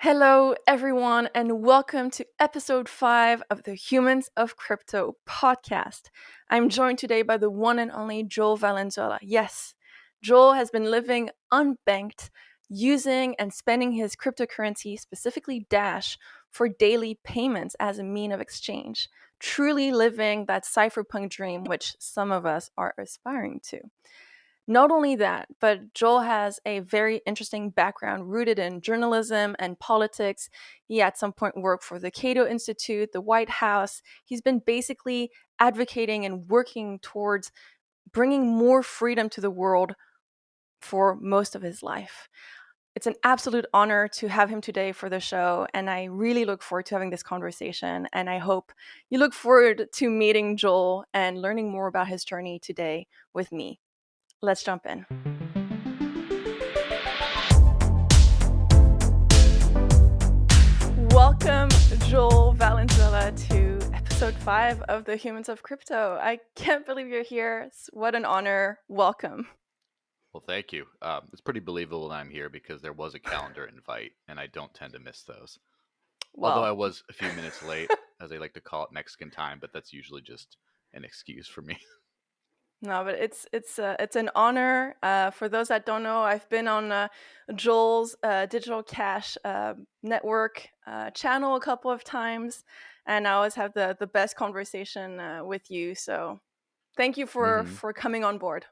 Hello, everyone, and welcome to episode 5 of the Humans of Crypto podcast. I'm joined today by the one and only Joël Valenzuela. Yes, Joel has been living unbanked, using and spending his cryptocurrency, specifically Dash, for daily payments as a mean of exchange, truly living that cypherpunk dream which some of us are aspiring to. Not only that, but Joel has a very interesting background rooted in journalism and politics. He at some point worked for the Cato Institute, the White House. He's been basically advocating and working towards bringing more freedom to the world for most of his life. It's an absolute honor to have him today for the show, and I really look forward to having this conversation. And I hope you look forward to meeting Joel and learning more about his journey today with me. Let's jump in. Welcome, Joël Valenzuela, to episode 5 of the Humans of Crypto. I can't believe you're here. What an honor. Welcome. Well, thank you. It's pretty believable that I'm here because there was a calendar invite, and I don't tend to miss those. Although I was a few minutes late, as they like to call it Mexican time, but that's usually just an excuse for me. No, but it's an honor. For those that don't know, I've been on Joel's Digital Cash network channel a couple of times, and I always have the best conversation with you. So thank you for coming on board.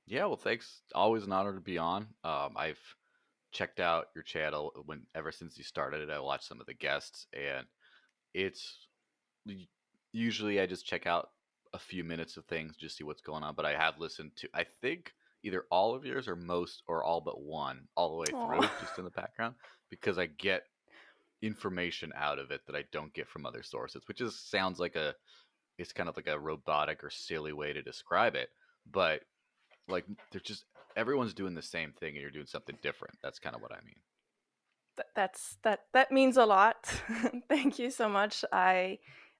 Yeah, well, thanks. Always an honor to be on. I've checked out your channel ever since you started it. I watched some of the guests, and it's usually I just check out a few minutes of things, just see what's going on. But I have listened to, I think, either all of yours or most or all but one all the way through, just in the background, because I get information out of it that I don't get from other sources, which sounds like it's kind of like a robotic or silly way to describe it, but like they're just everyone's doing the same thing and you're doing something different. That's kind of what I mean. That means a lot. Thank you so much.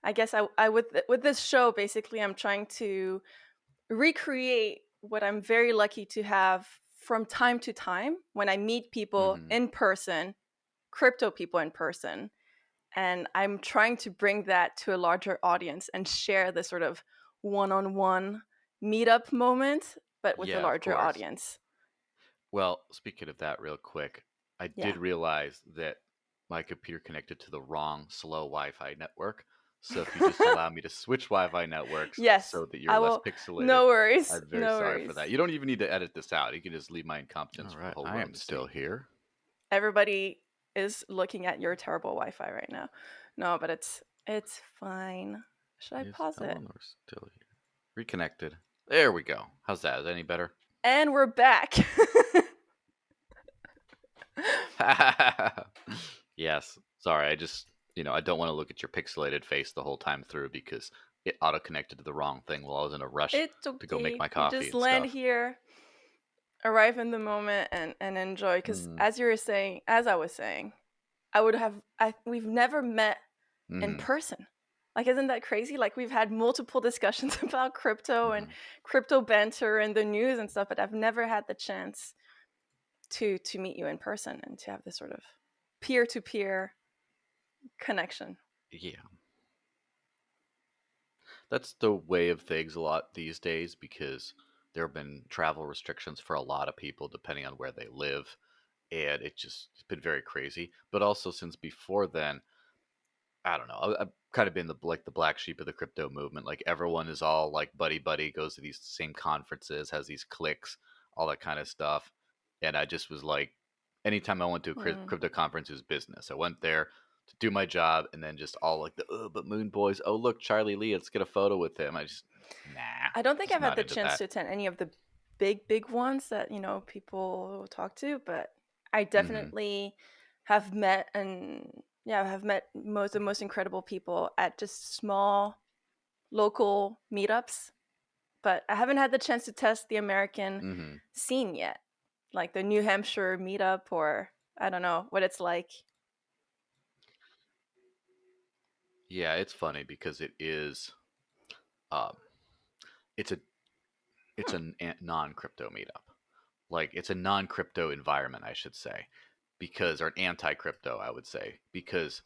I guess I with this show, basically I'm trying to recreate what I'm very lucky to have from time to time when I meet people in person, crypto people in person, and I'm trying to bring that to a larger audience and share the sort of one-on-one meetup moment, but with a Yeah, of larger course. audience. Well, speaking of that real quick, I did realize that my computer connected to the wrong slow Wi-Fi network. So if you just allow me to switch Wi-Fi networks Yes, so that you're I less will. pixelated, No worries. I'm very No sorry for worries. that. You don't even need to edit this out. You can just leave my incompetence All for the right, whole I world am to still see. here. Everybody is looking at your terrible Wi-Fi right now. No, but it's fine. Should I Is pause it? Eleanor still here? Reconnected. There we go. How's that? Is that any better? And we're back. Yes. Sorry, I just I don't want to look at your pixelated face the whole time through because it auto connected to the wrong thing while I was in a rush It's to go make okay. my You coffee just and land stuff. here, arrive in the moment, and enjoy. Because as you were saying, as I was saying, we've never met in person. Like, isn't that crazy? Like, we've had multiple discussions about crypto and crypto banter and the news and stuff, but I've never had the chance to meet you in person and to have this sort of peer-to-peer connection. Yeah. That's the way of things a lot these days because there have been travel restrictions for a lot of people depending on where they live, and it's been very crazy. But also since before then, I don't know. I've kind of been the black sheep of the crypto movement. Like everyone is all like buddy buddy, goes to these same conferences, has these cliques, all that kind of stuff. And I just was like, anytime I went to a crypto conference, it was business. I went there to do my job, and then just all like but Moon Boys. Oh look, Charlie Lee. Let's get a photo with him. I don't think just I've had not the into chance that. to attend any of the big ones that people talk to, but I definitely have met the most incredible people at just small local meetups, but I haven't had the chance to test the American scene yet, like the New Hampshire meetup, or I don't know what it's like. Yeah, it's funny because um, it's a non-crypto meetup. Like it's a non-crypto environment, I should say, because, or an anti-crypto, I would say, because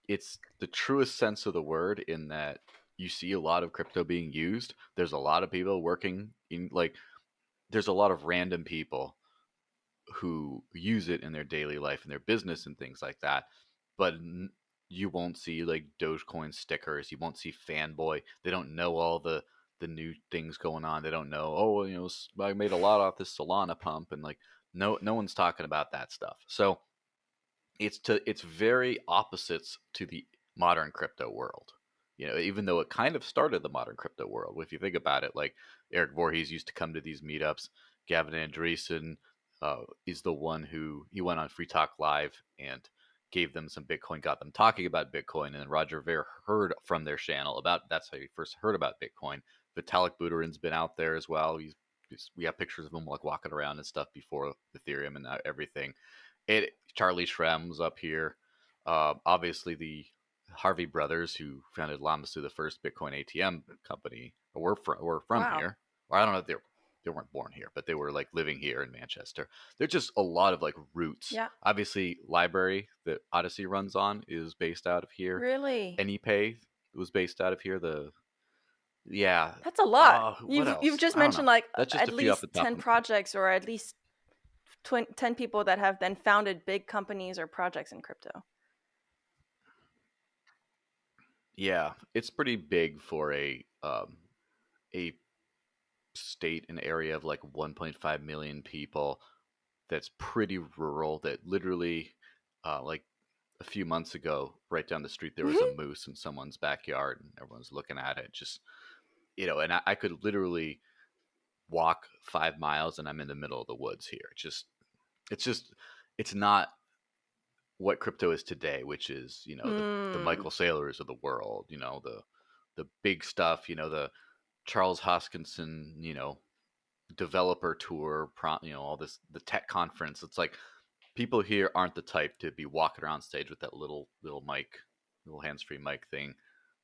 it's the truest sense of the word in that you see a lot of crypto being used. There's a lot of people working in, like, there's a lot of random people who use it in their daily life and their business and things like that. But you won't see like Dogecoin stickers. You won't see fanboy. They don't know all the new things going on. They don't know, oh, I made a lot off this Solana pump, and like no one's talking about that stuff. So it's very opposites to the modern crypto world. Even though it kind of started the modern crypto world. If you think about it, like Eric Voorhees used to come to these meetups. Gavin Andreessen is the one who he went on Free Talk Live and gave them some Bitcoin, got them talking about Bitcoin, and then Roger Ver heard from their channel about that's how he first heard about Bitcoin. Vitalik Buterin's been out there as well. We have pictures of him like walking around and stuff before Ethereum and everything. Charlie Shrem's up here. Obviously, the Harvey brothers who founded Lamasu, the first Bitcoin ATM company, were from Wow. here. Or I don't know if they weren't born here, but they were like living here in Manchester. There's just a lot of like roots. Yeah. Obviously, Library that Odyssey runs on is based out of here. Really? AnyPay was based out of here. Yeah. That's a lot. What else? You've just I don't mentioned know. like That's just at a few off least the top 10 of my head. projects or at least 10 people that have then founded big companies or projects in crypto. Yeah, it's pretty big for a state and area of like 1.5 million people. That's pretty rural. That literally, like a few months ago, right down the street, there was a moose in someone's backyard, and everyone's looking at it. Just and I could literally walk 5 miles, and I'm in the middle of the woods here. It's just, it's not what crypto is today, which is the Michael Saylors of the world, the big stuff, the Charles Hoskinson, developer tour, all this, the tech conference. It's like people here aren't the type to be walking around stage with that little mic, little hands-free mic thing,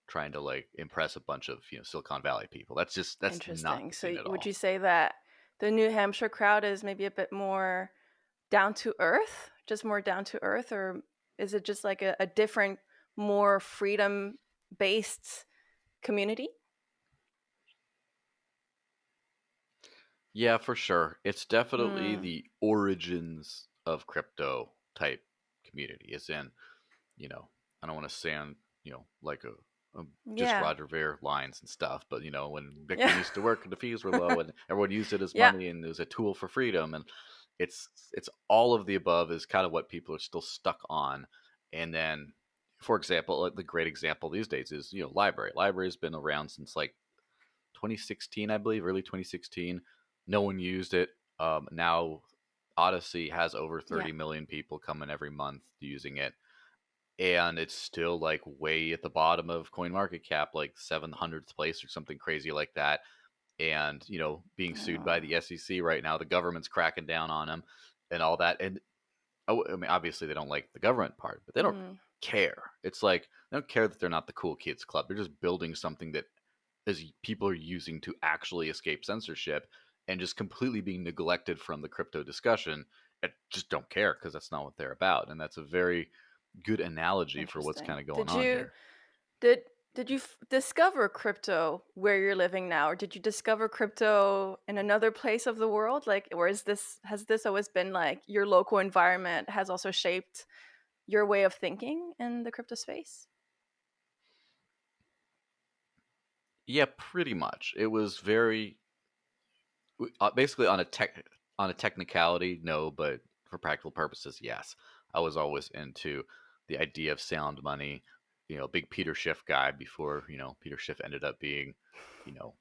trying to like impress a bunch of Silicon Valley people. That's not Interesting. the So scene at would all. you say that the New Hampshire crowd is maybe a bit more down to earth, just more down to earth, or is it just like a different, more freedom based community? Yeah, for sure. It's definitely the origins of crypto type community. Is in, I don't want to sound, like a just Yeah. Roger Ver lines and stuff, but when Bitcoin Yeah. used to work and the fees were low and everyone used it as Yeah. money and it was a tool for freedom, and it's all of the above is kind of what people are still stuck on. And then, for example, the great example these days is Library. Library's been around since like 2016, I believe, early 2016. No one used it. Now Odyssey has over 30 Yeah. million people coming every month using it, and it's still like way at the bottom of coin market cap, like 700th place or something crazy like that. And being sued by the SEC right now, the government's cracking down on them and all that. And I mean, obviously they don't like the government part, but they don't care. It's like they don't care that they're not the cool kids club. They're just building something that is people are using to actually escape censorship and just completely being neglected from the crypto discussion. And just don't care because that's not what they're about. And that's a very good analogy for what's kind Interesting. of going on here. Did you discover crypto where you're living now, or did you discover crypto in another place of the world? Like, or has this always been like your local environment has also shaped your way of thinking in the crypto space? Yeah, pretty much. It was very basically on a technicality, no, but for practical purposes, yes. I was always into the idea of sound money. Big Peter Schiff guy before Peter Schiff ended up being you know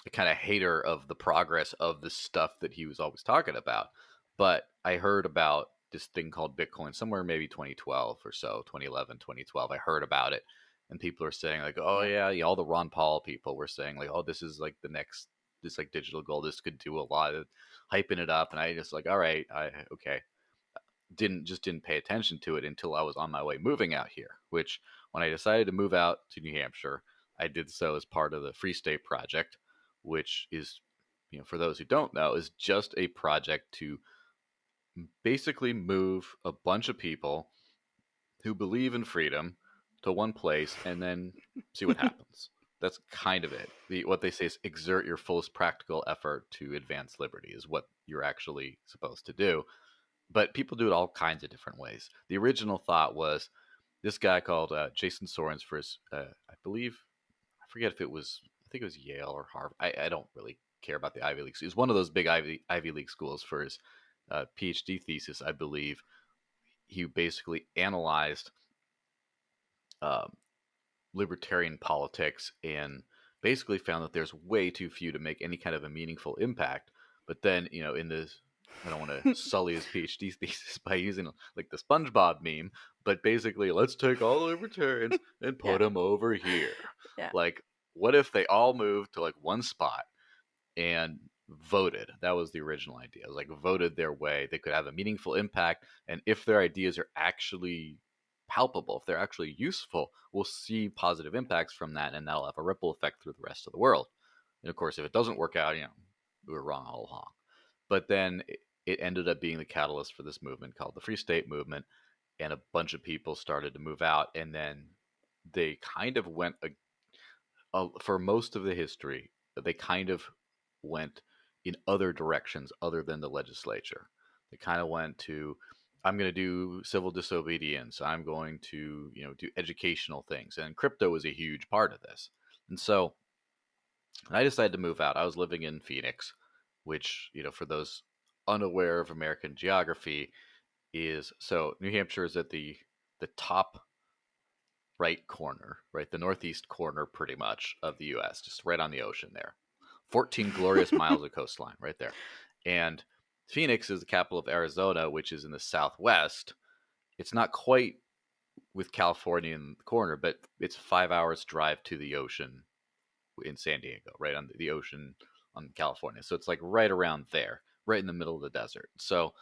a kind of hater of the progress of the stuff that he was always talking about. But I heard about this thing called Bitcoin somewhere maybe 2012 or so, 2011, 2012. I heard about it, and people are saying like, oh yeah, all the Ron Paul people were saying like, oh, this is like the next, this like digital gold, this could do a lot of hyping it up. And I just like, all right, okay, didn't pay attention to it until I was on my way moving out here, which when I decided to move out to New Hampshire, I did so as part of the Free State Project, which is, for those who don't know, is just a project to basically move a bunch of people who believe in freedom to one place and then see what happens. That's kind of it. What they say is exert your fullest practical effort to advance liberty is what you're actually supposed to do. But people do it all kinds of different ways. The original thought was this guy called Jason Sorens for his, I believe, I forget if it was, I think it was Yale or Harvard. I don't really care about the Ivy Leagues. He was one of those big Ivy League schools for his PhD thesis, I believe. He basically analyzed um, libertarian politics and basically found that there's way too few to make any kind of a meaningful impact. But then, in this, I don't want to sully his PhD thesis by using like the SpongeBob meme, but basically, let's take all the libertarians and put them over here. Yeah. Like, what if they all moved to like one spot and voted? That was the original idea. It was like voted their way. They could have a meaningful impact, and if their ideas are actually palpable, if they're actually useful, we'll see positive impacts from that, and that'll have a ripple effect through the rest of the world. And of course, if it doesn't work out, we were wrong all along. But then it ended up being the catalyst for this movement called the Free State Movement, and a bunch of people started to move out, and then they kind of went for most of the history, they kind of went in other directions other than the legislature. They kind of went to, I'm going to do civil disobedience. I'm going to, do educational things. And crypto was a huge part of this. And so I decided to move out. I was living in Phoenix, which, for those unaware of American geography, so New Hampshire is at the top right corner, right? The northeast corner, pretty much, of the U.S., just right on the ocean there. 14 glorious miles of coastline right there. And Phoenix is the capital of Arizona, which is in the southwest. It's not quite with California in the corner, but it's 5 hours drive to the ocean in San Diego, right on the ocean on California. So it's like right around there, right in the middle of the desert. So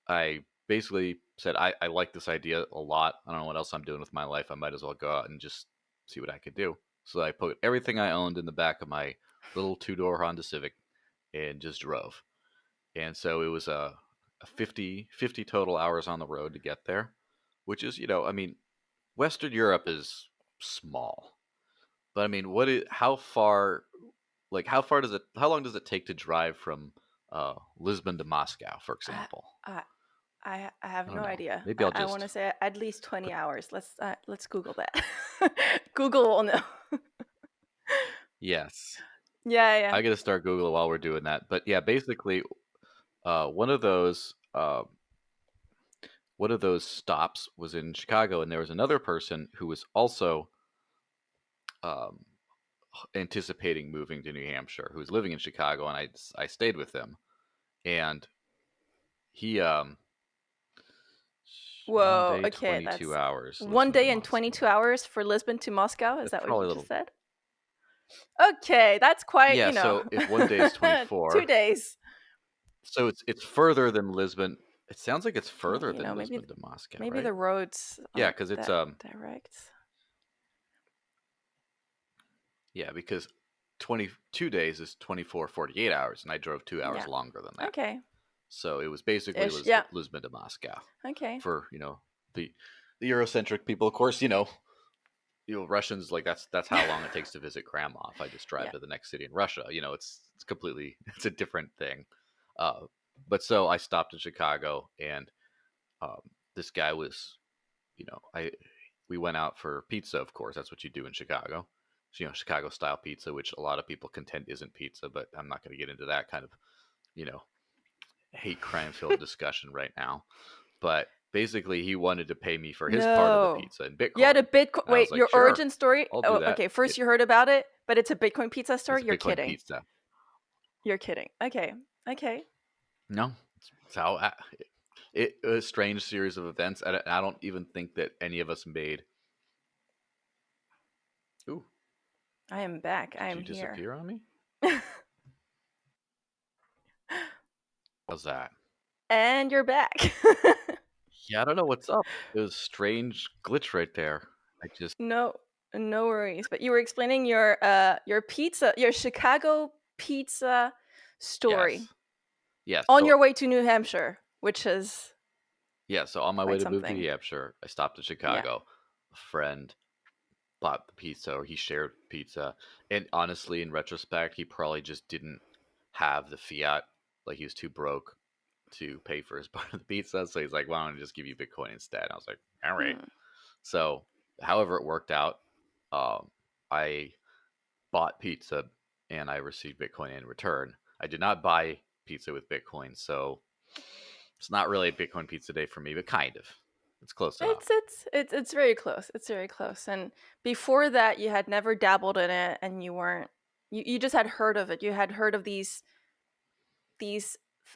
I basically said, I like this idea a lot. I don't know what else I'm doing with my life. I might as well go out and just see what I could do. So I put everything I owned in the back of my little 2-door Honda Civic and just drove. And so it was a 50 total hours on the road to get there, which is, Western Europe is small. But I mean, how long does it take to drive from Lisbon to Moscow, for example? I have no idea. Maybe I want to say at least 20 hours. Let's Google that. Google will know. Yes. Yeah. I got to start Googling while we're doing that. But yeah, basically, one of those stops was in Chicago, and there was another person who was also anticipating moving to New Hampshire, who was living in Chicago, and I stayed with him, and he Whoa, 1 day, okay, 22 that's hours. 1 day and Moscow. 22 hours for Lisbon to Moscow. Is That's that what you probably just said? Okay, that's quite, Yeah, so if 1 day is 24, 2 days. so it's further than Lisbon. It sounds like it's further You than know, maybe- Lisbon to Moscow, Maybe right? the roads Yeah, aren't because it's that direct. yeah, because 22 days is 24, 48 hours, and I drove 2 hours Yeah. longer than that. Okay. So it was basically Ish, yeah. Lisbon to Moscow Okay. for the Eurocentric people. Of course, Russians, like that's how long it takes to visit grandma. If I just drive Yeah. to the next city in Russia, it's completely, it's a different thing. But so I stopped in Chicago, and this guy was, we went out for pizza. Of course, that's what you do in Chicago. So, Chicago style pizza, which a lot of people contend isn't pizza, but I'm not going to get into that kind of, hate crime filled discussion right now. But basically, he wanted to pay me for his part of the pizza in Bitcoin. Yeah, the Bitcoin. And I Wait, was like, your "Sure, origin story? I'll do Oh, that." okay. First, you heard about it, but it's a Bitcoin pizza store. It's a You're Bitcoin kidding. pizza. You're kidding. Okay. No, it's how it a strange series of events. I don't even think that any of us made. Ooh, I am back. I am did you here. disappear on me? How's that? And you're back. Yeah, I don't know what's up. It was a strange glitch right there. No worries. But you were explaining your pizza, your Chicago pizza story. Yes. On your way to New Hampshire. which is Yeah, so on my way quite to move to something. Hampshire, I stopped in Yeah. Chicago. A friend bought the pizza, or he shared pizza. And honestly, in retrospect, he probably just didn't have the fiat. Like, he was too broke to pay for his part of the pizza. So he's like, why don't I just give you Bitcoin instead? I was like, all right. Hmm. So, however it worked out, I bought pizza and I received Bitcoin in return. I did not buy pizza with Bitcoin, so it's not really a Bitcoin pizza day for me, but kind of. It's close enough. It's very close. It's very close. And before that, you had never dabbled in it, and you weren't. You just had heard of it. You had heard of these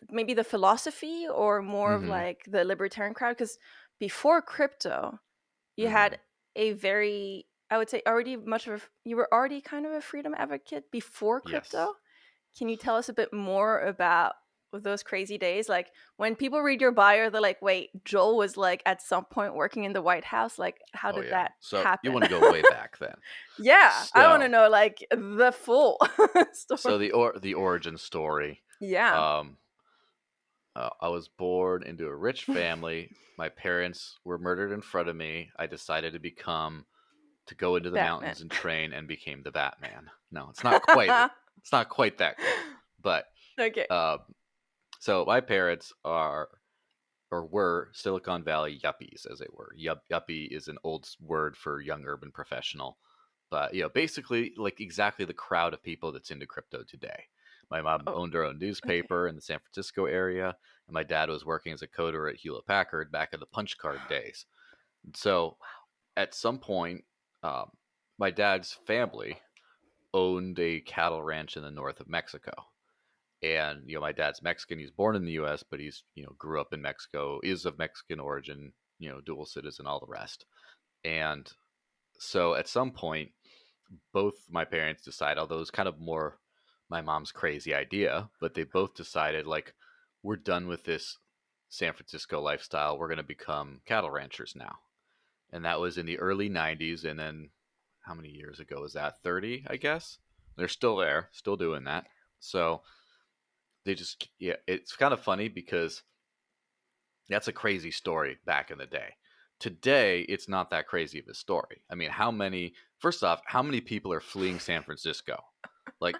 maybe the philosophy or more of Mm-hmm. like the libertarian crowd. Because before crypto, you Mm-hmm. had a very, I would say, already much of you were already kind of a freedom advocate before Yes. crypto. Can you tell us a bit more about those crazy days? Like when people read your bio, they're like, "Wait, Joel was like at some point working in the White House. Like, how Oh did yeah. that So you happen?" want to go way back then. Yeah, I want to So know like the full so story. the origin story. Yeah, Um, I was born into a rich family. My parents were murdered in front of me. I decided to go into the Batman. mountains and train, and became the Batman. No, it's not quite. It's not quite that cool. But Okay. um, so my parents are or were Silicon Valley yuppies, as they were. Yuppie is an old word for young urban professional, but basically like exactly the crowd of people that's into crypto today. My mom Oh, owned her own okay. newspaper in the San Francisco area, and my dad was working as a coder at Hewlett Packard back in the punch card days. So at some point, um, my dad's family owned a cattle ranch in the north of Mexico. And my dad's Mexican. He's born in the U.S., but he's grew up in Mexico, is of Mexican origin, dual citizen, all the rest. And so at some point, both my parents decide, although it's kind of more my mom's crazy idea, but they both decided like we're done with this San Francisco lifestyle. We're going to become cattle ranchers now. And that was in the early 90s. And then how many years ago was that? 30, I guess. They're still there, still doing that. So they just, yeah, it's kind of funny because that's a crazy story back in the day. Today, it's not that crazy of a story. I mean, first off, how many people are fleeing San Francisco? Like,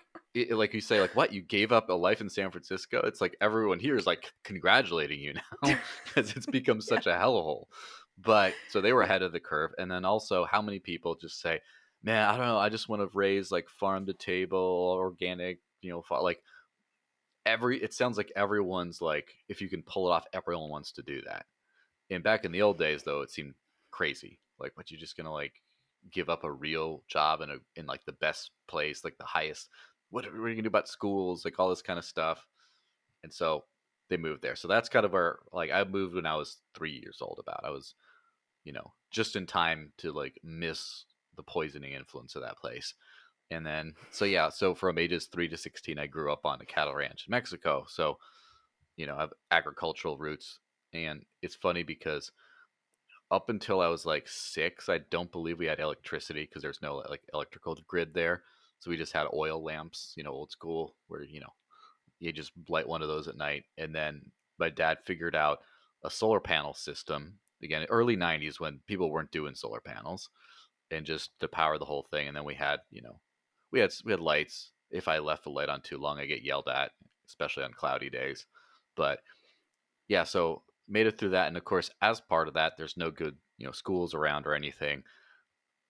like you say, like, what? You gave up a life in San Francisco? It's like everyone here is like congratulating you now because it's become Yeah. such a hellhole. But so they were ahead of the curve. And then also, how many people just say, man, I don't know, I just want to raise like farm to table, organic, like it sounds like everyone's like, if you can pull it off, everyone wants to do that. And back in the old days though, it seemed crazy. Like, what, you just gonna like give up a real job in like the best place, like the highest, what are you gonna do about schools, like all this kind of stuff. And so they moved there. So that's kind of where, like, I moved when I was 3 years old. About I was just in time to like miss the poisoning influence of that place. And then, so yeah, so from ages 3 to 16, I grew up on a cattle ranch in Mexico. So, I have agricultural roots. And it's funny because up until I was like 6, I don't believe we had electricity because there's no like electrical grid there. So we just had oil lamps, old school, where, you just light one of those at night. And then my dad figured out a solar panel system, again, early 90s, when people weren't doing solar panels, and just to power the whole thing. And then we had, we had lights. If I left the light on too long, I get yelled at, especially on cloudy days. But yeah, so made it through that. And of course, as part of that, there's no good, schools around or anything.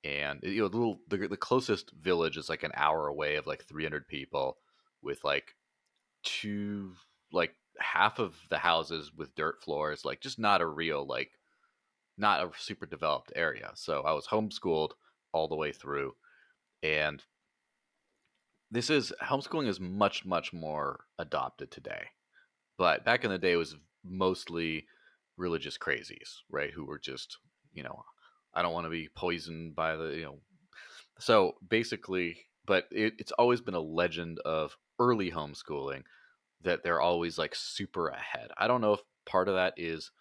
And the closest village is like an hour away, of like 300 people, with like two, like half of the houses with dirt floors, like just not a real, like not a super developed area. So I was homeschooled all the way through. And this is homeschooling is much, much more adopted today. But back in the day, it was mostly religious crazies, right? Who were just, you know, I don't want to be poisoned by the. So basically, but it's always been a legend of early homeschooling, that they're always like super ahead. I don't know if part of that is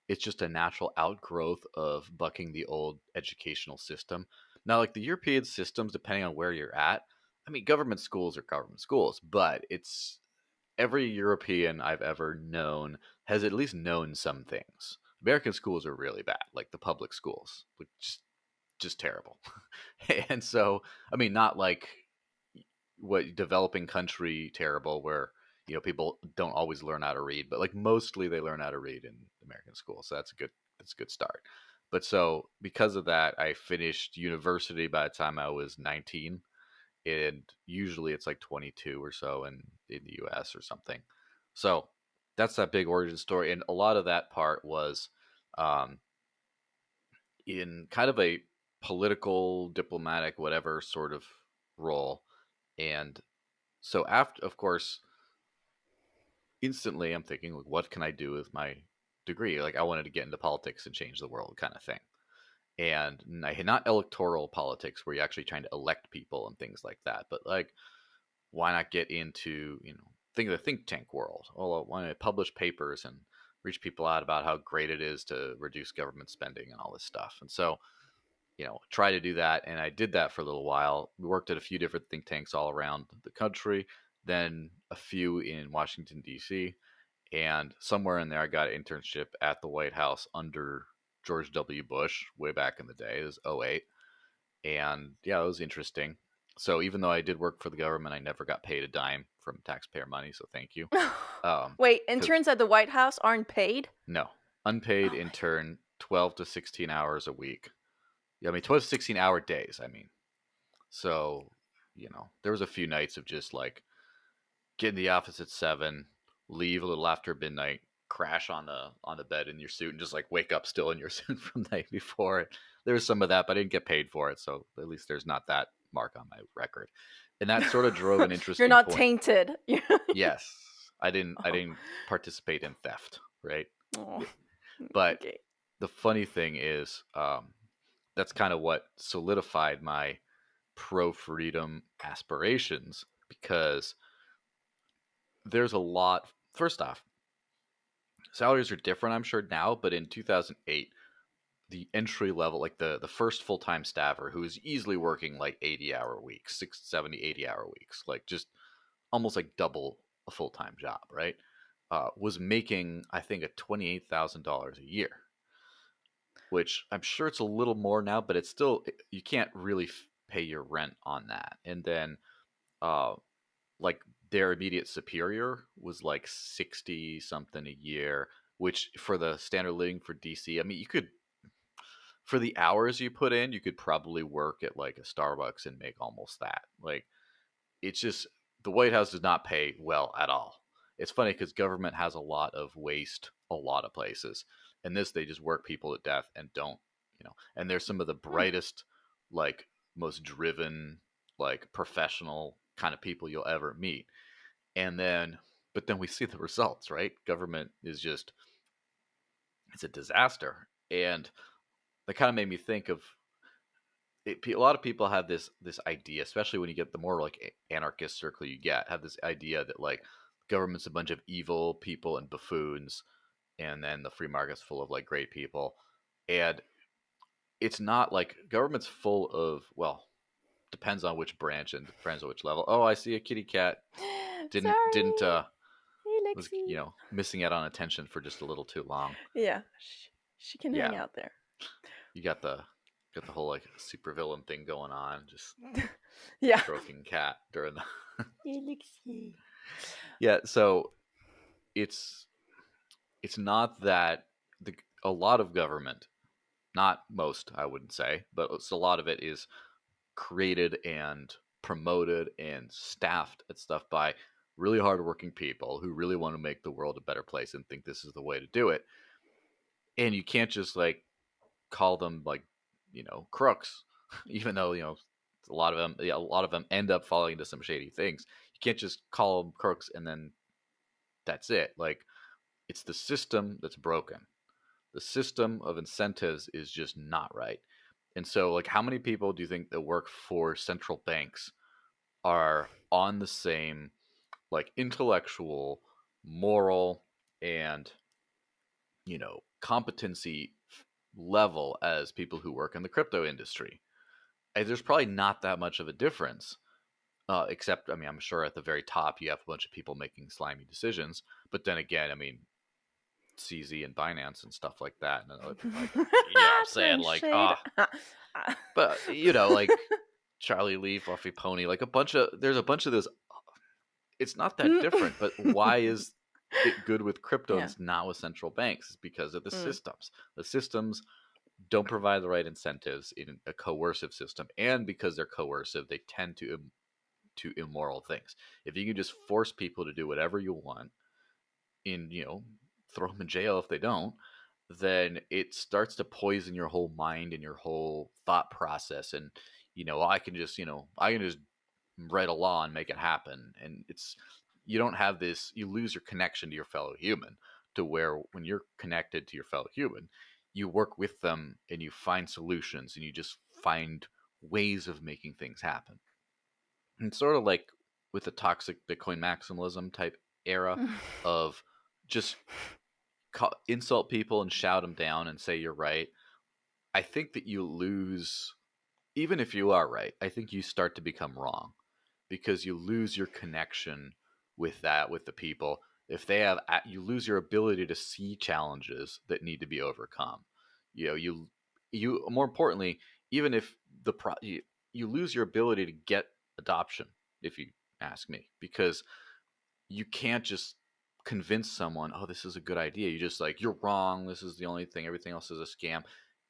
it's just a natural outgrowth of bucking the old educational system. Now, like the European systems, depending on where you're at, I mean, government schools are government schools, but it's every European I've ever known has at least known some things. American schools are really bad, like the public schools, like just terrible. And so, I mean, not like what developing country terrible, where people don't always learn how to read, but like mostly they learn how to read in American schools. So that's a good start. But so because of that, I finished university by the time I was 19, and usually it's like 22 or so in the US or something. So that's that big origin story. And a lot of that part was um, in kind of a political, diplomatic, whatever sort of role. And so after, of course, instantly I'm thinking, like, what can I do with my degree? Like, I wanted to get into politics and change the world kind of thing. And not electoral politics where you're actually trying to elect people and things like that, but like, why not get into, think of the think tank world? Well, why not publish papers and reach people out about how great it is to reduce government spending and all this stuff? And so, try to do that. And I did that for a little while. We worked at a few different think tanks all around the country, then a few in Washington, D.C. And somewhere in there, I got an internship at the White House under George W. Bush way back in the day. It was '08. And yeah, it was interesting. So even though I did work for the government, I never got paid a dime from taxpayer money. So thank you. Wait, 'Cause interns at the White House aren't paid? no, unpaid Oh my. intern, 12 to 16 hours a week. Yeah, I mean, 12 to 16-hour days. I mean, so there was a few nights of just like get in the office at 7, leave a little after midnight, crash on the bed in your suit, and just like wake up still in your suit from the night before. There was some of that, but I didn't get paid for it, so at least there's not that mark on my record. And that sort of drove an You're interesting not point. tainted. Yes, I didn't. I Oh. didn't participate in theft, right? Oh. But Okay. the funny thing is, that's kind of what solidified my pro freedom aspirations, because there's a lot. First off, salaries are different, I'm sure now, but in 2008, the entry level, like the first full-time staffer who is easily working like 80-hour weeks, 60, 70, 80-hour weeks, like just almost like double a full-time job, right? Was making, I think, a $28,000 a year, which I'm sure it's a little more now, but it's still, you can't really pay your rent on that. And then, uh, like their immediate superior was like 60 something a year, which for the standard living for DC, I mean, you could, for the hours you put in, you could probably work at like a Starbucks and make almost that. Like, it's just, the White House does not pay well at all. It's funny because government has a lot of waste a lot of places, and this, they just work people to death and don't, and they're some of the Hmm. brightest, like most driven, like professional kind of people you'll ever meet. And then, but then we see the results, right? Government is just, it's a disaster. And that kind of made me think of it. A lot of people have this idea, especially when you get the more like anarchist circle you get, have this idea that like government's a bunch of evil people and buffoons, and then the free market's full of like great people. And it's not. Like, government's full of, well, depends on which branch and depends on which level. Oh, I see a kitty cat. Didn't Sorry. Hey, Was Lexi. missing out on attention for just a little too long. Yeah, she can hang Yeah, out there. you got the whole like supervillain thing going on, just Yeah. stroking cat during the Hey, Lexi. yeah. So it's not that a lot of government, not most, I wouldn't say, but it's a lot of it is created and promoted and staffed and stuff by really hardworking people who really want to make the world a better place and think this is the way to do it. And you can't just like call them like, crooks, even though a lot of them, yeah, a lot of them end up falling into some shady things. You can't just call them crooks and then that's it. Like, it's the system that's broken. The system of incentives is just not right. And so, like, how many people do you think that work for central banks are on the same like intellectual, moral, and competency level as people who work in the crypto industry? There's probably not that much of a difference, except, I mean, I'm sure at the very top you have a bunch of people making slimy decisions. But then again, I mean, CZ and Binance and stuff like that. And other people like, I'm saying like, but like Charlie Lee, Fluffy Pony, like there's a bunch of those. It's not that different, but why is it good with crypto and it's not with central banks? It's because of the systems. The systems don't provide the right incentives in a coercive system, and because they're coercive, they tend to immoral things. If you can just force people to do whatever you want, throw them in jail if they don't, then it starts to poison your whole mind and your whole thought process. And I can just write a law and make it happen. And you don't have this. You lose your connection to your fellow human. To where when you're connected to your fellow human, you work with them and you find solutions and you just find ways of making things happen. And sort of like with the toxic Bitcoin maximalism type era of just insult people and shout them down and say you're right. I think that you lose, even if you are right, I think you start to become wrong because you lose your connection with the people. If they have, you lose your ability to see challenges that need to be overcome. You more importantly, even if you lose your ability to get adoption, if you ask me, because you can't just convince someone, oh, this is a good idea. You just like, you're wrong. This is the only thing. Everything else is a scam.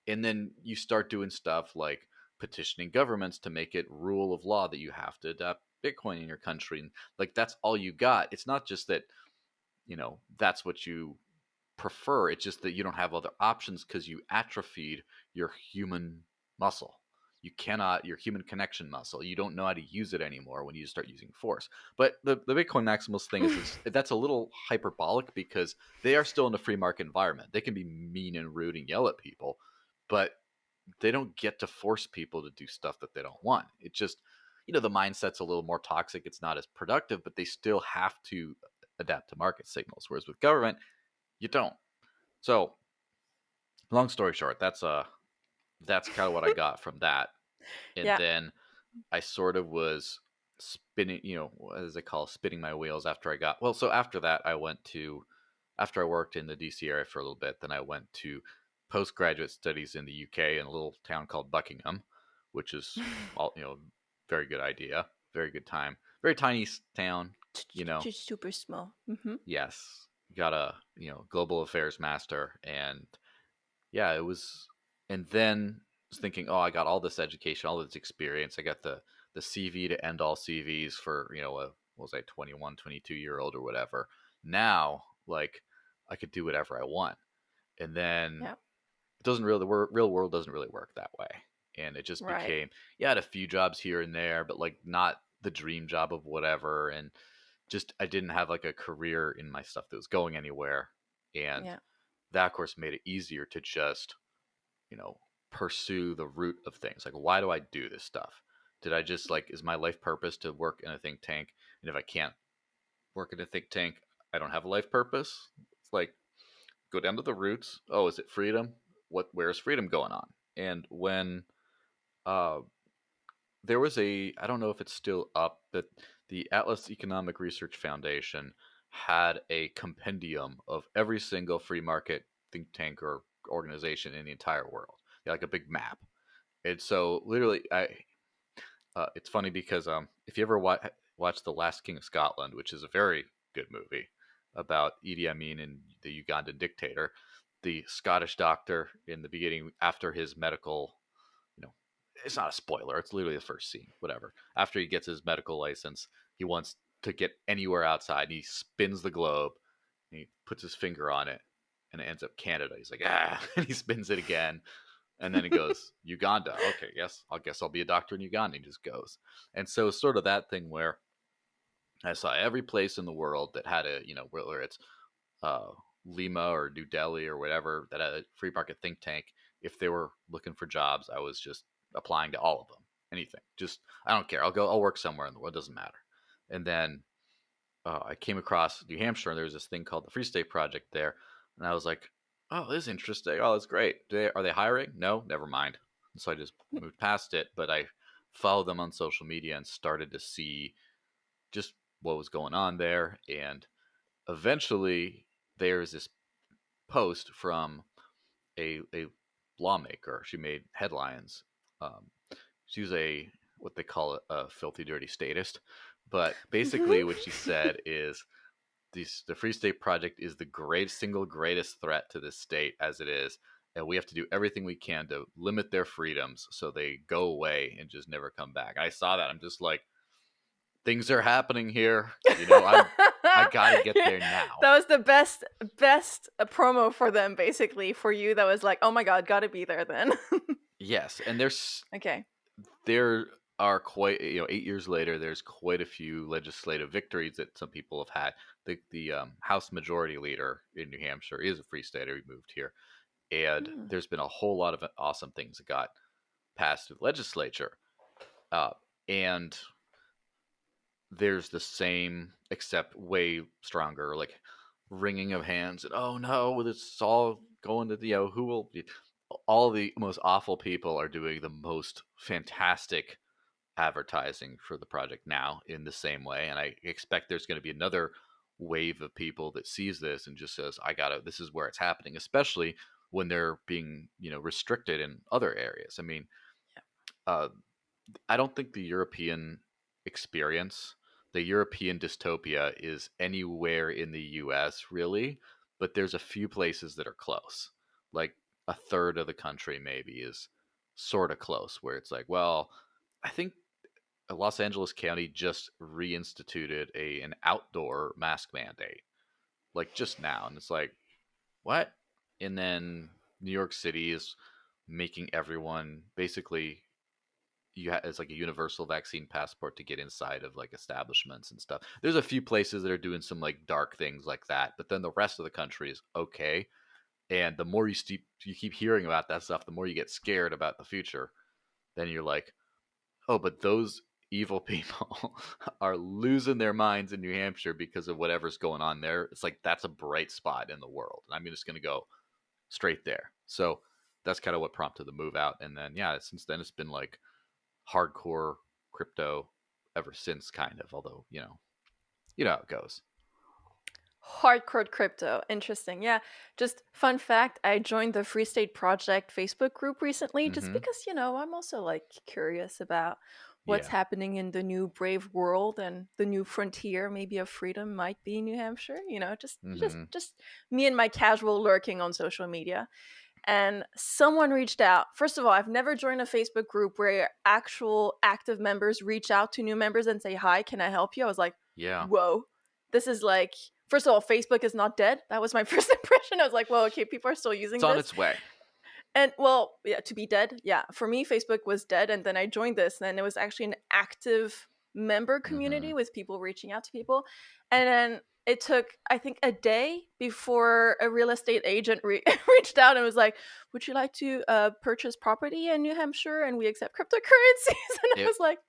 And then you start doing stuff like petitioning governments to make it rule of law that you have to adopt Bitcoin in your country. And like, that's all you got. It's not just that, that's what you prefer. It's just that you don't have other options because you atrophied your human muscle. Your human connection muscle. You don't know how to use it anymore when you start using force. But the Bitcoin maximalist thing is that's a little hyperbolic because they are still in a free market environment. They can be mean and rude and yell at people, but they don't get to force people to do stuff that they don't want. It just, the mindset's a little more toxic. It's not as productive, but they still have to adapt to market signals. Whereas with government, you don't. So, long story short, that's kind of what I got from that. And then I sort of was spinning, as they call spinning my wheels after I got, so after that, after I worked in the DC area for a little bit, then I went to postgraduate studies in the UK in a little town called Buckingham, which is all, very good idea, very good time, very tiny town, Just super small. Yes. Got a, global affairs master. And yeah, it was, and then was thinking, oh, I got all this education, all this experience. I got the CV to end all CVs for, what was I, 21, 22-year-old or whatever. Now, like, I could do whatever I want. And then it doesn't really, the real world doesn't really work that way. And it just became, I had a few jobs here and there, but like not the dream job of whatever. And just, I didn't have like a career in my stuff that was going anywhere. And that, of course, made it easier to just, pursue the root of things. Like, why do I do this stuff? Did I just is my life purpose to work in a think tank? And if I can't work in a think tank, I don't have a life purpose. It's like, go down to the roots. Oh, is it freedom? Where's freedom going on? And when there was I don't know if it's still up, but the Atlas Economic Research Foundation had a compendium of every single free market think tank or organization in the entire world. Like a big map. And so literally, it's funny because if you ever watch The Last King of Scotland, which is a very good movie about Idi Amin and the Ugandan dictator, the Scottish doctor in the beginning, after his medical, it's not a spoiler, it's literally the first scene, whatever. After he gets his medical license, he wants to get anywhere outside. He spins the globe and he puts his finger on it and it ends up Canada. He's like, and he spins it again. And then he goes, Uganda. Okay, yes, I guess I'll be a doctor in Uganda. He just goes. And so sort of that thing where I saw every place in the world that had a, whether it's Lima or New Delhi or whatever, that had a free market think tank. If they were looking for jobs, I was just applying to all of them. Anything. Just, I don't care. I'll work somewhere in the world. It doesn't matter. And then I came across New Hampshire, and there was this thing called the Free State Project there. And I was like, oh, this is interesting. Oh, that's great. Are they hiring? No, never mind. And so I just moved past it. But I followed them on social media and started to see just what was going on there. And eventually, there's this post from a lawmaker. She made headlines. She was what they call a filthy dirty statist, but basically what she said is the Free State Project is the single greatest threat to this state as it is, and we have to do everything we can to limit their freedoms so they go away and just never come back. I saw that. I'm just like, things are happening here. I gotta get there now. That was the best promo for them, basically, for you. That was like, oh my god, gotta be there then. Yes, and okay. There are quite 8 years later. There's quite a few legislative victories that some people have had. The House Majority Leader in New Hampshire is a Free Stater. He moved here, and there's been a whole lot of awesome things that got passed through the legislature, and there's the same, except way stronger, like wringing of hands and oh no, it's all going to who will be. All the most awful people are doing the most fantastic advertising for the project now in the same way, and I expect there's going to be another wave of people that sees this and just says, this is where it's happening, especially when they're being restricted in other areas. I mean, I don't think the European experience, the European dystopia, is anywhere in the US really, but there's a few places that are close. Like a third of the country maybe is sort of close, where it's like, well, I think Los Angeles County just reinstituted an outdoor mask mandate, like just now, and it's like, what? And then New York City is making everyone basically it's like a universal vaccine passport to get inside of like establishments and stuff. There's a few places that are doing some like dark things like that, but then the rest of the country is okay. And the more you keep hearing about that stuff, the more you get scared about the future. Then you're like, oh, but those evil people are losing their minds in New Hampshire because of whatever's going on there. It's like, that's a bright spot in the world, and I'm just going to go straight there. So that's kind of what prompted the move out. And then since then it's been like hardcore crypto ever since, kind of, although you know how it goes. Hardcore crypto. Interesting. Yeah. Just fun fact, I joined the Free State Project Facebook group recently just because, I'm also like curious about what's happening in the new brave world and the new frontier maybe of freedom might be in New Hampshire, just me and my casual lurking on social media. And someone reached out. First of all, I've never joined a Facebook group where actual active members reach out to new members and say, hi, can I help you? I was like, whoa, this is like, first of all, Facebook is not dead. That was my first impression. I was like, well, okay, people are still using this. It's on its way. And well, yeah, to be dead. Yeah, for me, Facebook was dead. And then I joined this, and it was actually an active member community with people reaching out to people. And then it took, I think, a day before a real estate agent reached out and was like, would you like to purchase property in New Hampshire? And we accept cryptocurrencies. And I was like,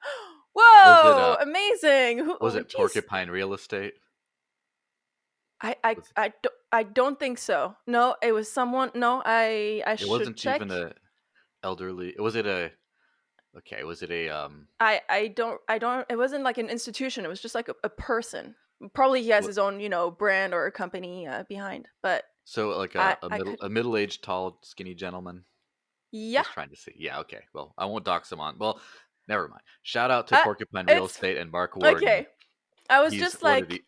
whoa, amazing. Was it Porcupine Real Estate? I don't think so. No, it was someone. No, I it should wasn't check. Even a elderly. Was it a? Okay, was it a? I don't. It wasn't like an institution. It was just like a person. Probably he has his own, brand or a company behind. But so like a middle-aged, tall, skinny gentleman. Yeah. Just trying to see. Yeah. Okay. Well, I won't dox him on. Well, never mind. Shout out to Porcupine Real Estate and Mark Warden. Okay. I was just like,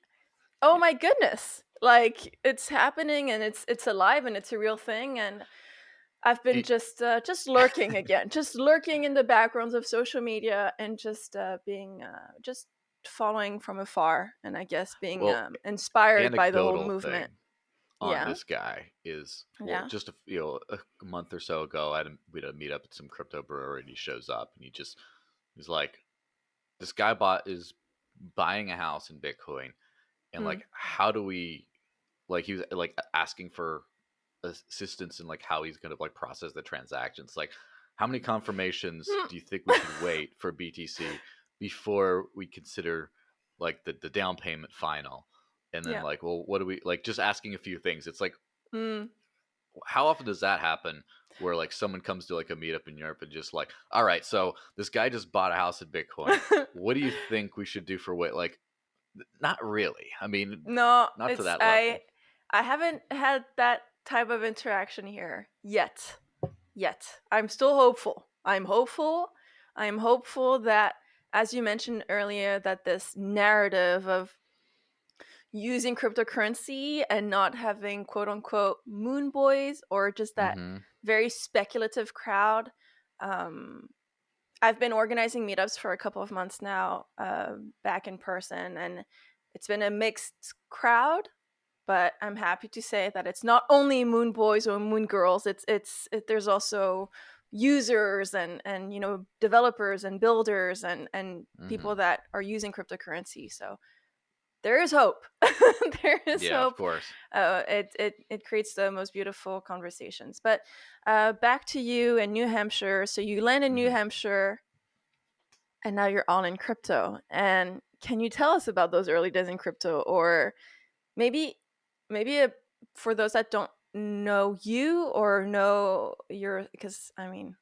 oh my goodness, like it's happening and it's alive and it's a real thing, and I've been just lurking again, just lurking in the backgrounds of social media and just being just following from afar, and I guess being inspired by the whole movement. This guy is just a month or so ago, we had a meet up at some crypto brewery, and he shows up and he's like, this guy is buying a house in Bitcoin. And like, how do we, like, he was like asking for assistance in like how he's going to like process the transactions. Like, how many confirmations do you think we should wait for BTC before we consider like the down payment final? And then like, well, what do we like? Just asking a few things. It's like, how often does that happen? Where like someone comes to like a meetup in Europe and just like, all right, so this guy just bought a house in Bitcoin. What do you think we should do for what? Like, not really. I mean, no, not to that level. I haven't had that type of interaction here yet. I'm still hopeful. I'm hopeful that, as you mentioned earlier, that this narrative of using cryptocurrency and not having quote unquote moon boys or just that Mm-hmm. very speculative crowd. I've been organizing meetups for a couple of months now, back in person, and it's been a mixed crowd. But I'm happy to say that it's not only moon boys or moon girls. There's also users and developers and builders and people Mm-hmm. that are using cryptocurrency. So there is hope. There is Yeah, of hope. course. It creates the most beautiful conversations. But back to you in New Hampshire. So you land in New Mm-hmm. Hampshire, and now you're all in crypto. And can you tell us about those early days in crypto, or maybe for those that don't know you or know your, because I mean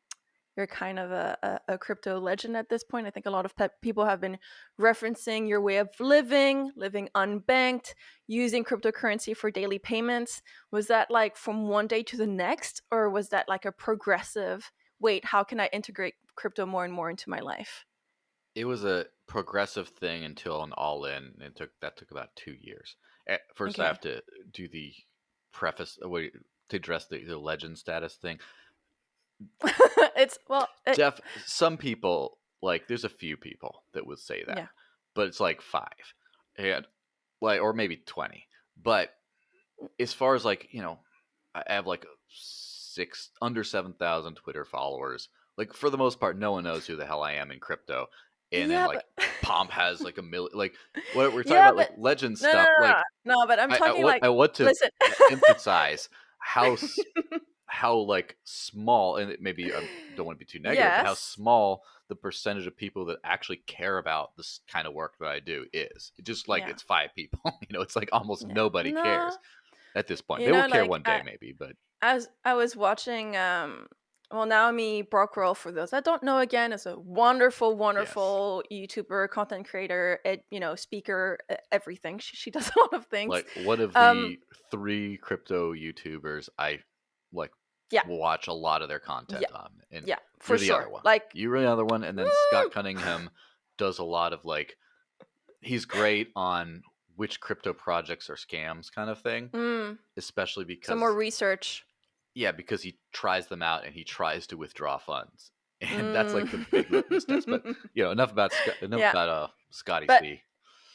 you're kind of a crypto legend at this point. I think a lot of people have been referencing your way of living unbanked, using cryptocurrency for daily payments. Was that like from one day to the next, or was that like a progressive, wait, how can I integrate crypto more and more into my life? It was a progressive thing until an all-in, and took about 2 years. First, I Okay. have to do the preface to address the legend status thing. It's well, Some people, like, there's a few people that would say that, yeah. but it's like five, and like, or maybe 20. But as far as, like, I have like under 7,000 Twitter followers. Like, for the most part, no one knows who the hell I am in crypto. And then, Yeah, like, but Pomp has like a million. Like, what we're talking yeah, about, like but legend no, no, stuff. no, Like, no, no. But I'm talking like, I want to listen. emphasize how like small, and maybe I don't want to be too negative, but how Yes. small the percentage of people that actually care about this kind of work that I do is. It's just like, Yeah. it's five people. It's like almost Yeah. nobody No. cares at this point. They will care Like one day maybe, but as I was watching, well, Naomi Brockwell, for those that don't know, again, is a wonderful, yes. wonderful YouTuber, content creator, speaker, everything. She does a lot of things. Like, one of Um, the three crypto YouTubers I like yeah, watch a lot of their yeah, content on, and yeah, for you're the sure. other one. Like, You're the other one, and then Scott Cunningham does a lot of, like, he's great on which crypto projects are scams kind of thing, mm, especially some more because, research. yeah, because he tries them out and he tries to withdraw funds. And that's like the big litmus test. But, Mm. enough Yeah, about Scotty but C.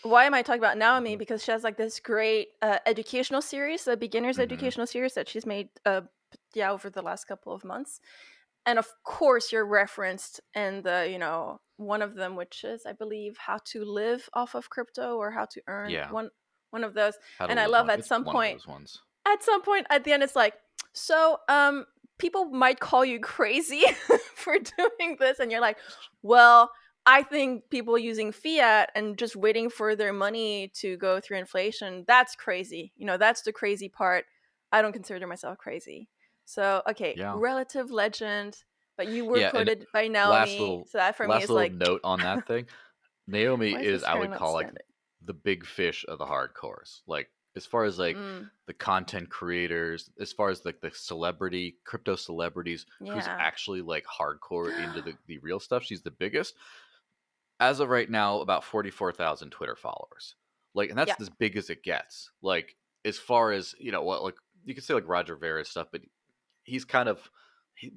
why am I talking about Naomi? Hmm. Because she has like this great educational series, a beginner's Hmm. educational series that she's made, over the last couple of months. And of course, you're referenced in the, one of them, which is, I believe, how to live off of crypto or how to earn Yeah, one of those. how to And I live love one. It's one of those ones. at some point at the end, it's like, so people might call you crazy for doing this, and you're like, well, I think people using fiat and just waiting for their money to go through inflation, that's crazy. That's the crazy part. I don't consider myself crazy. So, okay, Yeah. relative legend, but you were Yeah, and quoted by last Naomi, little so that for me last is little like, note on that thing. Naomi why is is, this I hair would not call, like, standing? the big fish of the hardcores. Like, as far as, like, Mm, the content creators, as far as, like, the crypto celebrities who's yeah. actually, like, hardcore into the real stuff, she's the biggest. As of right now, about 44,000 Twitter followers. Like, and that's Yeah. as big as it gets. Like, as far as, what, like, you could say, like, Roger Ver stuff, but he's kind of, he,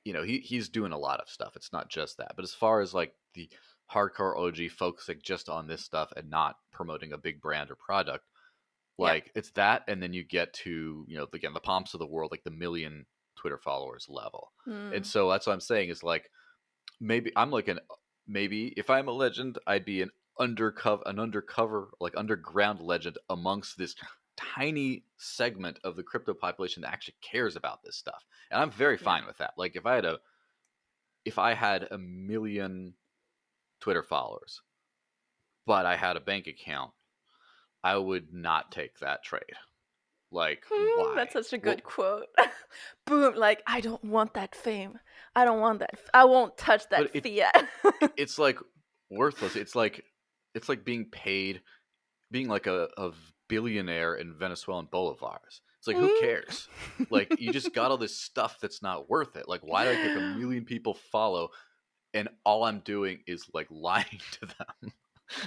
he's doing a lot of stuff. It's not just that. But as far as, like, the hardcore OG focusing just on this stuff and not promoting a big brand or product, Yeah. like, it's that, and then you get to, again, the Pomps of the world, like the million Twitter followers level. And Mm, so that's what I'm saying is, like, maybe if I'm a legend, I'd be an undercover, like, underground legend amongst this tiny segment of the crypto population that actually cares about this stuff. And I'm very yeah. fine with that. Like, if I had a million Twitter followers, but I had a bank account, I would not take that trade. Like, That's why? such a Well, good quote. Boom, like, I don't want that fame. I don't want that. I won't touch that but fiat. it's like worthless. It's like being paid, being like a billionaire in Venezuelan bolivars. It's like, who cares? Like, you just got all this stuff that's not worth it. Like, why do I care if a million people follow and all I'm doing is like lying to them?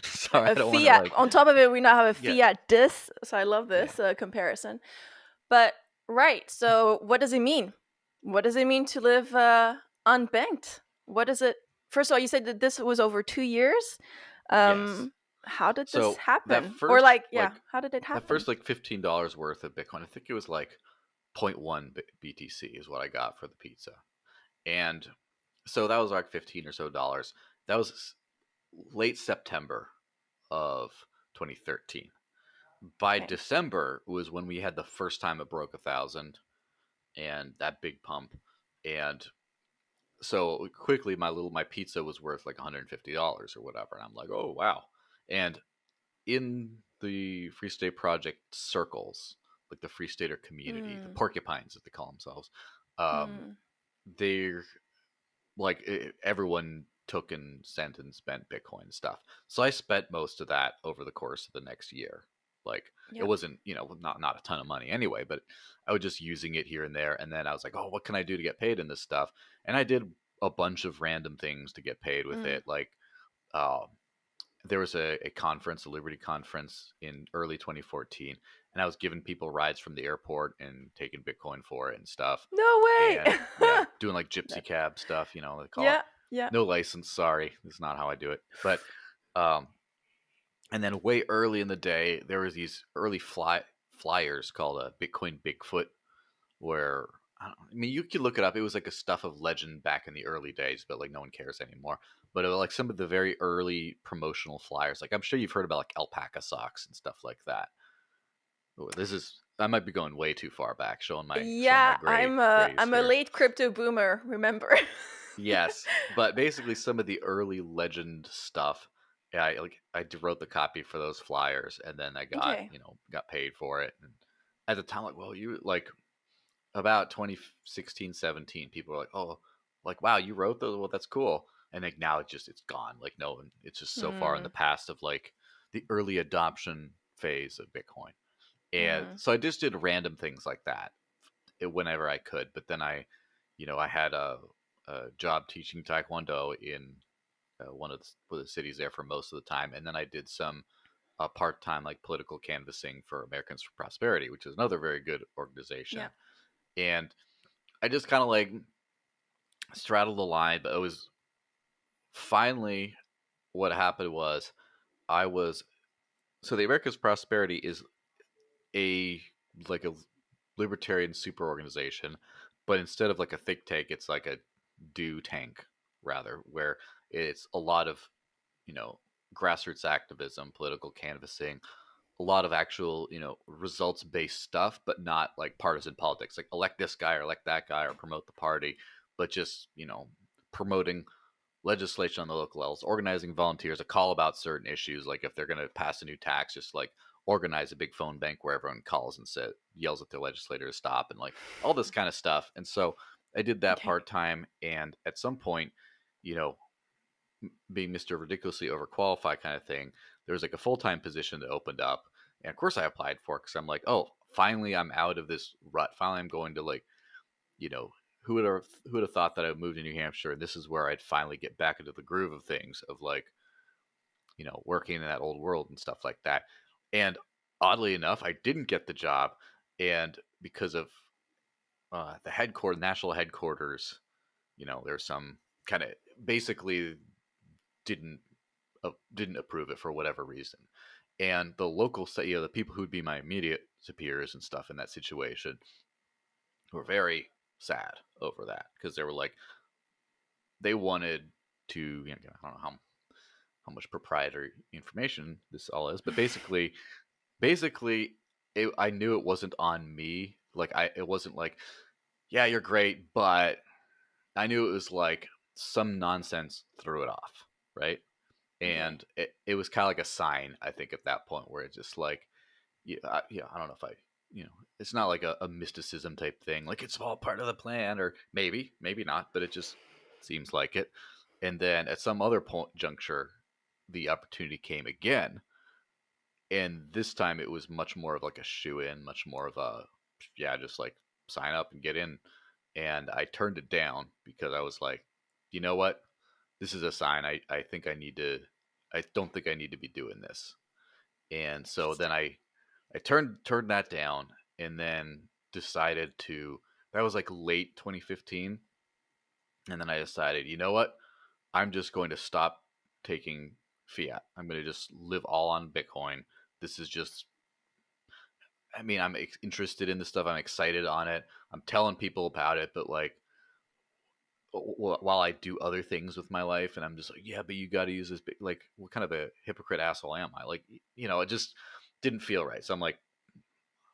Sorry, A I don't want to fiat. like, On top of it, we now have a yeah, fiat dis. So I love yeah, this comparison. But right. So what does it mean? What does it mean to live unbanked? What is it? First of all, you said that this was over 2 years. yes. How did this So happen? Or like, yeah, how did it that happen? first like $15 worth of Bitcoin, I think it was like zero point 0.1 BTC is what I got for the pizza. And so that was like 15 or so dollars. That was late September of 2013. By Okay. December was when we had the first time it broke 1,000 and that big pump. And so quickly my pizza was worth like $150 or whatever. And I'm like, oh wow. And in the Free State Project circles, like the Free Stater community, the Mm, porcupines as they call themselves, um, mm. they're like everyone took and sent and spent Bitcoin and stuff. So I spent most of that over the course of the next year. Like it Yeah. wasn't, not a ton of money anyway, but I was just using it here and there. And then I was like, oh, what can I do to get paid in this stuff? And I did a bunch of random things to get paid with Mm. it. Like uh, there was a conference, a Liberty conference in early 2014, and I was giving people rides from the airport and taking Bitcoin for it and stuff. No way. And yeah, doing like gypsy That- cab stuff, they call it. yeah. Yeah. No license, sorry. That's not how I do it. But um and then way early in the day, there was these early flyers called a Bitcoin Bigfoot, where I mean, you could look it up. It was like a stuff of legend back in the early days, but like no one cares anymore. But it was like some of the very early promotional flyers. Like I'm sure you've heard about like alpaca socks and stuff like that. Oh, I might be going way too far back, showing my Yeah, gray grays I'm a here. late crypto boomer, remember? Yes, but basically some of the early legend stuff. Yeah, I wrote the copy for those flyers, and then I got Okay. got paid for it. And at the time, like, well, you like about 2016, 17, people were like, oh, like wow, you wrote those. Well, that's cool. And like now it's gone. Like no one, it's just so far in the Mm, past of like the early adoption phase of Bitcoin. And mm. so I just did random things like that whenever I could. But then I had a job teaching taekwondo in one of the cities there for most of the time, and then I did some part-time like political canvassing for Americans for Prosperity, which is another very good organization. Yeah. And I just kind of like straddled the line, but it was finally what happened was I was so the Americans for Prosperity is a like a libertarian super organization, but instead of like a think tank, it's like a do tank rather, where it's a lot of you know grassroots activism, political canvassing, a lot of actual results based stuff, but not like partisan politics, like elect this guy or elect that guy or promote the party, but just promoting legislation on the local levels, organizing volunteers, a call about certain issues, like if they're going to pass a new tax, just like organize a big phone bank where everyone calls and yells at their legislator to stop, and like all this kind of stuff. And so I did that Okay. part time, and at some point, you know, being Mr. Ridiculously overqualified kind of thing, there was like a full time position that opened up, and of course I applied for it because I'm like, oh, finally I'm out of this rut. Finally, I'm going to like you know, who would have thought that I would move to New Hampshire and this is where I'd finally get back into the groove of things of like, working in that old world and stuff like that. And oddly enough, I didn't get the job, and because of the national headquarters, there's some kind of basically didn't didn't approve it for whatever reason. And the local, the people who'd be my immediate superiors and stuff in that situation were very sad over that because they were like, they wanted to, I don't know how much proprietary information this all is, but basically, I knew it wasn't on me. Like it wasn't like, yeah, you're great, but I knew it was like some nonsense threw it off, right? Okay. And it was kind of like a sign, I think, at that point where it's just like, yeah, I don't know if it's not like a mysticism type thing, like it's all part of the plan, or maybe not, but it just seems like it. And then at some other point juncture, the opportunity came again, and this time it was much more of like a shoe in, much more of a yeah, just like sign up and get in. And I turned it down because I was like, you know what? This is a sign. I don't think I need to be doing this. And so then Interesting. I turned that down and then decided to, that was like late 2015. And then I decided, you know what? I'm just going to stop taking fiat. I'm going to just live all on Bitcoin. This is just, I mean, I'm interested in this stuff. I'm excited on it. I'm telling people about it, but like, while I do other things with my life, and I'm just like, yeah, but you got to use this. Like, what kind of a hypocrite asshole am I? Like, it just didn't feel right. So I'm like,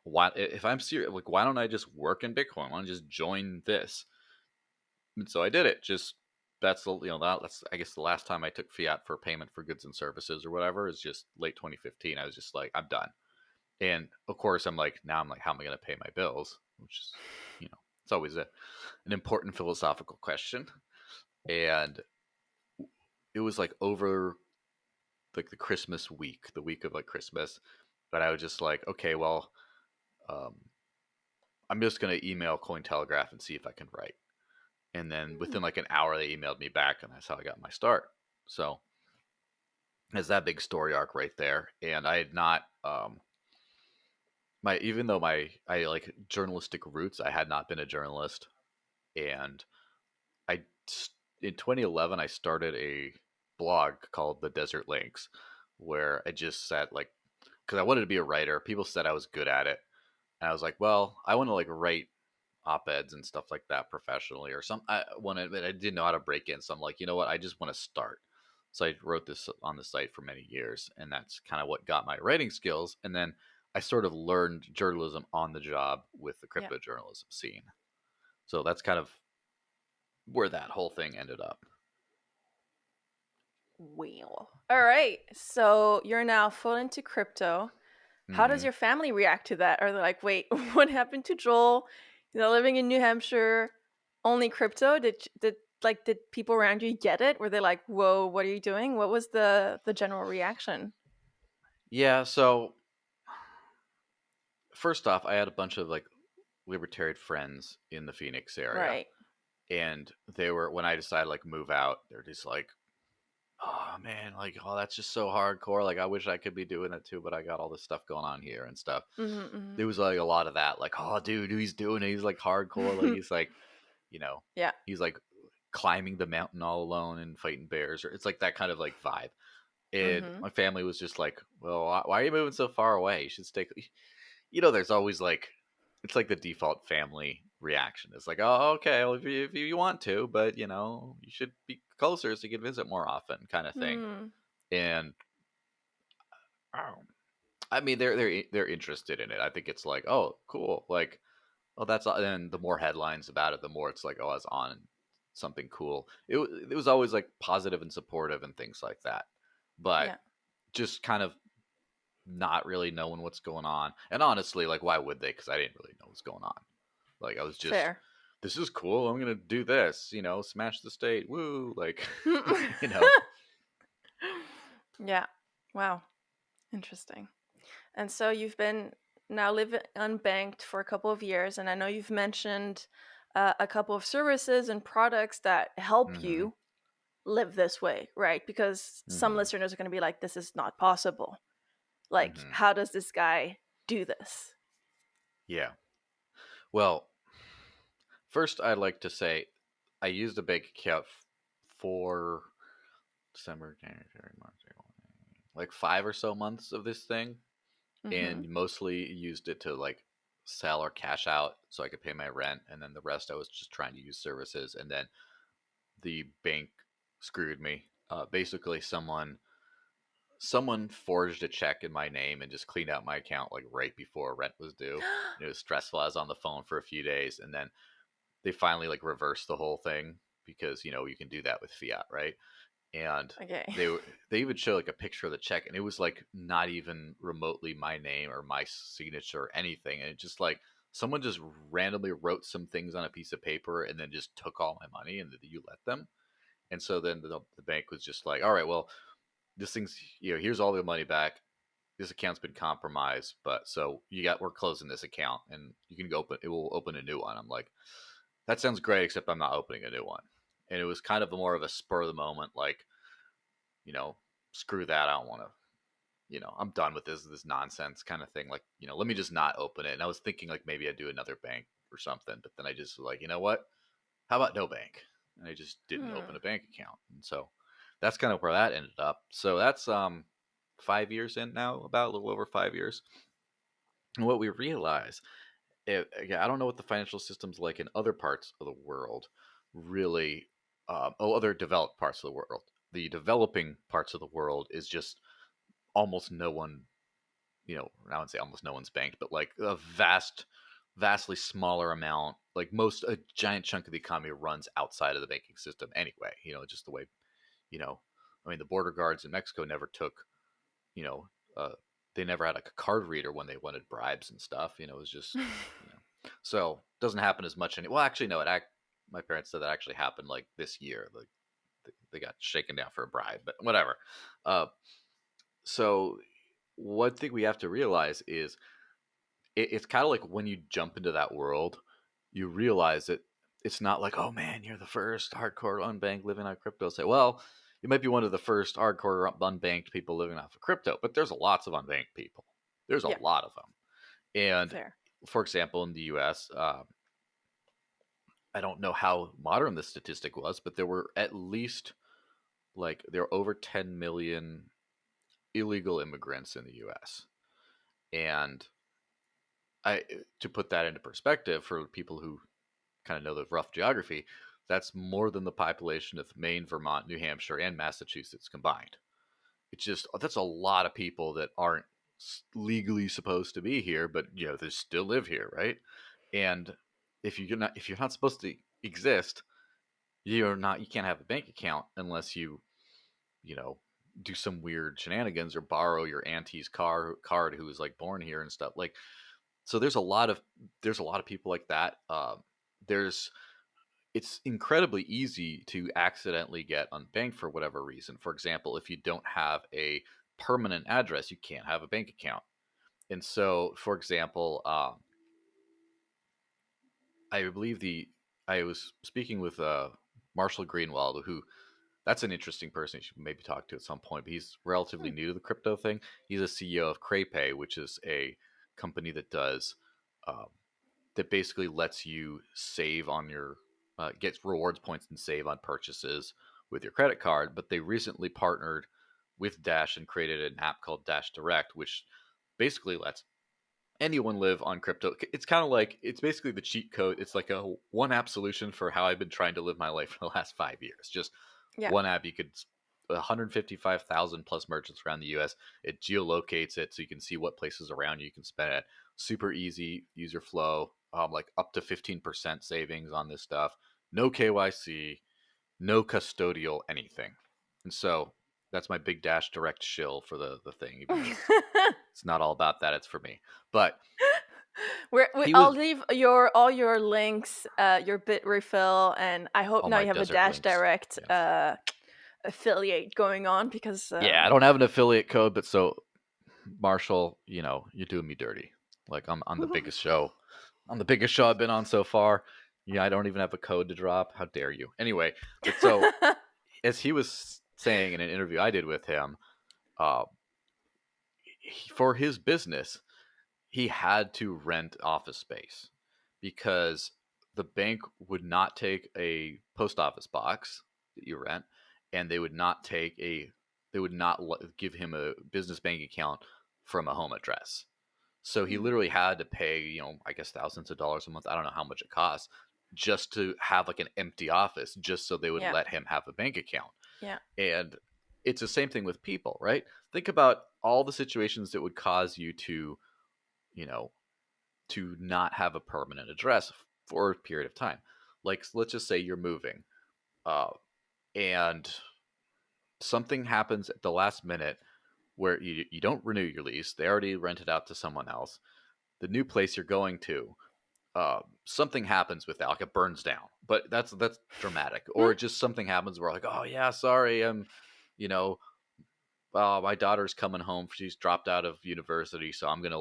why? If I'm serious, like, why don't I just work in Bitcoin? Why don't I just join this? And so I did it. Just that's that's I guess the last time I took fiat for payment for goods and services or whatever is just late 2015. I was just like, I'm done. And of course, now I'm like, how am I going to pay my bills? Which is, it's always an important philosophical question. And it was like over like the Christmas week, the week of like Christmas, but I was just like, okay, well, um, I'm just gonna email Cointelegraph and see if I can write. And then Hmm. within like an hour, they emailed me back, and that's how I got my start. So there's that big story arc right there. And I had not my even though my I like journalistic roots, I had not been a journalist, and I in 2011 I started a blog called The Desert Links, where I just said like, because I wanted to be a writer. People said I was good at it, and I was like, well, I want to like write op-eds and stuff like that professionally or some. But I didn't know how to break in, so I'm like, you know what? I just want to start. So I wrote this on the site for many years, and that's kind of what got my writing skills. And then I sort of learned journalism on the job with the Yeah. crypto journalism scene. So that's kind of where that whole thing ended up. Well. All right. So you're now full into crypto. How does Hmm. your family react to that? Are they like, wait, what happened to Joel? Living in New Hampshire, only crypto? Did people around you get it? Were they like, whoa, what are you doing? What was the general reaction? Yeah. So first off, I had a bunch of like libertarian friends in the Phoenix area, Right. and they were when I decided like move out, they're just like, oh man, like, oh, that's just so hardcore. Like, I wish I could be doing it too, but I got all this stuff going on here and stuff. Mm-hmm, There was like a lot of that, like, oh, dude, he's doing it. He's like hardcore. Like, mm-hmm. he's like, you know, Yeah. he's like climbing the mountain all alone and fighting bears, or it's like that kind of like vibe. And Mm-hmm. my family was just like, well, why are you moving so far away? You should stay. There's always like, it's like the default family reaction. It's like, oh, okay, well, if you want to, but you should be closer so you can visit more often, kind of thing. Hmm. And I mean, they're interested in it. I think it's like, oh, cool, like, oh, that's, and the more headlines about it, the more it's like, oh, it's on something cool. It was always like positive and supportive and things like that, but Yeah. just kind of not really knowing what's going on. And honestly, like, why would they? Because I didn't really know what's going on. Like, I was just, Fair. this is cool. I'm gonna do this. Smash the state. Woo! Like, you know. Yeah. Wow. Interesting. And so you've been now living unbanked for a couple of years, and I know you've mentioned a couple of services and products that help Mm-hmm. you live this way, right? Because some Mm-hmm. listeners are going to be like, this is not possible. Like, Mm-hmm. how does this guy do this? Yeah. Well, first, I'd like to say I used a bank account for December, January, February, March, April, like 5 or so months of this thing, Mm-hmm. and mostly used it to like sell or cash out so I could pay my rent, and then the rest I was just trying to use services, and then the bank screwed me. Basically, someone forged a check in my name and just cleaned out my account like right before rent was due. And it was stressful. I was on the phone for a few days, and then they finally like reversed the whole thing because you can do that with fiat, right? And Okay. they even show like a picture of the check, and it was like not even remotely my name or my signature or anything, and it just like someone just randomly wrote some things on a piece of paper and then just took all my money, and you let them. And so then the bank was just like, all right, well, this thing's, here's all the money back. this account's been compromised, but so we're closing this account and you can go it will open a new one. I'm like, that sounds great, except I'm not opening a new one. And it was kind of more of a spur of the moment, like, screw that. I don't want to, I'm done with this nonsense kind of thing. Like, let me just not open it. And I was thinking like maybe I'd do another bank or something, but then I just was like, you know what? How about no bank? And I just didn't open a bank account. And so that's kind of where that ended up. So that's 5 years in now, about a little over 5 years. And what we realize, I don't know what the financial system's like in other parts of the world, really, other developed parts of the world. The developing parts of the world is just almost no one, I wouldn't say almost no one's banked, but like a vastly smaller amount. Like a giant chunk of the economy runs outside of the banking system anyway. Just the way, the border guards in Mexico never took, you know, they never had like a card reader when they wanted bribes and stuff. It was just, so it doesn't happen as much. Well, actually, no, my parents said that actually happened like this year. Like they got shaken down for a bribe, but whatever. So one thing we have to realize is it's kind of like when you jump into that world, you realize that it's not like, oh man, you're the first hardcore unbanked living on crypto. Say, well, you might be one of the first hardcore unbanked people living off of crypto, but there's lots of unbanked people. There's a lot of them. And Fair. for example, in the US, I don't know how modern this statistic was, but there were at least there were over 10 million illegal immigrants in the US. And to put that into perspective for people who kind of know the rough geography, that's more than the population of Maine, Vermont, New Hampshire, and Massachusetts combined. That's a lot of people that aren't legally supposed to be here, but they still live here, right? And if you're not supposed to exist, you can't have a bank account unless you do some weird shenanigans or borrow your auntie's card who was like born here and stuff. Like, so there's a lot of people like that. It's incredibly easy to accidentally get unbanked for whatever reason. For example, if you don't have a permanent address, you can't have a bank account. And so, for example, I believe I was speaking with Marshall Greenwald, who that's an interesting person you should maybe talk to at some point. But he's relatively new to the crypto thing. He's a CEO of CrayPay, which is a company that does that basically lets you save on your gets rewards points and save on purchases with your credit card. But they recently partnered with Dash and created an app called Dash Direct, which basically lets anyone live on crypto. It's kind of like, it's basically the cheat code. It's like a one app solution for how I've been trying to live my life for the last 5 years. Just one app. You could 155,000 plus merchants around the US. It geolocates it so you can see what places around you can spend it. Super easy user flow, like up to 15% savings on this stuff. No KYC, no custodial anything. And so that's my big Dash Direct shill for the thing. Even though it's not all about that. It's for me. But I'll leave all your links, your bit refill, and I hope now you have a Dash links. Direct affiliate going on because I don't have an affiliate code, but so Marshall, you're doing me dirty. Like I'm on the biggest show. On the biggest show I've been on so far. Yeah, I don't even have a code to drop. How dare you? Anyway, but so as he was saying in an interview I did with him, for his business, he had to rent office space because the bank would not take a post office box that you rent, and they would not give him a business bank account from a home address. So he literally had to pay, I guess thousands of dollars a month. I don't know how much it costs just to have like an empty office, just so they would let him have a bank account. Yeah. And it's the same thing with people, right? Think about all the situations that would cause you to, to not have a permanent address for a period of time. Like, let's just say you're moving, and something happens at the last minute where you don't renew your lease. They already rented out to someone else. The new place you're going to, something happens with that, like it burns down. But that's dramatic. Or just something happens where like, oh yeah, sorry, my daughter's coming home. She's dropped out of university, so I'm gonna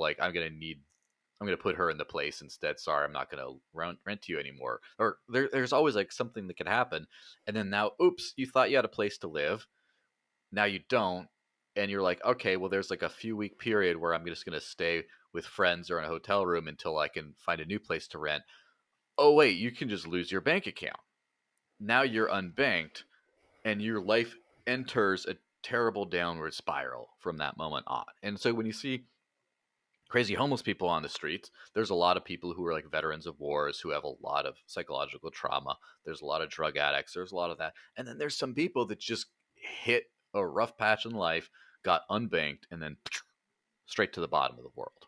put her in the place instead. Sorry, I'm not gonna rent to you anymore. Or there's always like something that could happen, and then now, oops, you thought you had a place to live, now you don't, and you're like, okay, well, there's like a few week period where I'm just gonna stay with friends or in a hotel room until I can find a new place to rent. Oh wait, you can just lose your bank account. Now you're unbanked, and your life enters a terrible downward spiral from that moment on. And so when you see crazy homeless people on the streets, there's a lot of people who are like veterans of wars who have a lot of psychological trauma. There's a lot of drug addicts. There's a lot of that. And then there's some people that just hit a rough patch in life, got unbanked, and then straight to the bottom of the world.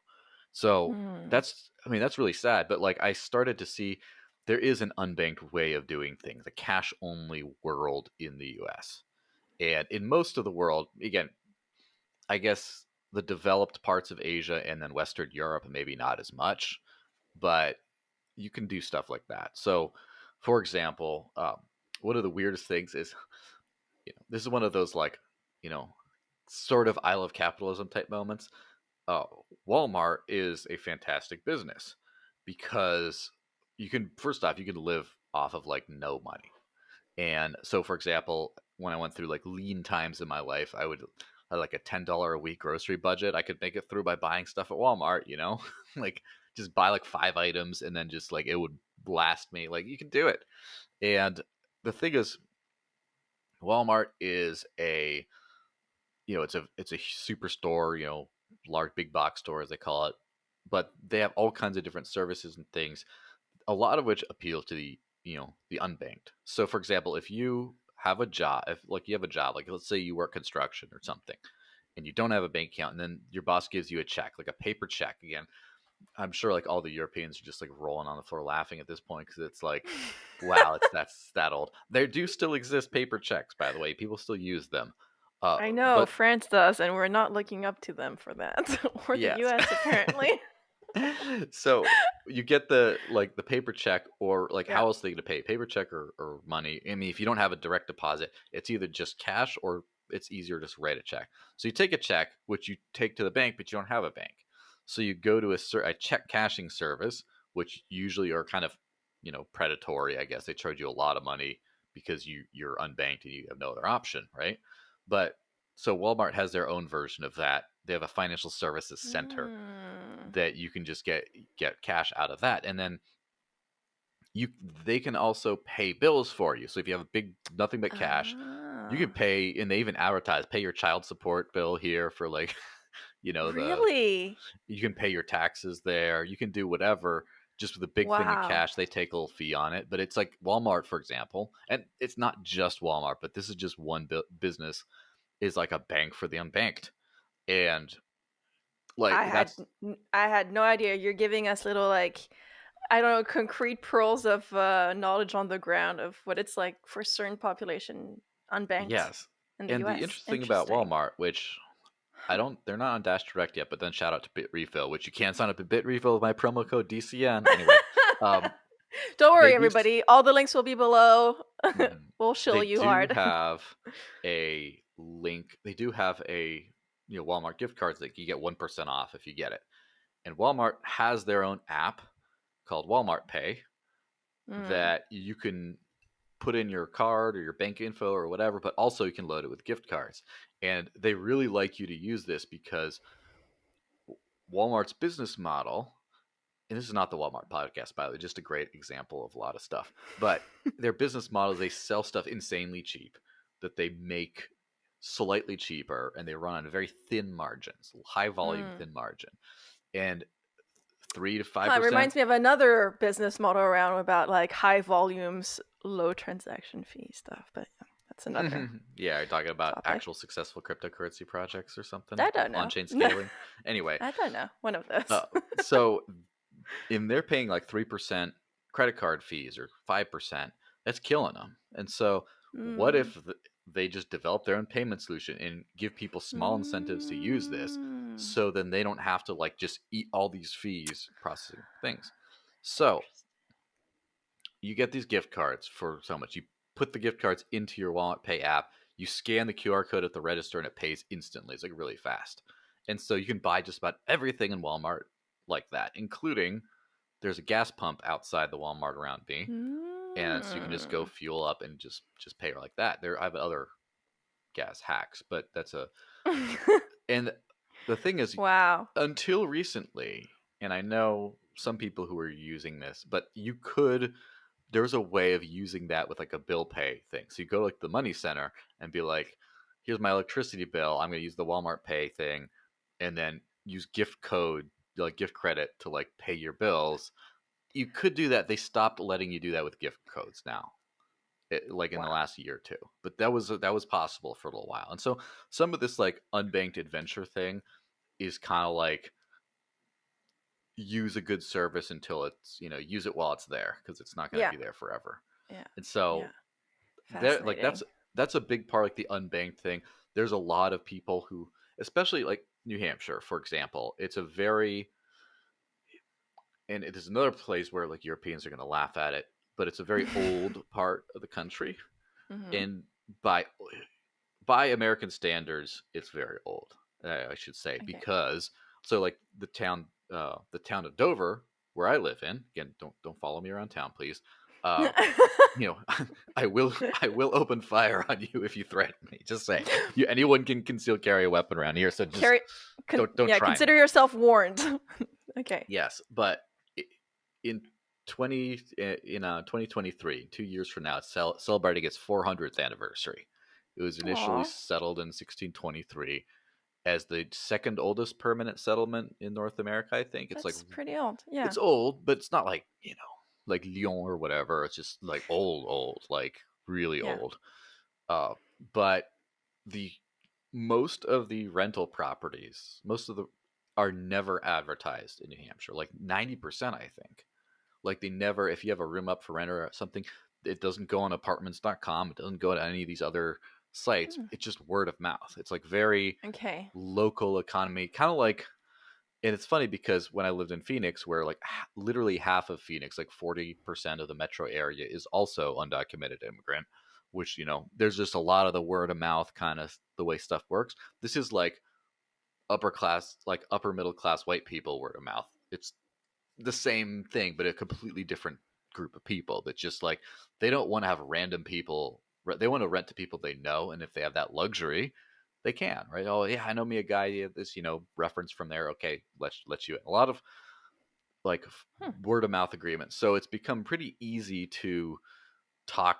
So Hmm. that's really sad. But like I started to see there is an unbanked way of doing things, a cash only world in the US. And in most of the world, again, I guess the developed parts of Asia and then Western Europe, maybe not as much, but you can do stuff like that. So, for example, one of the weirdest things is, this is one of those like, you know, sort of I love capitalism type moments. Uh, Walmart is a fantastic business because first off, you can live off of like no money. And so, for example, when I went through like lean times in my life, I would had like a $10 a week grocery budget. I could make it through by buying stuff at Walmart, like just buy like 5 items and then just like it would last me. Like you can do it. And the thing is, Walmart is it's a superstore, large big box store as they call it, but they have all kinds of different services and things, a lot of which appeal to the unbanked. So for example, if you have a job, if like you have a job, like let's say you work construction or something, and you don't have a bank account, and then your boss gives you a check, like a paper check. Again, I'm sure like all the Europeans are just like rolling on the floor laughing at this point because it's like, wow, that's that old. There do still exist paper checks, by the way. People still use them. I know But France does, and we're not looking up to them for that, or the yes. US apparently. So you get the paper check, or like Yeah. how else are they going to pay? Paper check or money? I mean, if you don't have a direct deposit, it's either just cash or it's easier to just write a check. So you take a check, which you take to the bank, but you don't have a bank. So you go to a check cashing service, which usually are kind of predatory. I guess they charge you a lot of money because you're unbanked and you have no other option, right? But so Walmart has their own version of that. They have a financial services center Mm. that you can just get cash out of that, and then you they can also pay bills for you. So if you have a big nothing but cash, you can Ah. pay, and they even advertise, pay your child support bill here for like the Really? you can pay your taxes there, you can do whatever, just with a big thing of Wow. cash. They take a little fee on it, but it's like Walmart, for example, and it's not just Walmart, but this is just one business, is like a bank for the unbanked. And like that's I had no idea. You're giving us little like I don't know concrete pearls of knowledge on the ground of what it's like for certain population unbanked yes. in the And the US. interesting thing about Interesting. Walmart, which Huh. they're not on Dash Direct yet, but then shout out to Bit Refill, which you can sign up at Bit Refill with my promo code DCN. Anyway, um, Don't they worry, do everybody. All the links will be below. mhm. We'll shill They you do hard. have a link. They do have a Walmart gift cards that you get 1% off if you get it. And Walmart has their own app called Walmart Pay Mm. that you can put in your card or your bank info or whatever, but also you can load it with gift cards. And they really like you to use this because Walmart's business model, and this is not the Walmart podcast, by the way, just a great example of a lot of stuff, but their business model is they sell stuff insanely cheap that they make slightly cheaper, and they run on very thin margins, high volume, Mm. thin margin. And 3 to Huh, it 5%. reminds me of another business model around about like high volumes, low transaction fee stuff, but yeah, that's another Yeah, are you talking about topic. actual successful cryptocurrency projects or something? I don't know. On-chain scaling? Anyway, I don't know. One of those. uh, so in they're paying like 3% credit card fees or 5%, that's killing them. And so what Mm. if they just develop their own payment solution and give people small incentives to use this, Mm. so then they don't have to like just eat all these fees processing things. So Interesting. you get these gift cards for so much. You put the gift cards into your Walmart Pay app. You scan the QR code at the register and it pays instantly. It's like really fast. And so you can buy just about everything in Walmart like that, including there's a gas pump outside the Walmart around me. And so you can just go fuel up and just pay like that. I have other gas hacks, but that's a and the thing is, Wow. until recently, and I know some people who are using this, but there's a way of using that with like a bill pay thing. So you go to like the money center and be like, here's my electricity bill. I'm going to use the Walmart pay thing and then use gift code, like gift credit to like pay your bills. You could do that. They stopped letting you do that with gift codes now. Like in the last year or two, but that was possible for a little while. And so some of this like unbanked adventure thing is kind of like use a good service until it's use it while it's there, because it's not going to be there forever. Yeah. And so Fascinating. that's a big part, like the unbanked thing. There's a lot of people who, especially like New Hampshire, for example, it's a very, and it is another place where like Europeans are going to laugh at it, but it's a very old part of the country. And by American standards, it's very old, I should say, because so like the town of Dover, where I live in, again, don't follow me around town, please. I will open fire on you if you threaten me. Just say anyone can conceal carry a weapon around here, so just don't try. Consider yourself warned. Okay. Yes, but in 2023, 2 years from now, it's celebrating its 400th anniversary. It was initially settled in 1623 as the second oldest permanent settlement in North America, I think. It's That's pretty old. Yeah. It's old, but it's not like, like Lyon or whatever. It's just like old, like really old. But most of the rental properties, are never advertised in New Hampshire. Like 90%, I think. Like they never, if you have a room up for rent or something, it doesn't go on apartments.com. It doesn't go to any of these other sites. It's just word of mouth. It's like very local economy, kind of like, and it's funny because when I lived in Phoenix, where like literally half of Phoenix, like 40% of the metro area is also undocumented immigrant, which, there's just a lot of the word of mouth kind of the way stuff works. This is like upper middle class white people word of mouth. It's the same thing, but a completely different group of people that just like, they don't want to have random people. They want to rent to people they know. And if they have that luxury, they can, right? Oh yeah, I know me a guy, this, reference from there. Okay, let's you in. A lot of like word of mouth agreements. So it's become pretty easy to talk.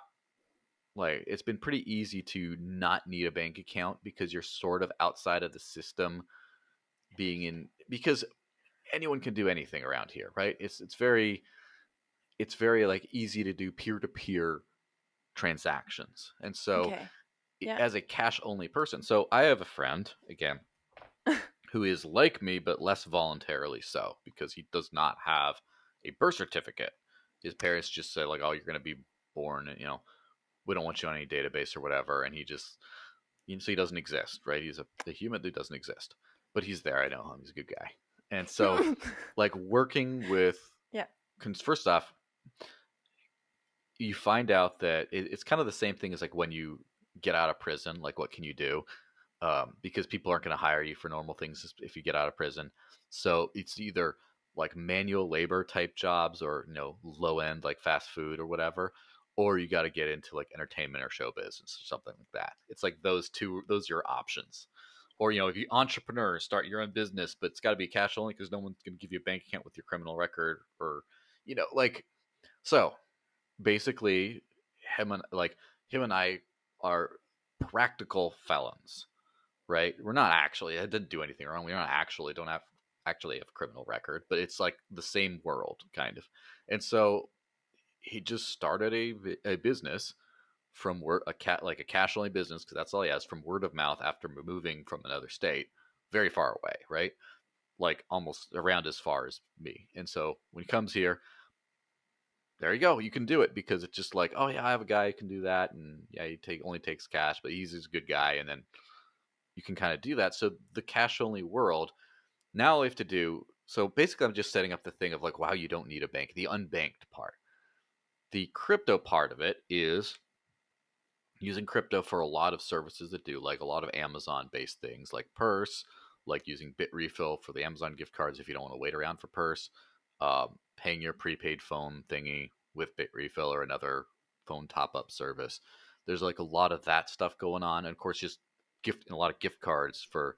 Like it's been pretty easy to not need a bank account because you're sort of outside of the system because anyone can do anything around here, right? It's very like easy to do peer-to-peer transactions. And so as a cash only person, so I have a friend, again, who is like me but less voluntarily so, because he does not have a birth certificate. His parents just say like, oh, you're going to be born, and we don't want you on any database or whatever, and he just so he doesn't exist, right? He's a human who doesn't exist, but he's there. I know him. He's a good guy. And so like working with first off, you find out that it's kind of the same thing as like when you get out of prison. Like, what can you do? Because people aren't going to hire you for normal things if you get out of prison. So it's either like manual labor type jobs or low end like fast food or whatever, or you got to get into like entertainment or show business or something like that. It's like those are your options. Or if you entrepreneur, start your own business, but it's got to be cash only because no one's going to give you a bank account with your criminal record, or like. So basically, him and I are practical felons, right? We're not actually. I didn't do anything wrong. We don't have a criminal record, but it's like the same world kind of. And so he just started a business from a cash only business, because that's all he has, from word of mouth after moving from another state very far away, right? Like almost around as far as me. And so when he comes here, there you go. You can do it because it's just like, oh yeah, I have a guy who can do that, and yeah, he only takes cash, but he's a good guy, and then you can kind of do that. So the cash only world, now all we have to do. So basically, I'm just setting up the thing of like, wow, you don't need a bank. The unbanked part. The crypto part of it is using crypto for a lot of services that do, like a lot of Amazon-based things like Purse, like using Bitrefill for the Amazon gift cards if you don't want to wait around for Purse, paying your prepaid phone thingy with Bitrefill or another phone top-up service. There's like a lot of that stuff going on, and of course, just a lot of gift cards for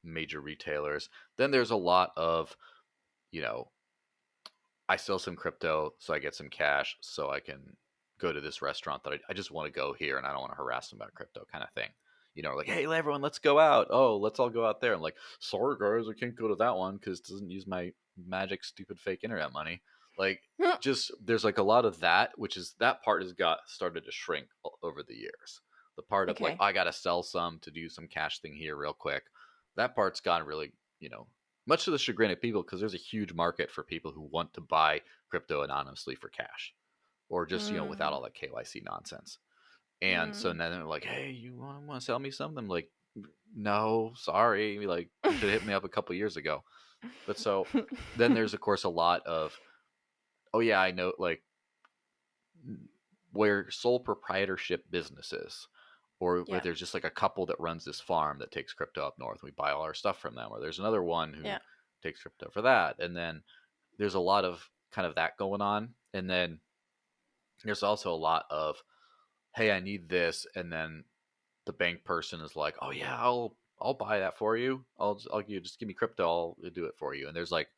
major retailers. Then there's a lot of, you know, I sell some crypto, so I get some cash, so I can go to this restaurant that I just want to go here, and I don't want to harass them about crypto, kind of thing. Like, hey, everyone, let's go out. Oh, let's all go out there. I'm like, sorry, guys, I can't go to that one because it doesn't use my magic, stupid, fake internet money. Like, just there's like a lot of that, which is that part has got started to shrink over the years. The part of like, Okay. I got to sell some to do some cash thing here real quick. That part's gone really, much to the chagrin of people, because there's a huge market for people who want to buy crypto anonymously for cash, or just without Mm. all that KYC nonsense. And so Mm. now they're like, hey, you want to sell me something? I'm like, no, sorry, like you should have hit me up a couple years ago. But so then there's of course a lot of, oh yeah, I know, like where sole proprietorship businesses, or where Yeah. there's just like a couple that runs this farm that takes crypto up north. We buy all our stuff from them, or there's another one who Yeah. takes crypto for that. And then there's a lot of kind of that going on. And then there's also a lot of, hey, I need this, and then the bank person is like, oh yeah, I'll buy that for you. I'll you just give me crypto, I'll do it for you. And there's like,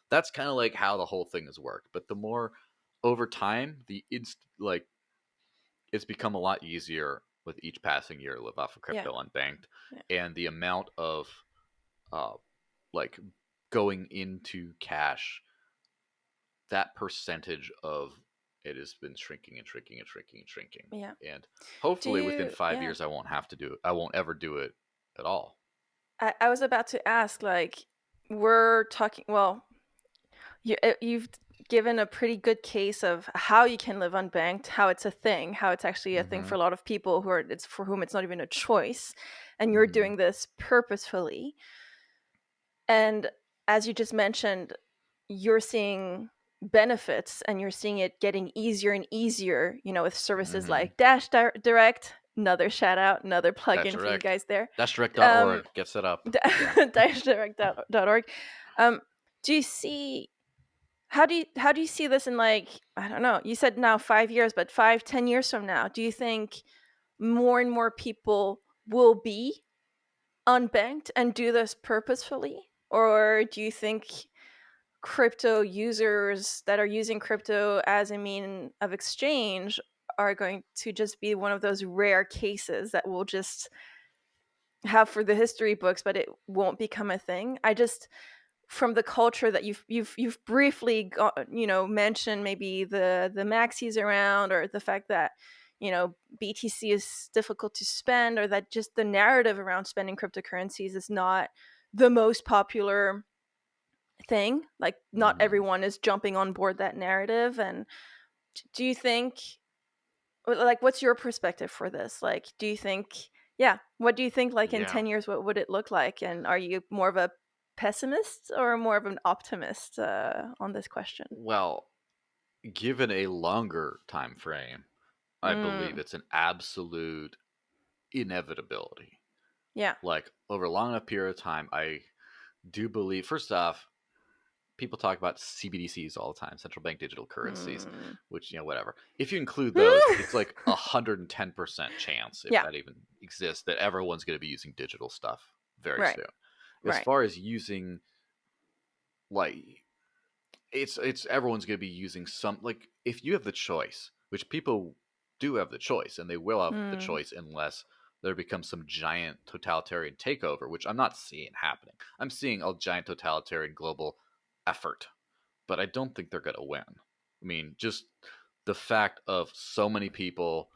that's kind of like how the whole thing has worked. But the more over time, like it's become a lot easier with each passing year to live off of Yeah. crypto unbanked, Yeah. and the amount of uh like going into cash, that percentage of it has been shrinking and shrinking and shrinking and shrinking. Yeah. And Do hopefully within you? 5 Yeah. years, I won't have to do it. I won't ever do it at all. I was about to ask, like, we're talking. Well, you've given a pretty good case of how you can live unbanked, how it's a thing, how it's actually a thing Mm-hmm. for a lot of people it's for whom it's not even a choice, and you're Mm-hmm. doing this purposefully. And as you just mentioned, you're seeing benefits, and you're seeing it getting easier and easier, with services Mm-hmm. like Direct. Another shout out, another plug Dash in for you Direct. guys there. DashDirect.org. Get set up. Yeah. Direct.org. Um, do you see how do you see this in, like, I don't know, you said now 5 years, but 5-10 years from now, do you think more and more people will be unbanked and do this purposefully? Or do you think crypto users that are using crypto as a mean of exchange are going to just be one of those rare cases that will just have for the history books, but it won't become a thing? I just, from the culture that you've briefly mentioned, maybe the maxis around, or the fact that BTC is difficult to spend, or that just the narrative around spending cryptocurrencies is not the most popular thing. Like, not Mm-hmm. everyone is jumping on board that narrative. And do you think, like, what's your perspective for this? Like, do you think, yeah, what do you think, like, in Yeah. 10 years, what would it look like? And are you more of a pessimist or more of an optimist on this question? Well, given a longer time frame, I believe Mm, it's an absolute inevitability. yeah. Like over a long enough period of time, I do believe. First off, people talk about CBDCs all the time, central bank digital currencies, Mm. which, whatever. If you include those, it's like 110% chance, if Yeah. that even exists, that everyone's going to be using digital stuff very Right. soon. As Right. far as using, like, it's everyone's going to be using some, like, if you have the choice, which people do have the choice, and they will have the Mm. choice unless there becomes some giant totalitarian takeover, which I'm not seeing happening. I'm seeing a giant totalitarian global effort, but I don't think they're going to win. I mean, just the fact of so many people.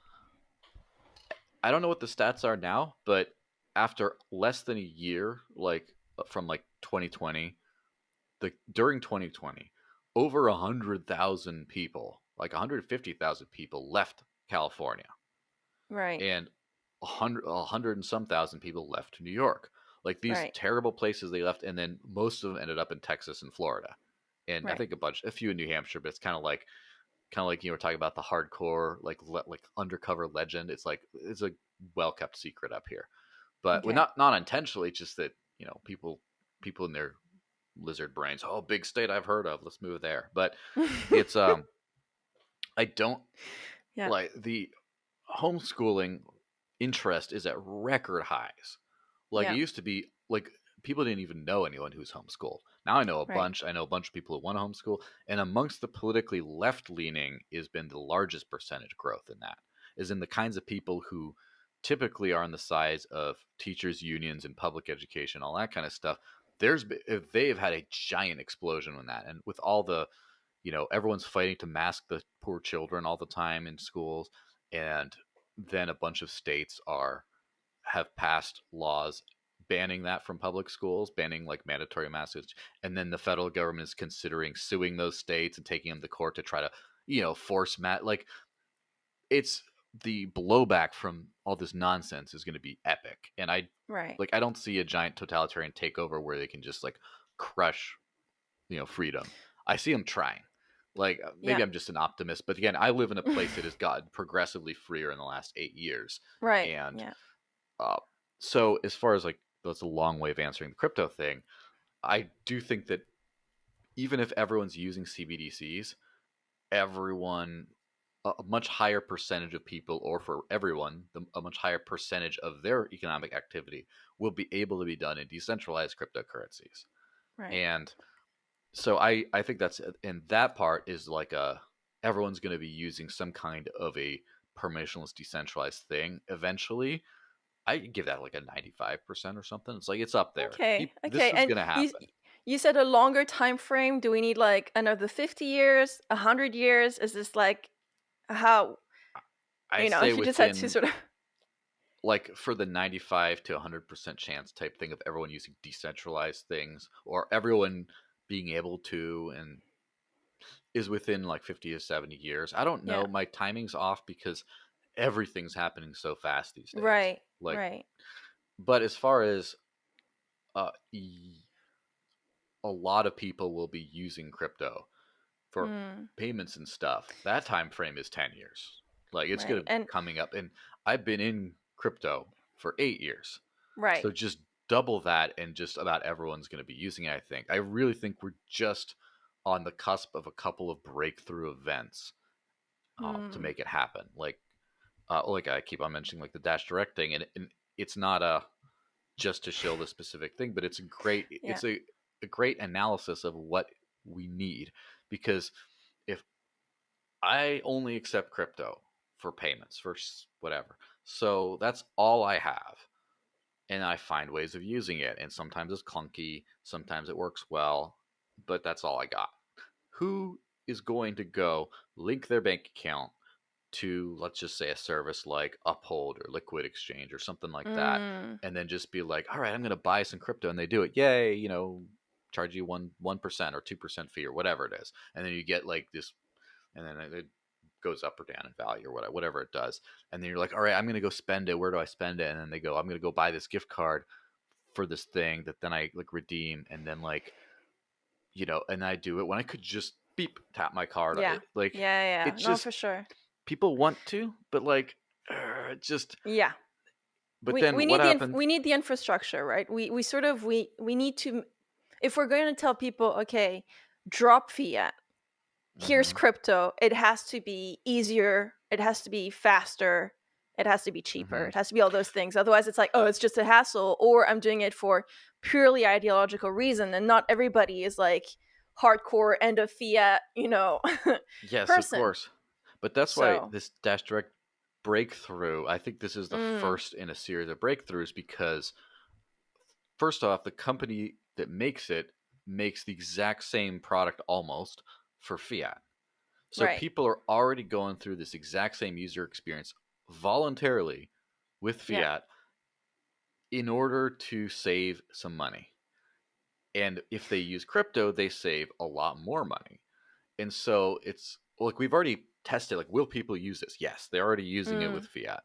I don't know what the stats are now, but after less than a year, like from like 2020, during 2020, over 100,000 people, like 150,000 people, left California, Right. and a hundred and some thousand people left New York. Like these Right. terrible places they left, and then most of them ended up in Texas and Florida, and I Right. think a few in New Hampshire. But it's kind of like kind of like you were talking about the hardcore like undercover legend. It's like it's a well kept secret up here, but Okay. not intentionally. Just that people in their lizard brains. Oh, big state I've heard of. Let's move there. But it's I don't Yeah. like the homeschooling interest is at record highs. Like Yeah. it used to be like people didn't even know anyone who's homeschooled. Now I know a Right. bunch. I know a bunch of people who want to homeschool, and amongst the politically left leaning has been the largest percentage growth in that. Is in the kinds of people who typically are on the sides of teachers unions and public education, all that kind of stuff. They've had a giant explosion in that, and with all the everyone's fighting to mask the poor children all the time in schools, and then a bunch of states have passed laws banning that from public schools, banning like mandatory masks, and then the federal government is considering suing those states and taking them to court to try to force like it's the blowback from all this nonsense is going to be epic, and Right. I don't see a giant totalitarian takeover where they can just like crush freedom. I see them trying. Like maybe Yeah. I'm just an optimist, but again, I live in a place that has gotten progressively freer in the last 8 years, Right. and Yeah. uh, so as far as like that's a long way of answering the crypto thing. I do think that even if everyone's using CBDCs, everyone a much higher percentage of people, or for everyone, a much higher percentage of their economic activity will be able to be done in decentralized cryptocurrencies. Right. And so I think that's and that part is like everyone's going to be using some kind of a permissionless decentralized thing eventually. I give that like a 95% or something. It's like it's up there. Okay. This Okay. is And going to happen. you said a longer time frame. Do we need like another 50 years, 100 years? Is this like how, I say if you just had to within sort of like for the 95 to 100% chance type thing of everyone using decentralized things or everyone being able to and is within like 50 to 70 years. I don't Yeah. know. My timing's off because everything's happening so fast these days. Right. Like, Right. but as far as uh, a lot of people will be using crypto for Mm, payments and stuff. That time frame is 10 years. Like it's going right. to be And coming up. And I've been in crypto for 8 years. right. So just double that and just about everyone's going to be using it, I think. I really think we're just on the cusp of a couple of breakthrough events to Mm, make it happen. Like I keep on mentioning like the Dash Direct thing, and it's not a just to show the specific thing, but yeah. it's a great analysis of what we need. Because if I only accept crypto for payments, for whatever, so that's all I have. And I find ways of using it. And sometimes it's clunky, sometimes it works well, but that's all I got. Who is going to go link their bank account to, let's just say, a service like Uphold or Liquid Exchange or something like that, Mm, and then just be like, all right, I'm going to buy some crypto, and they do it. Yay, charge you 1% or 2% fee or whatever it is, and then you get like this, and then it goes up or down in value or whatever it does, and then you're like, all right, I'm going to go spend it. Where do I spend it? And then they go, I'm going to go buy this gift card for this thing that then I like redeem, and then like and I do it when I could just beep tap my card. yeah. Like Yeah. it's No, just for sure. people want to, but like just. Yeah. But We then what need happened? we need the infrastructure, right? We sort of we need to, if we're going to tell people, okay, drop fiat, here's Mm-hmm, crypto, it has to be easier, it has to be faster, it has to be cheaper, mm-hmm. it has to be all those things. Otherwise it's like, oh, it's just a hassle, or I'm doing it for purely ideological reason, and not everybody is like hardcore end of fiat, Yes, of person. course. But that's why So this Dash Direct breakthrough, I think this is the mm, first in a series of breakthroughs because first off, the company that makes it makes the exact same product almost for fiat. So right. people are already going through this exact same user experience voluntarily with Yeah. fiat in order to save some money. And if they use crypto, they save a lot more money. And so it's like we've already tested, like, will people use this? Yes, they're already using it with Mm, fiat.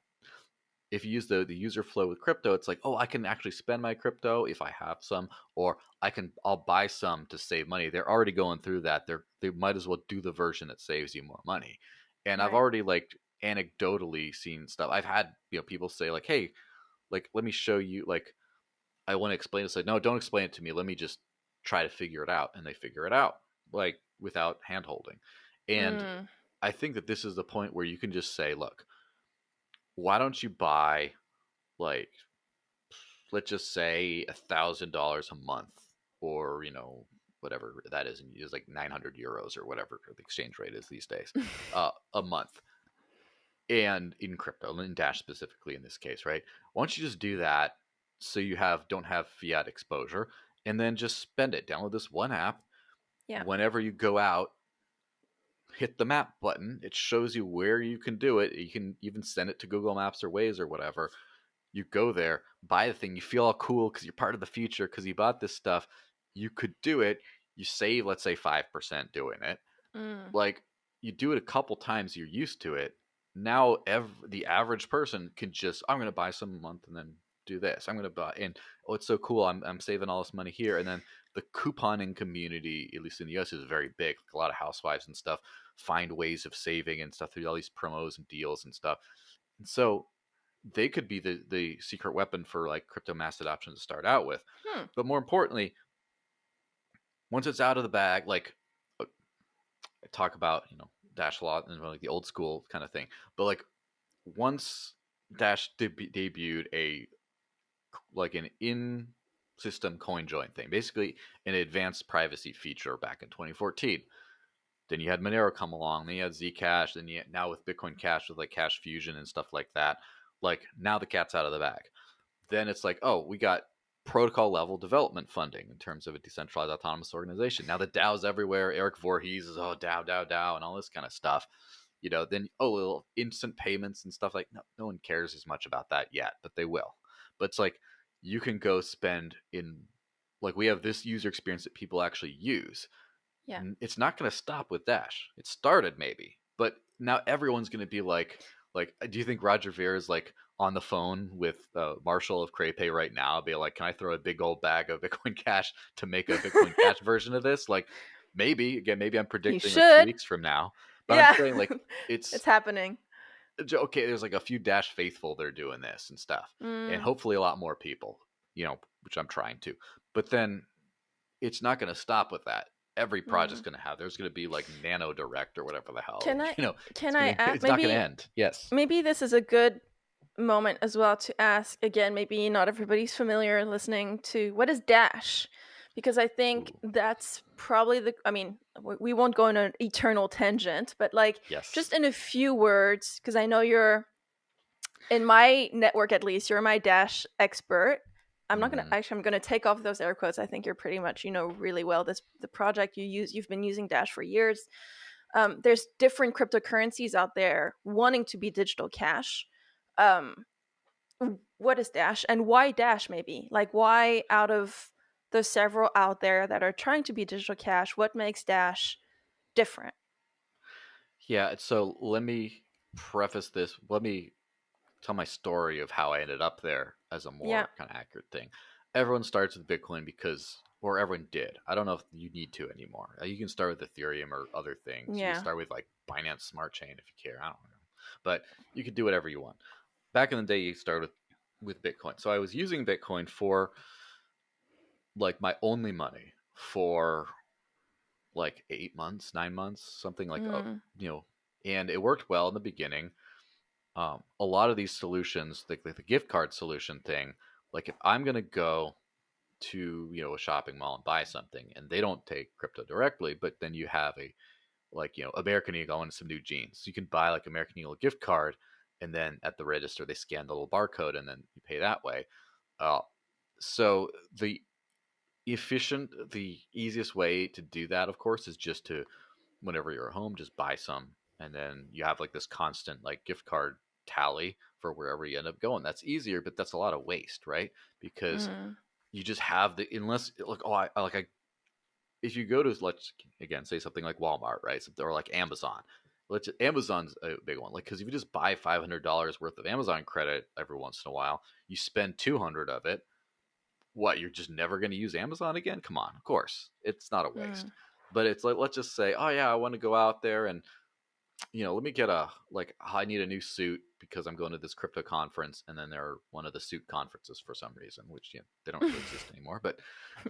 if you use the user flow with crypto, it's like, oh, I can actually spend my crypto if I have some, or I'll buy some to save money. They're already going through that. They might as well do the version that saves you more money. And I've Right. already like anecdotally seen stuff. I've had, people say like, hey, like let me show you, like I want to explain this. Like, no, don't explain it to me. Let me just try to figure it out. And they figure it out like without hand holding. And Mm. I think that this is the point where you can just say, look, why don't you buy, like, let's just say $1,000 a month, or whatever that is like 900 euros or whatever the exchange rate is these days, a month, and in crypto, in Dash specifically in this case, right? Why don't you just do that, so you don't have fiat exposure, and then just spend it. Download this one app. Yeah. Whenever you go out, hit the map button. It shows you where you can do it. You can even send it to Google Maps or Waze or whatever. You go there, buy the thing. You feel all cool because you're part of the future because you bought this stuff. You could do it. You save, let's say, 5% doing it. Mm. Like, you do it a couple times, you're used to it. Now the average person can just, I'm going to buy some a month and then do this. I'm going to buy, and oh, it's so cool. I'm saving all this money here. And then the couponing community, at least in the US, is very big. Like, a lot of housewives and stuff find ways of saving and stuff through all these promos and deals and stuff. And so they could be the secret weapon for like crypto mass adoption to start out with. Hmm. But more importantly, once it's out of the bag, like, I talk about, Dash a lot and like the old school kind of thing. But like, once Dash debuted an in system coin join thing, basically an advanced privacy feature back in 2014. Then you had Monero come along, then you had Zcash, then now with Bitcoin Cash, with like Cash Fusion and stuff like that. Like, now the cat's out of the bag. Then it's like, oh, we got protocol level development funding in terms of a decentralized autonomous organization. Now the DAOs everywhere. Eric Voorhees is, oh, DAO, DAO, DAO, and all this kind of stuff. Then, oh, little instant payments and stuff, like, no one cares as much about that yet, but they will. But it's like, you can go spend in, like, we have this user experience that people actually use. Yeah. It's not going to stop with Dash. It started maybe, but now everyone's going to be like, do you think Roger Ver is like on the phone with Marshall of CrayPay right now, be like, can I throw a big old bag of Bitcoin Cash to make a Bitcoin Cash version of this? Like, maybe I'm You predicting like should. 2 weeks from now, but I'm Yeah. saying, like, it's It's happening. okay. There's like a few Dash faithful that are doing this and stuff, and Mm. hopefully a lot more people, which I'm trying to. But then it's not going to stop with that. Every project's Mm. going to have. There's going to be like Nano Direct or whatever the hell. Can I It's not going to end. Yes. maybe this is a good moment as well to ask again, maybe not everybody's familiar listening to what is Dash, because I think Ooh. that's probably we won't go on an eternal tangent, but like, Yes. just in a few words, because I know you're, in my network at least, you're my Dash expert. I'm not gonna I'm gonna take off those air quotes. I think you're pretty much, really well the project you've been using Dash for years. There's different cryptocurrencies out there wanting to be digital cash. Um, what is Dash, and why Dash? Maybe, like, why, out of the several out there that are trying to be digital cash, what makes Dash different? Yeah. So let me preface this. Let me tell my story of how I ended up there as a Yeah. more kind of accurate thing. Everyone starts with Bitcoin or everyone did. I don't know if you need to anymore. You can start with Ethereum or other things. You Yeah. can start with like Binance Smart Chain if you care. I don't know. But you could do whatever you want. Back in the day, you started with Bitcoin. So I was using Bitcoin for like my only money for like 8 months, 9 months, something like, Mm. and it worked well in the beginning. A lot of these solutions, like the gift card solution thing, like if I'm going to go to, a shopping mall and buy something and they don't take crypto directly, but then you have American Eagle and some new jeans. You can buy like American Eagle gift card, and then at the register, they scan the little barcode and then you pay that way. Uh, so the easiest way to do that, of course, is just to, whenever you're at home, just buy some, and then you have like this constant like gift card tally for wherever you end up going. That's easier, but that's a lot of waste, right? Because Mm. you just have unless like, oh, if you go to, let's again say something like Walmart, right? Or like Amazon, Amazon's a big one. Like, because if you just buy $500 worth of Amazon credit every once in a while, you spend 200 of it. What, you're just never going to use Amazon again? Come on, of course, it's not a waste. Mm. But it's like, let's just say, oh yeah, I want to go out there and let me get I need a new suit because I'm going to this crypto conference, and then they're one of the suit conferences for some reason, which they don't really exist anymore. But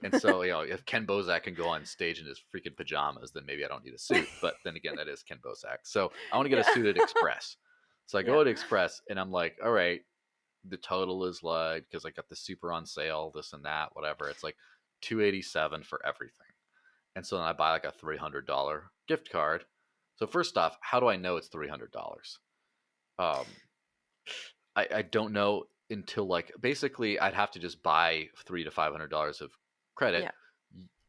and so if Ken Bozak can go on stage in his freaking pajamas, then maybe I don't need a suit. But then again, that is Ken Bozak. So I want to get a suit at Express. So I go to Express, and I'm like, all right, the total is like, because I got the super on sale, this and that, whatever. It's like $287 for everything. And so then I buy like a $300 gift card. So first off, how do I know it's $300? Um, I don't know until like basically I'd have to just buy $300 to $500 of credit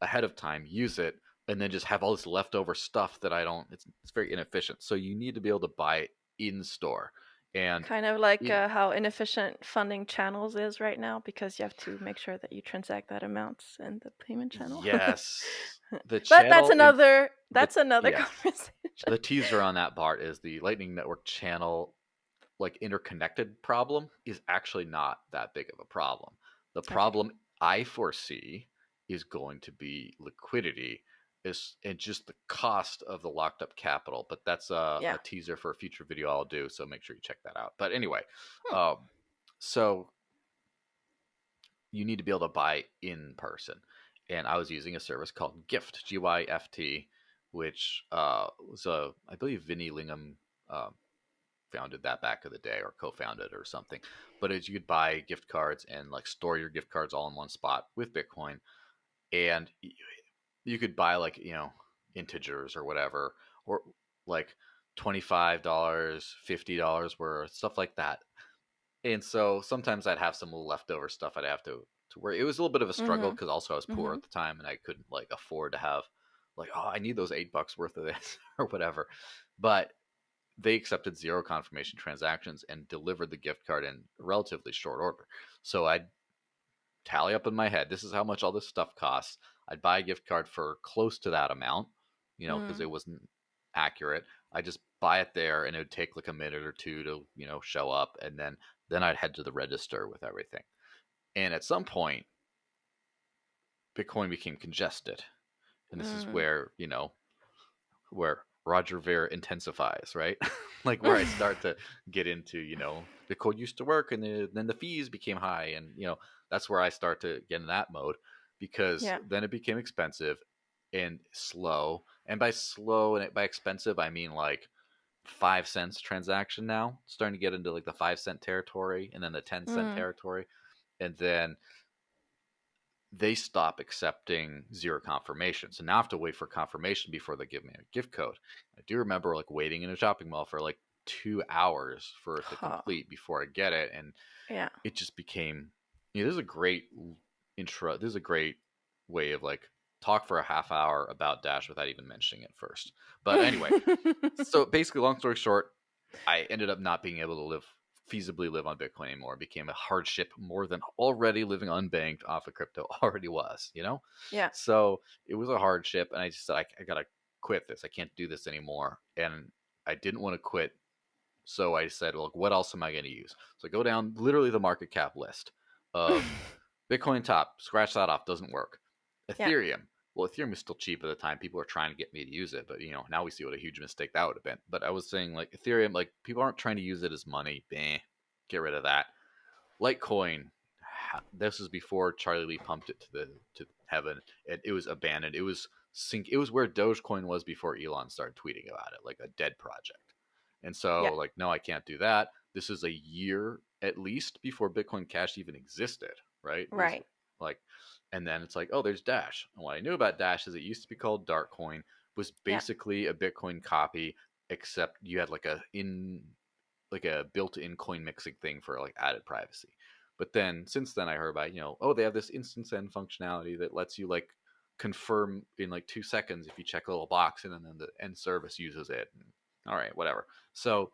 ahead of time, use it, and then just have all this leftover stuff that I don't. It's very inefficient. So you need to be able to buy it in store. And Kind of like how inefficient funding channels is right now, because you have to make sure that you transact that amounts in the payment channel. yes, the But channel that's another conversation. The teaser on that part is the Lightning Network channel, like interconnected problem, is actually not that big of a problem. The problem I foresee is going to be liquidity and just the cost of the locked up capital. But that's a teaser for a future video I'll do, so make sure you check that out. But anyway, so you need to be able to buy in person. And I was using a service called Gift, GYFT, which was I believe Vinny Lingham founded that back in the day, or co-founded or something. But as you could buy gift cards and like store your gift cards all in one spot with Bitcoin, and you could buy like integers or whatever, or like $25, $50 worth, stuff like that. And so sometimes I'd have some leftover stuff I'd have to worry. It was a little bit of a struggle because also I was poor at the time and I couldn't like afford to have like, oh, I need those $8 worth of this or whatever. But they accepted zero confirmation transactions and delivered the gift card in relatively short order. So I'd tally up in my head, this is how much all this stuff costs. I'd buy a gift card for close to that amount, because it wasn't accurate. I just buy it there and it would take like a minute or two to, show up. And then I'd head to the register with everything. And at some point, Bitcoin became congested. And this is where, where Roger Ver intensifies, right? Like where I start to get into, Bitcoin used to work and then the fees became high. And, that's where I start to get in that mode, because then it became expensive and slow. And by slow and by expensive, I mean like 5 cents transaction now, starting to get into like the 5-cent territory and then the 10-cent territory. And then they stop accepting zero confirmation. So now I have to wait for confirmation before they give me a gift code. I do remember like waiting in a shopping mall for like 2 hours for it to complete before I get it. And it just became, this is a great intro. This is a great way of like talk for a half hour about Dash without even mentioning it first. But anyway, so basically, long story short, I ended up not being able to feasibly live on Bitcoin anymore. It became a hardship more than already living unbanked off of crypto already was, Yeah. So it was a hardship, and I just said, I gotta quit this. I can't do this anymore. And I didn't want to quit. So I said, look, what else am I going to use? So I go down literally the market cap list of Bitcoin top, scratch that off, doesn't work. Ethereum. Well, Ethereum was still cheap at the time. People were trying to get me to use it, but now we see what a huge mistake that would have been. But I was saying like Ethereum, like people aren't trying to use it as money. Get rid of that. Litecoin. This is before Charlie Lee pumped it to heaven. It was abandoned. It was where Dogecoin was before Elon started tweeting about it, like a dead project. And so like, no, I can't do that. This is a year at least before Bitcoin Cash even existed, right? Right. And then it's like, oh, there's Dash. And what I knew about Dash is it used to be called Darkcoin, was basically a Bitcoin copy, except you had like a built-in coin mixing thing for like added privacy. But then since then I heard about, they have this instance end functionality that lets you like confirm in like 2 seconds if you check a little box, and then the end service uses it. And, all right, whatever. So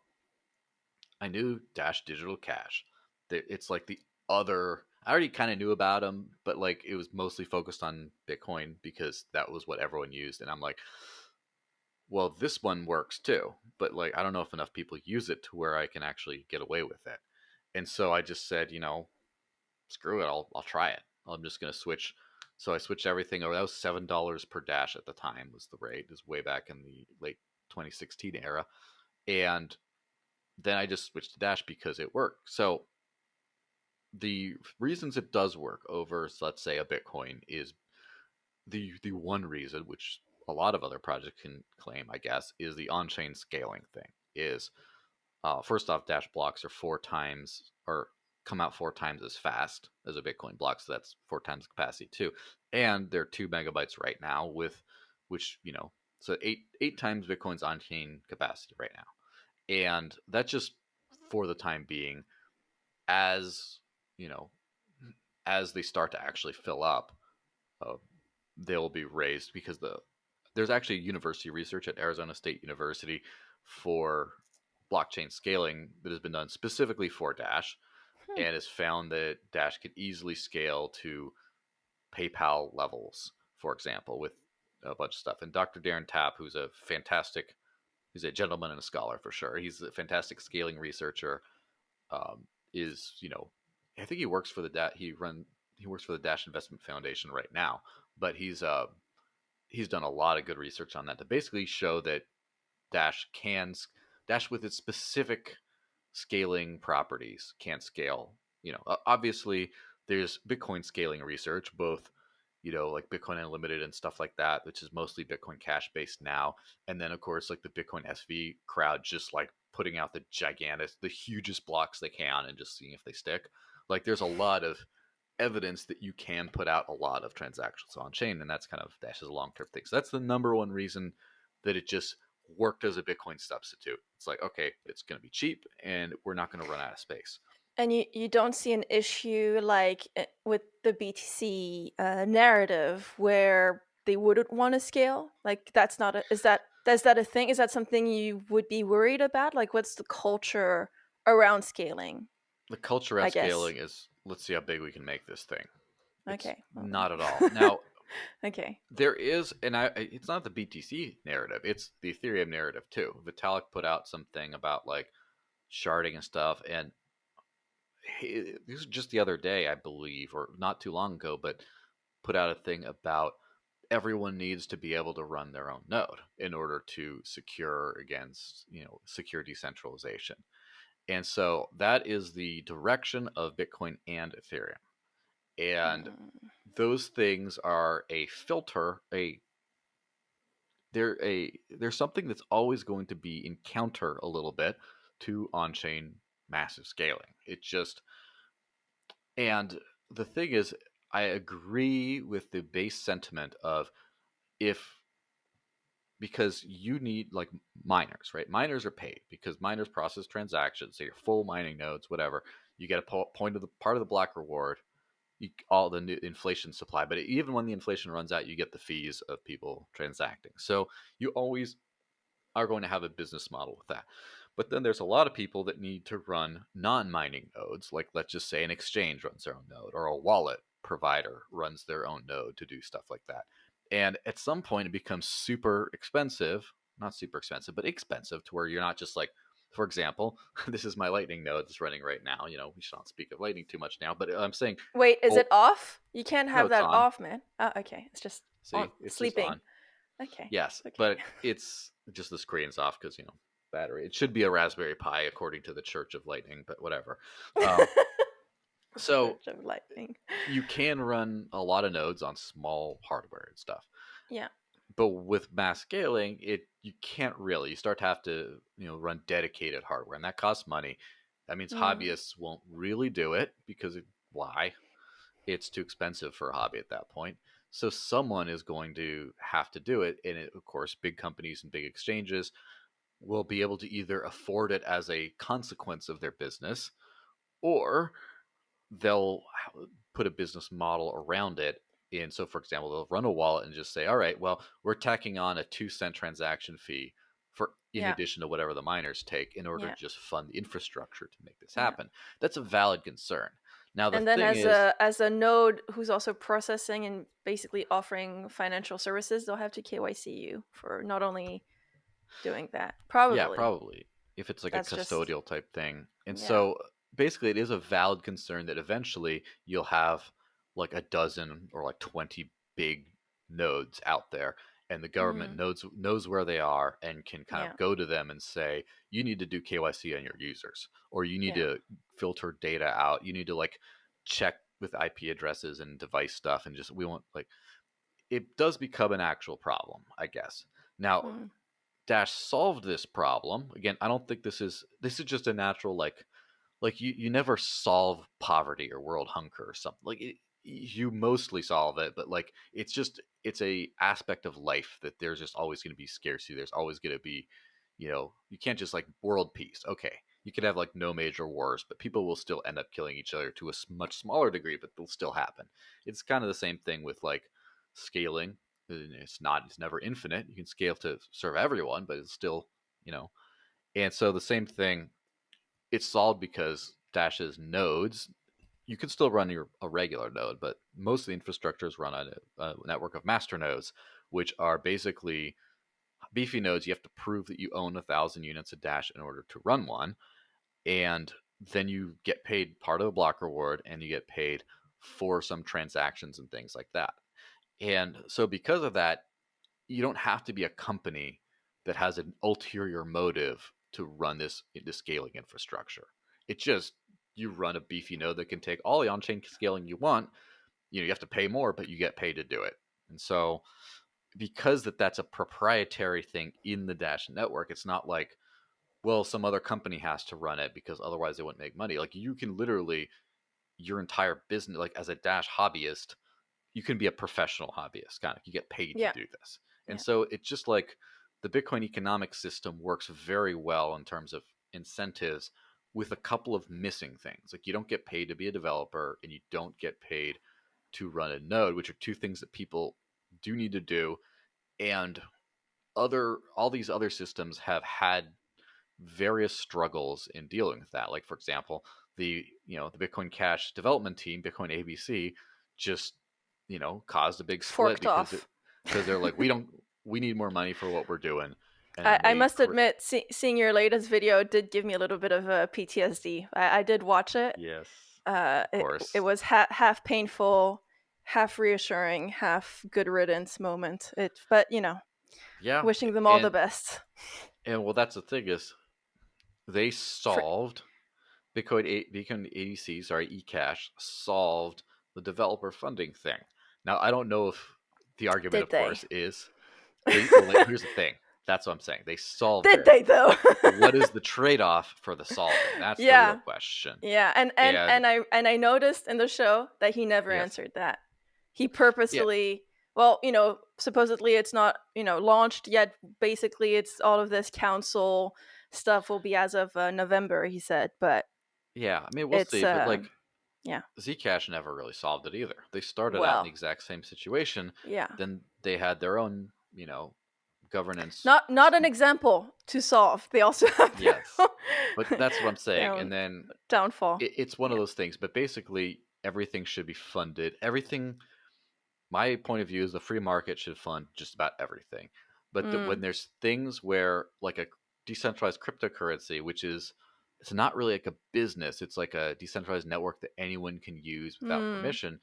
I knew Dash Digital Cash. It's like the other. I already kind of knew about them, but like it was mostly focused on Bitcoin because that was what everyone used. And I'm like, well, this one works too, but like I don't know if enough people use it to where I can actually get away with it. And so I just said, screw it, I'll try it. I'm just gonna switch. So I switched everything over. That was $7 per dash at the time was the rate. It was way back in the late 2016 era, and then I just switched to Dash because it worked. So the reasons it does work over, let's say, a Bitcoin is the one reason, which a lot of other projects can claim, I guess, is the on-chain scaling thing. Is first off, Dash blocks are 4 times or come out 4 times as fast as a Bitcoin block, so that's 4 times capacity too. And they're 2 MB right now, with which so eight times Bitcoin's on-chain capacity right now, and that's just for the time being. As you know, as they start to actually fill up, uh, they'll be raised because there's actually university research at Arizona State University for blockchain scaling that has been done specifically for Dash, Hmm. and has found that Dash could easily scale to PayPal levels, for example, with a bunch of stuff. And Dr. Darren Tapp, he's a gentleman and a scholar for sure. He's a fantastic scaling researcher. Is I think he works for he works for the Dash Investment Foundation right now, but he's done a lot of good research on that to basically show that Dash can Dash with its specific scaling properties can scale. Obviously there's Bitcoin scaling research, both like Bitcoin Unlimited and stuff like that, which is mostly Bitcoin Cash based now, and then of course like the Bitcoin SV crowd just like putting out the hugest blocks they can and just seeing if they stick. Like there's a lot of evidence that you can put out a lot of transactions on chain, and that's kind of Dash's long term thing. So that's the number one reason that it just worked as a Bitcoin substitute. It's like, okay, it's going to be cheap and we're not going to run out of space. And you don't see an issue like with the BTC narrative where they wouldn't want to scale? Like that's not is that a thing? Is that something you would be worried about? Like what's the culture around scaling? The culture I around guess. scaling is, let's see how big we can make this thing. It's Okay. not at all. Now, Okay. there is, and it's not the BTC narrative, it's the Ethereum narrative too. Vitalik put out something about like sharding and stuff, and this was just the other day, I believe, or not too long ago, but put out a thing about everyone needs to be able to run their own node in order to secure against, secure decentralization. And so that is the direction of Bitcoin and Ethereum. And Mm. those things are a filter, they're something that's always going to be in counter a little bit to on-chain massive scaling. It just and the thing is, I agree with the base sentiment of if because you need like miners, right? Miners are paid because miners process transactions. So your full mining nodes, whatever, you get a point of the part of the block reward, all the new inflation supply. But even when the inflation runs out, you get the fees of people transacting. So you always are going to have a business model with that. But then there's a lot of people that need to run non-mining nodes, like let's just say an exchange runs their own node, or a wallet provider runs their own node to do stuff like that. And at some point, it becomes super expensive, not super expensive, but expensive to where you're not just like, for example, this is my Lightning node that's running right now. We should not speak of Lightning too much now, but I'm saying, Wait, is oh, it off? You can't no, have it's that on. off, man. Oh, okay. It's just on See, it's just sleeping. on. Okay. Yes, Okay. but it's just the screen's off because battery. It should be a Raspberry Pi according to the Church of Lightning, but whatever. Um, so Church of Lightning. you can run a lot of nodes on small hardware and stuff, Yeah. but with mass scaling, you can't really. You start to have to run dedicated hardware, and that costs money. That means Mm. hobbyists won't really do it because why? It's too expensive for a hobby at that point. So someone is going to have to do it, and of course, big companies and big exchanges will be able to either afford it as a consequence of their business, or they'll put a business model around it. And so, for example, they'll run a wallet and just say, all right, well, we're tacking on a 2 cent transaction fee for in Yeah. addition to whatever the miners take in order Yeah. to just fund the infrastructure to make this Yeah. happen. That's a valid concern. Now, the And then thing is, as a node who's also processing and basically offering financial services, they'll have to KYC you for not only doing that. Yeah, Probably. probably. If it's like a That's just custodial type thing. And yeah. so basically it is a valid concern that eventually you'll have like a dozen or like 20 big nodes out there, and the government Mm, knows where they are and can kind yeah. of go to them and say, you need to do KYC on your users, or you need Yeah. to filter data out. You need to like check with IP addresses and device stuff, and just we want like it does become an actual problem, I guess. Now, Mm, Dash solved this problem. Again, I don't think this is just a natural like you never solve poverty or world hunger or something. Like you mostly solve it, but like it's a aspect of life that there's just always going to be scarcity. There's always going to be, you can't just like world peace. Okay, you could have like no major wars, but people will still end up killing each other to a much smaller degree, but they'll still happen. It's kind of the same thing with like scaling. It's never infinite. You can scale to serve everyone, but it's still, you know. And so the same thing, it's solved because Dash's nodes, you can still run a regular node, but most of the infrastructure is run on a network of master nodes, which are basically beefy nodes. You have to prove that you own 1,000 units of Dash in order to run one, and then you get paid part of the block reward, and you get paid for some transactions and things like that. And so because of that, you don't have to be a company that has an ulterior motive to run this scaling infrastructure. It just you run a beefy node that can take all the on-chain scaling you want. You have to pay more, but you get paid to do it. And so because that's a proprietary thing in the Dash network, it's not like, well, some other company has to run it because otherwise they wouldn't make money. Like you can literally your entire business, like as a Dash hobbyist, you can be a professional hobbyist, kind of. You get paid to yeah. do this. And Yeah. so it's just like the Bitcoin economic system works very well in terms of incentives with a couple of missing things. Like you don't get paid to be a developer, and you don't get paid to run a node, which are two things that people do need to do. And all these other systems have had various struggles in dealing with that. Like for example, the Bitcoin Cash development team, Bitcoin ABC, just caused a big split Forked off. because they're like, we need more money for what we're doing, and then I must admit, seeing your latest video did give me a little bit of a PTSD. I did watch it. yes, of It, course, it was half painful, half reassuring, half good riddance moment. But yeah, wishing them all the and best. well, that's the thing is they For, solved Bitcoin ADC, sorry, eCash solved the developer funding thing. Now, I don't know if the argument, did of they? course, is here's the thing. That's what I'm saying. They solved Did it. they though? But what is the trade-off for the solving? That's the real Yeah, question. yeah, and and And and I and I noticed in the show that he never yes, answered that. He yeah, purposefully, well, supposedly it's not, launched yet. Basically, it's all of this council stuff will be as of November. He said, but yeah. I mean, we'll it's see. But like, yeah, Zcash never really solved it either. They started out in the well, exact same situation. yeah, Then they had their own, governance. not an example to solve. They also have Yes, but that's what I'm their saying. own And then downfall. it's one of Yeah. those things. But basically, everything should be funded. Everything. My point of view is the free market should fund just about everything. But when Mm, there's things where like a decentralized cryptocurrency, which is it's not really like a business, it's like a decentralized network that anyone can use without mm, permission.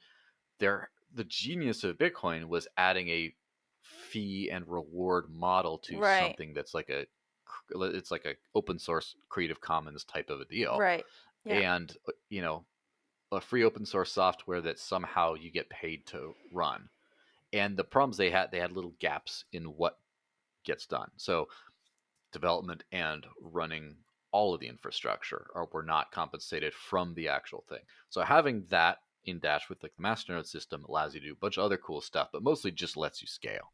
The genius of Bitcoin was adding a fee and reward model to right. something that's like it's like a open source Creative Commons type of a deal. Right. Yeah. And a free open source software that somehow you get paid to run. And the problems they had little gaps in what gets done. So development and running all of the infrastructure were not compensated from the actual thing. So having that in Dash with like the masternode system allows you to do a bunch of other cool stuff, but mostly just lets you scale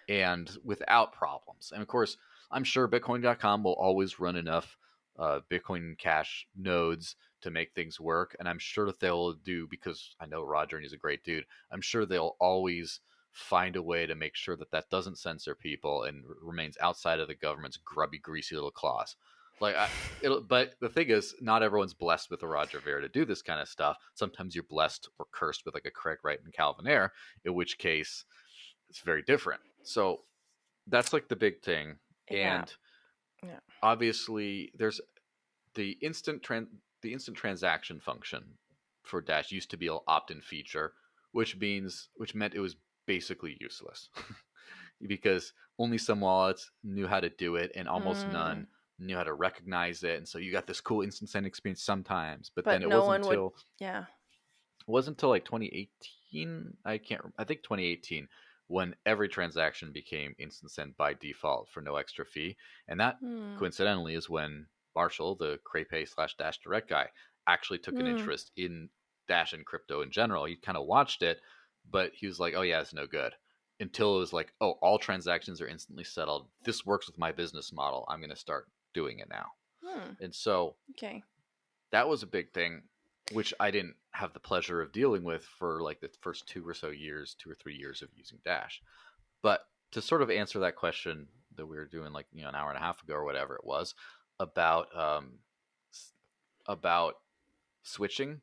and without problems. And of course, I'm sure Bitcoin.com will always run enough Bitcoin Cash nodes to make things work. And I'm sure that they'll do, because I know Roger and he's a great dude, I'm sure they'll always find a way to make sure that doesn't censor people and remains outside of the government's grubby, greasy little claws. But the thing is, not everyone's blessed with a Roger Ver to do this kind of stuff. Sometimes you're blessed or cursed with like a Craig Wright and Calvin Ayre, in which case it's very different. So that's like the big thing. Yeah. And Yeah. obviously there's the instant transaction function for Dash used to be an opt-in feature, which meant it was basically useless because only some wallets knew how to do it, and almost none knew how to recognize it. And so you got this cool instant send experience sometimes, but then But it no wasn't one would. until Yeah. like 2018. I think 2018 when every transaction became instant send by default for no extra fee, and that Hmm. coincidentally is when Marshall, the CrayPay/Dash Direct guy, actually took an Hmm. interest in Dash and crypto in general. He kind of watched it, but he was like, "Oh yeah, it's no good." Until it was like, "Oh, all transactions are instantly settled. This works with my business model. I'm going to start doing it now." Hmm. And so Okay. that was a big thing, which I didn't have the pleasure of dealing with for like the first 2 or 3 years of using Dash. But to sort of answer that question that we were doing like an hour and a half ago or whatever it was about about switching.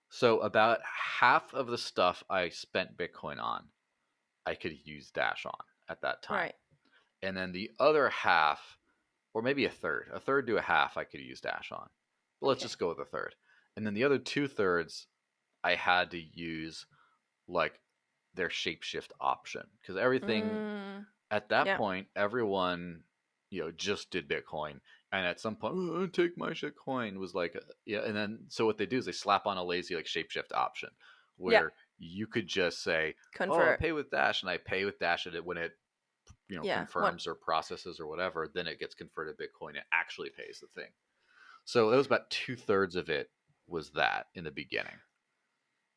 So about half of the stuff I spent Bitcoin on, I could use Dash on at that time, Right. and then the other half, or maybe a third to a half, I could use Dash on. But let's Okay. just go with a third. And then the other 2/3, I had to use like their shapeshift option because everything Mm. at that Yeah. point, everyone just did Bitcoin, and at some point, oh, take my shit coin was like, yeah. And then so what they do is they slap on a lazy like shapeshift option Yeah. where you could just say, oh, I Convert. pay with Dash, and I pay with Dash, and when it Yeah. One. confirms or processes or whatever, then it gets converted to Bitcoin. It actually pays the thing. So it was about 2/3 of it was that in the beginning.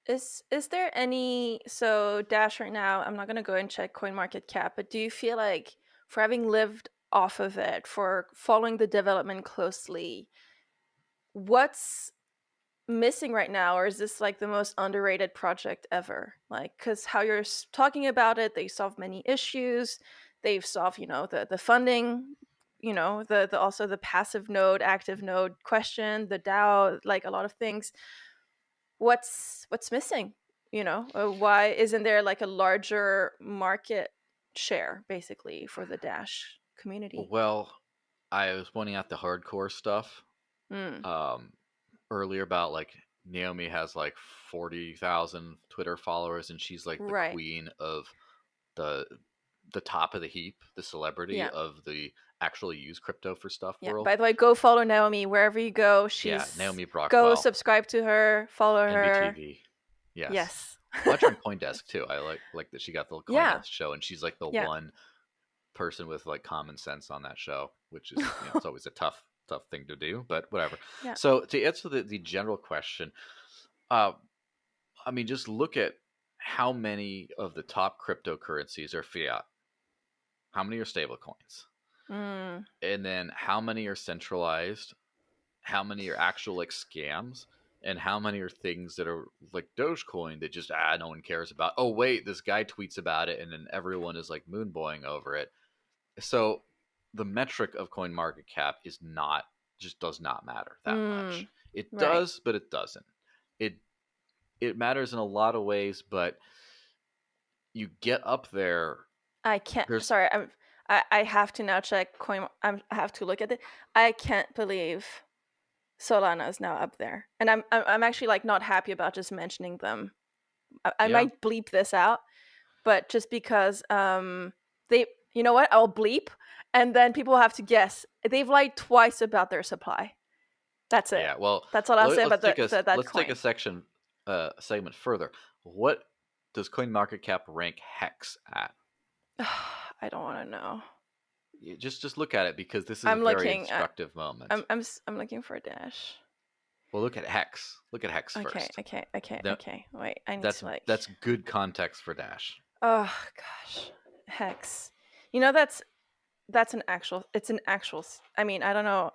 Is there any, so Dash right now, I'm not gonna go and check CoinMarketCap, but do you feel like, for having lived off of it, for following the development closely, what's missing right now, or is this like the most underrated project ever? Like, because how you're talking about it, they solve many issues. They've solved, the funding, the also the passive node, active node question, the DAO, like a lot of things. What's missing? Why isn't there like a larger market share basically for the Dash community? Well, I was pointing out the hardcore stuff Mm, um, earlier about like Naomi has like 40,000 Twitter followers, and she's like the right. queen of the top of the heap, the celebrity Yeah. of the actually use crypto for stuff Yeah. world. By the way, go follow Naomi wherever you go. Yeah, She's Naomi Go Brockwell, subscribe to her, follow her. NBTV. Yes. Yes. Watch her on CoinDesk too. I like that she got the Yeah. CoinDesk show, and she's like the Yeah. one person with like common sense on that show, which is it's always a tough thing to do, but whatever. Yeah. So to answer the general question, uh, I mean, just look at how many of the top cryptocurrencies are fiat, how many are stable coins, Mm, and then how many are centralized, how many are actual like scams, and how many are things that are like Dogecoin that just no one cares about. Oh wait, this guy tweets about it, and then everyone is like moonboying over it. So the metric of coin market cap is not just does not matter that much. mm, It right. does, but it doesn't. It matters in a lot of ways, but you get up there. I can't. There's Sorry, I have to now check I have to look at it. I can't believe Solana is now up there, and I'm actually like not happy about just mentioning them. I yeah, might bleep this out, but just because they, you know what, I'll bleep, and then people have to guess. They've lied twice about their supply. That's it. yeah. Well, That's all I'll say about that let's take a coin. section segment further. What does coin market cap rank Hex at? I don't want to know. Just look at it because this is a I'm very looking. instructive moment. I'm looking for a dash. Well, look at Hex. Look at Hex Okay, first. okay, okay, That okay. Wait, I need that's to like. that's good context for Dash. Oh gosh, hex. That's an actual. It's an actual. I mean, I don't know.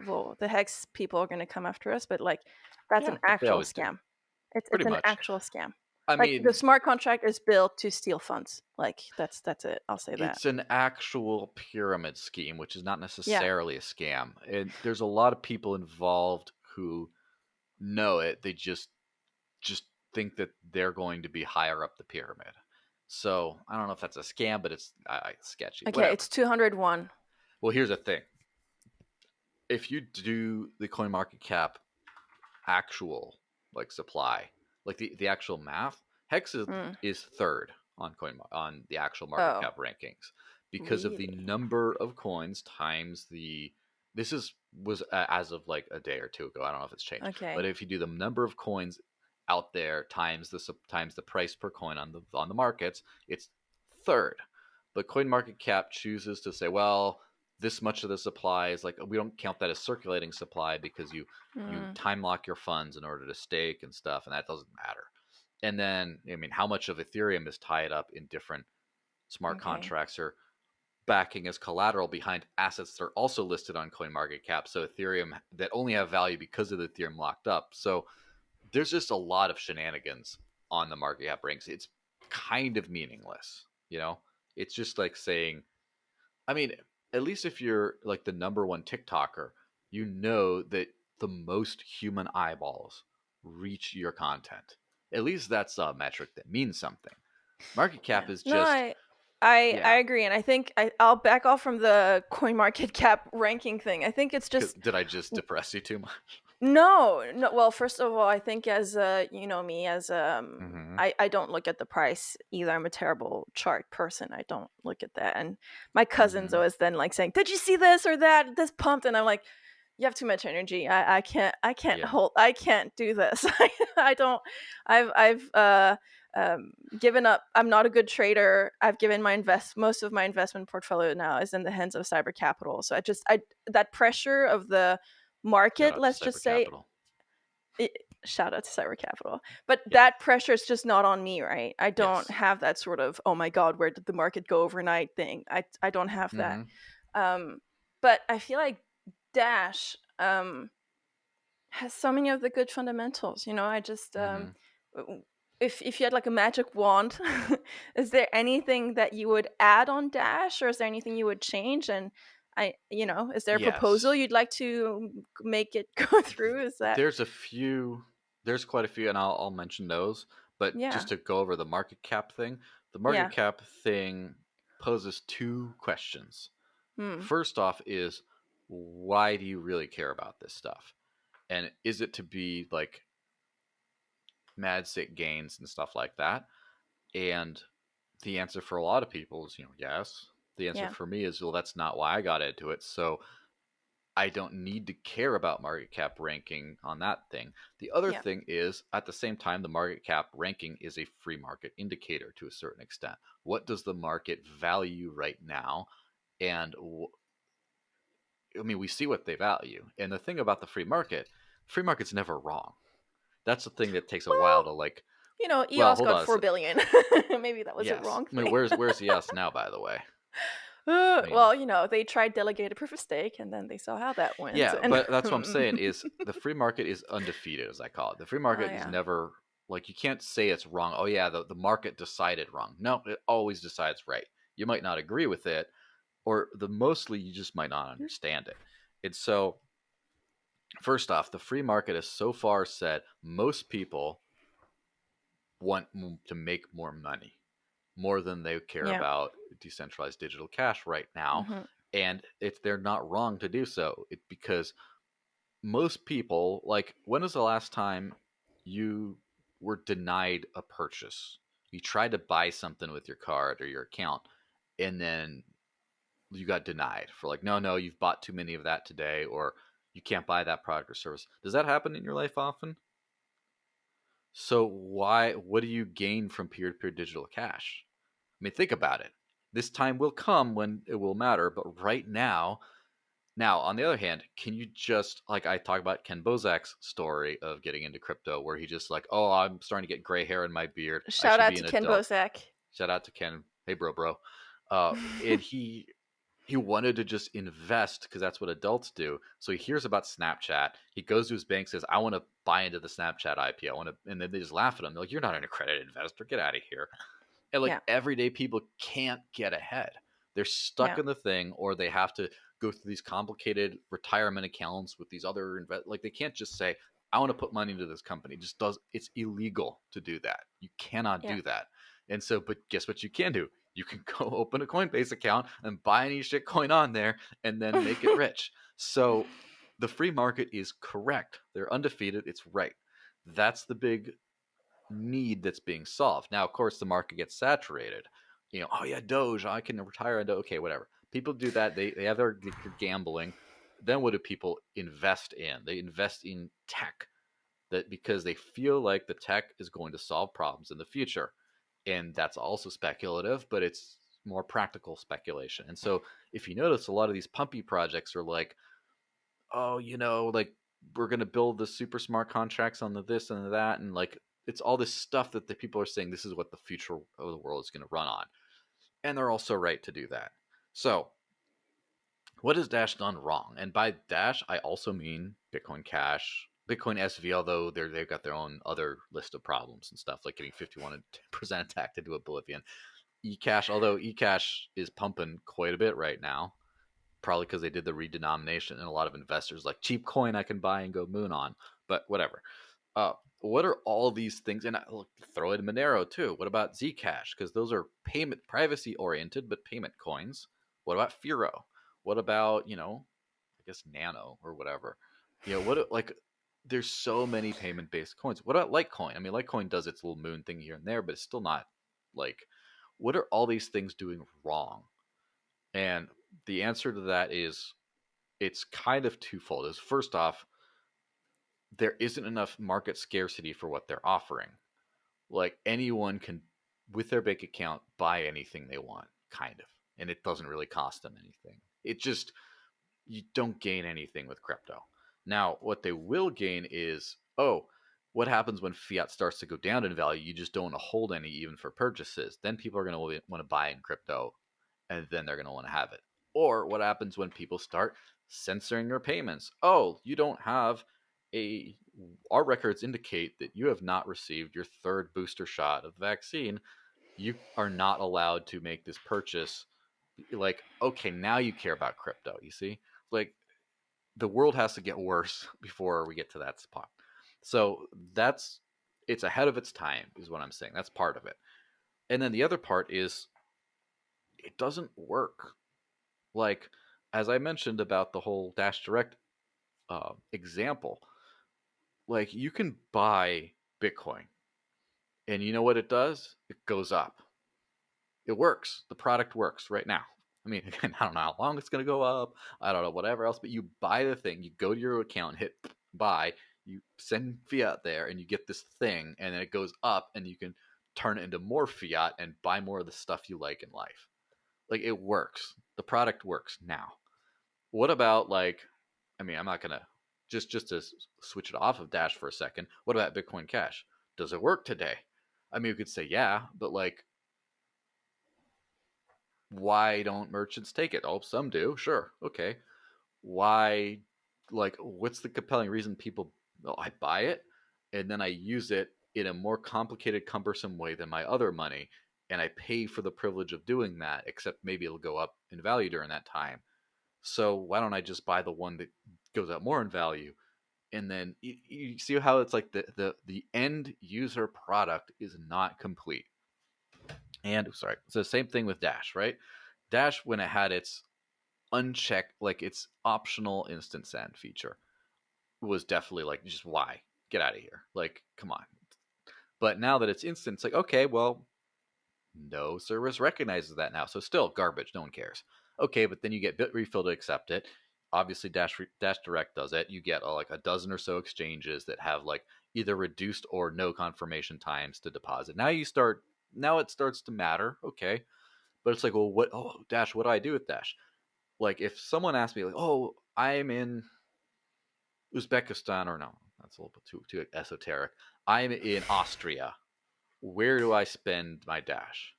Well, the hex people are gonna come after us, but like, that's Yeah, an they actual always do. scam. Pretty It's an much. actual scam. I Like the mean, smart contract is built to steal funds. Like that's it. I'll say that. it's an actual pyramid scheme, which is not Yeah. necessarily a scam. And there's a lot of people involved who know it. They just think that they're going to be higher up the pyramid. So I don't know if that's a scam, but it's sketchy. Okay, Whatever. it's 201. Well, here's the thing. if you do the coin market cap actual like supply, like the actual math, Hex Mm. is third on on the actual market Oh, cap rankings because of the really? number of coins times the this is was as of like a day or two ago. I don't know if it's changed, but Okay. if you do the number of coins out there times the price per coin on the markets, it's third. But coin market cap chooses to say, well, this much of the supply is like, we don't count that as circulating supply because you Mm. time lock your funds in order to stake and stuff, and that doesn't matter. And then, I mean, how much of Ethereum is tied up in different smart Okay. contracts or backing as collateral behind assets that are also listed on CoinMarketCap? So Ethereum that only have value because of the Ethereum locked up. So there's just a lot of shenanigans on the market cap ranks. It's kind of meaningless, you know? It's just like saying, I mean, at least if you're like the number one TikToker, you know that the most human eyeballs reach your content. At least that's a metric that means something. Market Yeah. cap is No, just, I yeah. agree, and I think I'll back off from the coin market cap ranking thing. I think it's just Did I just depress you too much? no, no. Well, first of all, I think as you know me, as Mm-hmm. I don't look at the price either. I'm a terrible chart person. I don't look at that. And my cousin's Mm-hmm. always then like saying, "Did you see this or that? This pumped," and I'm like, "You have too much energy. I can't Yeah. hold. I can't do this. I don't. I've given up. I'm not a good trader. I've given most of my investment portfolio now is in the hands of cyber capital. So I that pressure of the Shout market, out to let's Cyber just say, Capital. it, shout out to cyber capital, but Yeah. that pressure is just not on me, right? I don't Yes. have that sort of, oh my god, where did the market go overnight thing. I don't have that. Mm-hmm. um but I feel like Dash has so many of the good fundamentals. I just Mm-hmm. if you had like a magic wand, is there anything that you would add on Dash, or is there anything you would change? And is there a proposal Yes. you'd like to make it go through? Is that There's a few, there's quite a few, and I'll mention those. But yeah, just to go over the market cap thing, the market yeah. cap thing poses two questions. Hmm. First off, is why do you really care about this stuff? And is it to be like mad sick gains and stuff like that? And the answer for a lot of people is, yes. The answer Yeah. for me is, well, that's not why I got into it. So I don't need to care about market cap ranking on that thing. The other Yeah. thing is, at the same time, the market cap ranking is a free market indicator to a certain extent. What does the market value right now? And I mean, we see what they value. And the thing about the free market's never wrong. That's the thing that takes a while Well, to like. Well, EOS hold got on. 4 billion. Maybe that was a Yes. wrong I mean, thing. where's ES now, by the way? I mean, Well, they tried delegated proof of stake, and then they saw how that went. yeah, And but that's what I'm saying is the free market is undefeated, as I call it. The free oh market is yeah, never like you can't say it's wrong. Oh yeah, the market decided wrong. No, it always decides right. You might not agree with it, or the mostly you just might not understand it. And so, first off, the free market has so far said most people want to make more money, more than they care yeah. about decentralized digital cash right now. Hmm. And if they're not wrong to do so, because most people, like, when was the last time you were denied a purchase? You tried to buy something with your card or your account, and then you got denied for like, no, no, you've bought too many of that today, or you can't buy that product or service. Does that happen in your life often? So what do you gain from peer-to-peer digital cash? I mean, think about it. This time will come when it will matter, but right now, on the other hand, can you just, like, I talk about Ken Bozak's story of getting into crypto, where he just like, oh, I'm starting to get gray hair in my beard. I Shout should out be to an Ken adult. Bosak. Shout out to Ken. Hey, bro. And he wanted to just invest because that's what adults do. So he hears about Snapchat. He goes to his bank, says, I want to buy into the Snapchat IPO. And then they just laugh at him. They're like, you're not an accredited investor. Get out of here. And like Yeah, everyday people can't get ahead. They're stuck yeah, in the thing, or they have to go through these complicated retirement accounts with these other like they can't just say, I want to put money into this company. It just does it's illegal to do that. You cannot yeah, do that. And so, but guess what you can do? You can go open a Coinbase account and buy any shit coin on there and then make it rich. So the free market is correct. They're undefeated. It's right. That's the big need that's being solved. Now, of course, the market gets saturated. Oh yeah, Doge, I can retire on Doge. Okay, whatever. People do that. They have their gambling. Then what do people invest in? They invest in tech, that because they feel like the tech is going to solve problems in the future. And that's also speculative, but it's more practical speculation. And so if you notice, a lot of these pumpy projects are like, oh, like we're going to build the super smart contracts on the this and the that. And like, it's all this stuff that the people are saying this is what the future of the world is going to run on. And they're also right to do that. So what has Dash done wrong? And by Dash, I also mean Bitcoin Cash, Bitcoin SV, although they've got their own other list of problems and stuff, like getting 51% attacked into oblivion. eCash, although eCash is pumping quite a bit right now, probably because they did the redenomination, and a lot of investors like cheap coin I can buy and go moon on. But whatever. What are all these things? And I'll throw in Monero too. What about Zcash? Because those are payment privacy oriented, but payment coins. What about Firo? What about I guess Nano or whatever? What like? There's so many payment based coins. What about Litecoin? I mean, Litecoin does its little moon thing here and there, but it's still not like. What are all these things doing wrong? And the answer to that is it's kind of twofold. Is first off, there isn't enough market scarcity for what they're offering. Like anyone can, with their bank account, buy anything they want, kind of, and it doesn't really cost them anything. It just you don't gain anything with crypto. Now, what they will gain is what happens when fiat starts to go down in value? You just don't want to hold any even for purchases. Then people are going to want to buy in crypto, and then they're going to want to have it. Or what happens when people start censoring your payments? Oh, you don't have our records indicate that you have not received your third booster shot of the vaccine. You are not allowed to make this purchase. Like, okay, now you care about crypto. You see, like the world has to get worse before we get to that spot. So it's ahead of its time, is what I'm saying. That's part of it. And then the other part is it doesn't work. Like, as I mentioned about the whole Dash Direct example, like you can buy Bitcoin, and you know what it does? It goes up. It works. The product works right now. I mean, again, I don't know how long it's going to go up. I don't know, whatever else, but you buy the thing, you go to your account, hit buy, you send fiat there, and you get this thing, and then it goes up, and you can turn it into more fiat and buy more of the stuff you like in life. Like, it works. The product works now. What about, like, I mean, I'm not going to, just to switch it off of Dash for a second, what about Bitcoin Cash? Does it work today? I mean, you could say, yeah, but, like, why don't merchants take it? Oh, some do. Sure. Okay. Why, like, what's the compelling reason people, I buy it and then I use it in a more complicated, cumbersome way than my other money. And I pay for the privilege of doing that, except maybe it'll go up in value during that time. So why don't I just buy the one that goes up more in value? And then you see how it's like the end user product is not complete. And sorry, it's the same thing with Dash, right? Dash, when it had its unchecked, like its optional instant send feature, was definitely like, just why? Get out of here. Like, come on. But now that it's instant, it's like, okay, well, no service recognizes that now. So still garbage. No one cares. Okay, but then you get Bitrefill to accept it. Obviously, Dash Direct does it. You get like a dozen or so exchanges that have like either reduced or no confirmation times to deposit. Now it starts to matter. Okay, but it's like, well, what? Oh, Dash, what do I do with Dash? Like, if someone asks me, like, oh, I'm in Uzbekistan, or no, that's a little bit too esoteric. I'm in Austria. Where do I spend my Dash?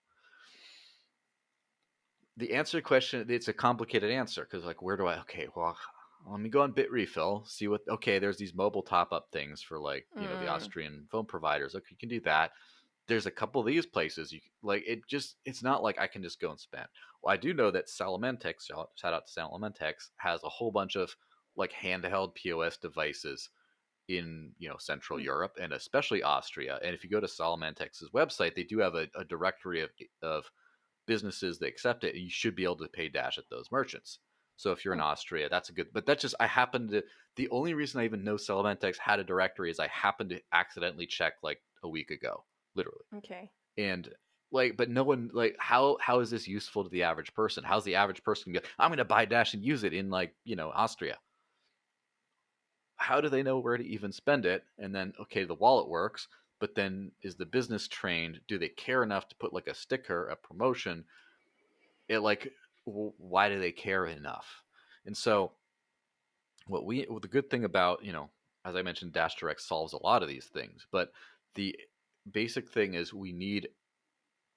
The answer to the question, it's a complicated answer because, like, where do I? Okay, well, let me go on Bitrefill, see what. Okay, there's these mobile top-up things for like the Austrian phone providers. Okay, you can do that. There's a couple of these places you like. It's not like I can just go and spend. Well, I do know that Salamantex, shout out to Salamantex, has a whole bunch of like handheld POS devices in Central Europe and especially Austria. And if you go to Salamantex's website, they do have a directory of businesses that accept it, and you should be able to pay Dash at those merchants. So if you're in Austria, that's a good. But that's just I happen to. The only reason I even know Celementex had a directory is I happened to accidentally check like a week ago, literally. Okay. And like, but no one like how is this useful to the average person? How's the average person gonna be, I'm going to buy Dash and use it in like Austria? How do they know where to even spend it? And then okay, the wallet works, but then is the business trained? Do they care enough to put like a sticker, a promotion? It like why do they care enough? And so the good thing about as I mentioned, Dash Direct solves a lot of these things, but the basic thing is we need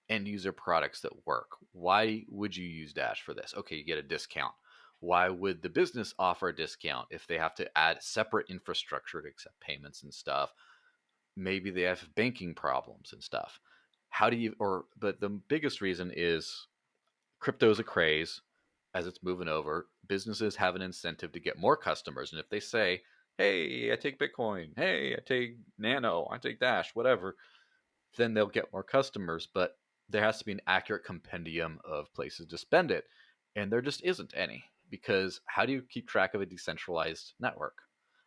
end user products that work. Why would you use Dash for this? Okay, you get a discount. Why would the business offer a discount if they have to add separate infrastructure to accept payments and stuff? Maybe they have banking problems and stuff. How do you, but the biggest reason is crypto is a craze as it's moving over. Businesses have an incentive to get more customers. And if they say, hey, I take Bitcoin, hey, I take Nano, I take Dash, whatever, then they'll get more customers. But there has to be an accurate compendium of places to spend it. And there just isn't any, because how do you keep track of a decentralized network?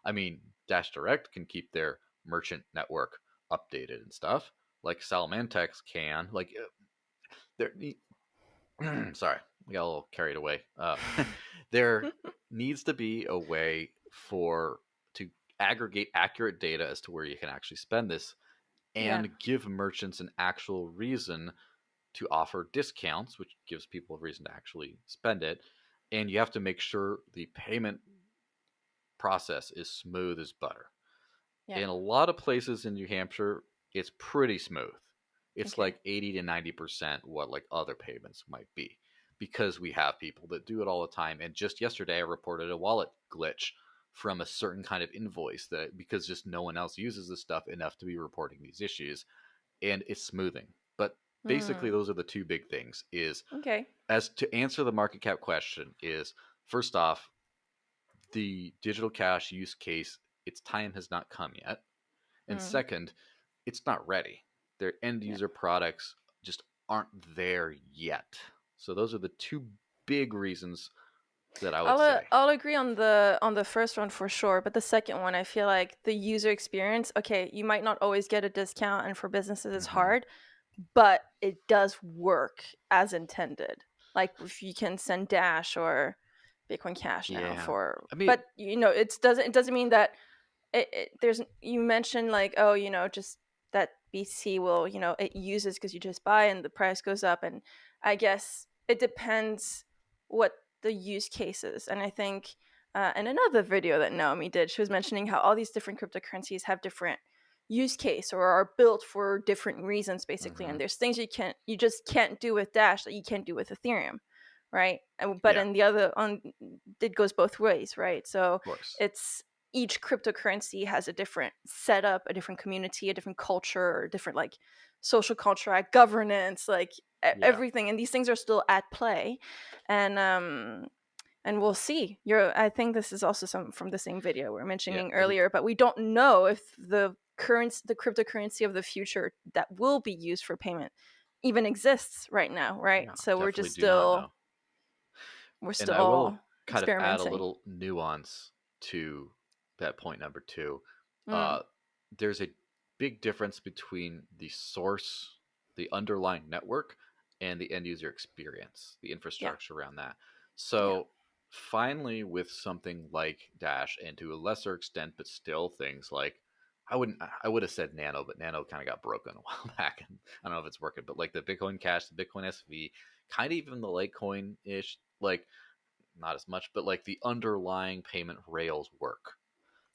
I mean, Dash Direct can keep their merchant network updated and stuff, like Salamantex can. Like, there, sorry, we got a little carried away. There needs to be a way to aggregate accurate data as to where you can actually spend this, and give merchants an actual reason to offer discounts, which gives people a reason to actually spend it. And you have to make sure the payment process is smooth as butter. Yeah. In a lot of places in New Hampshire, it's pretty smooth. It's Okay. like 80 to 90% what like other payments might be, because we have people that do it all the time. And just yesterday, I reported a wallet glitch from a certain kind of invoice that because just no one else uses this stuff enough to be reporting these issues, and it's smoothing. But basically, those are the two big things. Is Okay. as to answer the market cap question is, first off, the digital cash use case, its time has not come yet. And second, it's not ready. Their end user products just aren't there yet. So those are the two big reasons that I would say. I'll agree on the first one for sure, but the second one, I feel like the user experience. Okay, you might not always get a discount, and for businesses it's hard, but it does work as intended. Like if you can send Dash or Bitcoin Cash now for, I mean, but it doesn't mean that there's, you mentioned like, oh, just that BC will, it uses because you just buy and the price goes up, and I guess it depends what the use cases. And I think in another video that Naomi did, she was mentioning how all these different cryptocurrencies have different use case or are built for different reasons basically, and there's things you just can't do with Dash that you can't do with Ethereum, right? But in the other on, it goes both ways, right? So of course. it's, each cryptocurrency has a different setup, a different community, a different culture, a different like social contract, governance, like everything, and these things are still at play. And we'll see. I think this is also some from the same video we were mentioning earlier, but we don't know if the cryptocurrency of the future that will be used for payment even exists right now, right? So we're just still And I will kind of add a experimenting. little nuance to that point number two. There's a big difference between the source, the underlying network, and the end user experience, the infrastructure around that. So finally, with something like Dash, and to a lesser extent, but still things like, I would have said Nano, but Nano kind of got broken a while back, and I don't know if it's working. But like the Bitcoin Cash, the Bitcoin SV, kind of even the Litecoin ish, like not as much, but like the underlying payment rails work.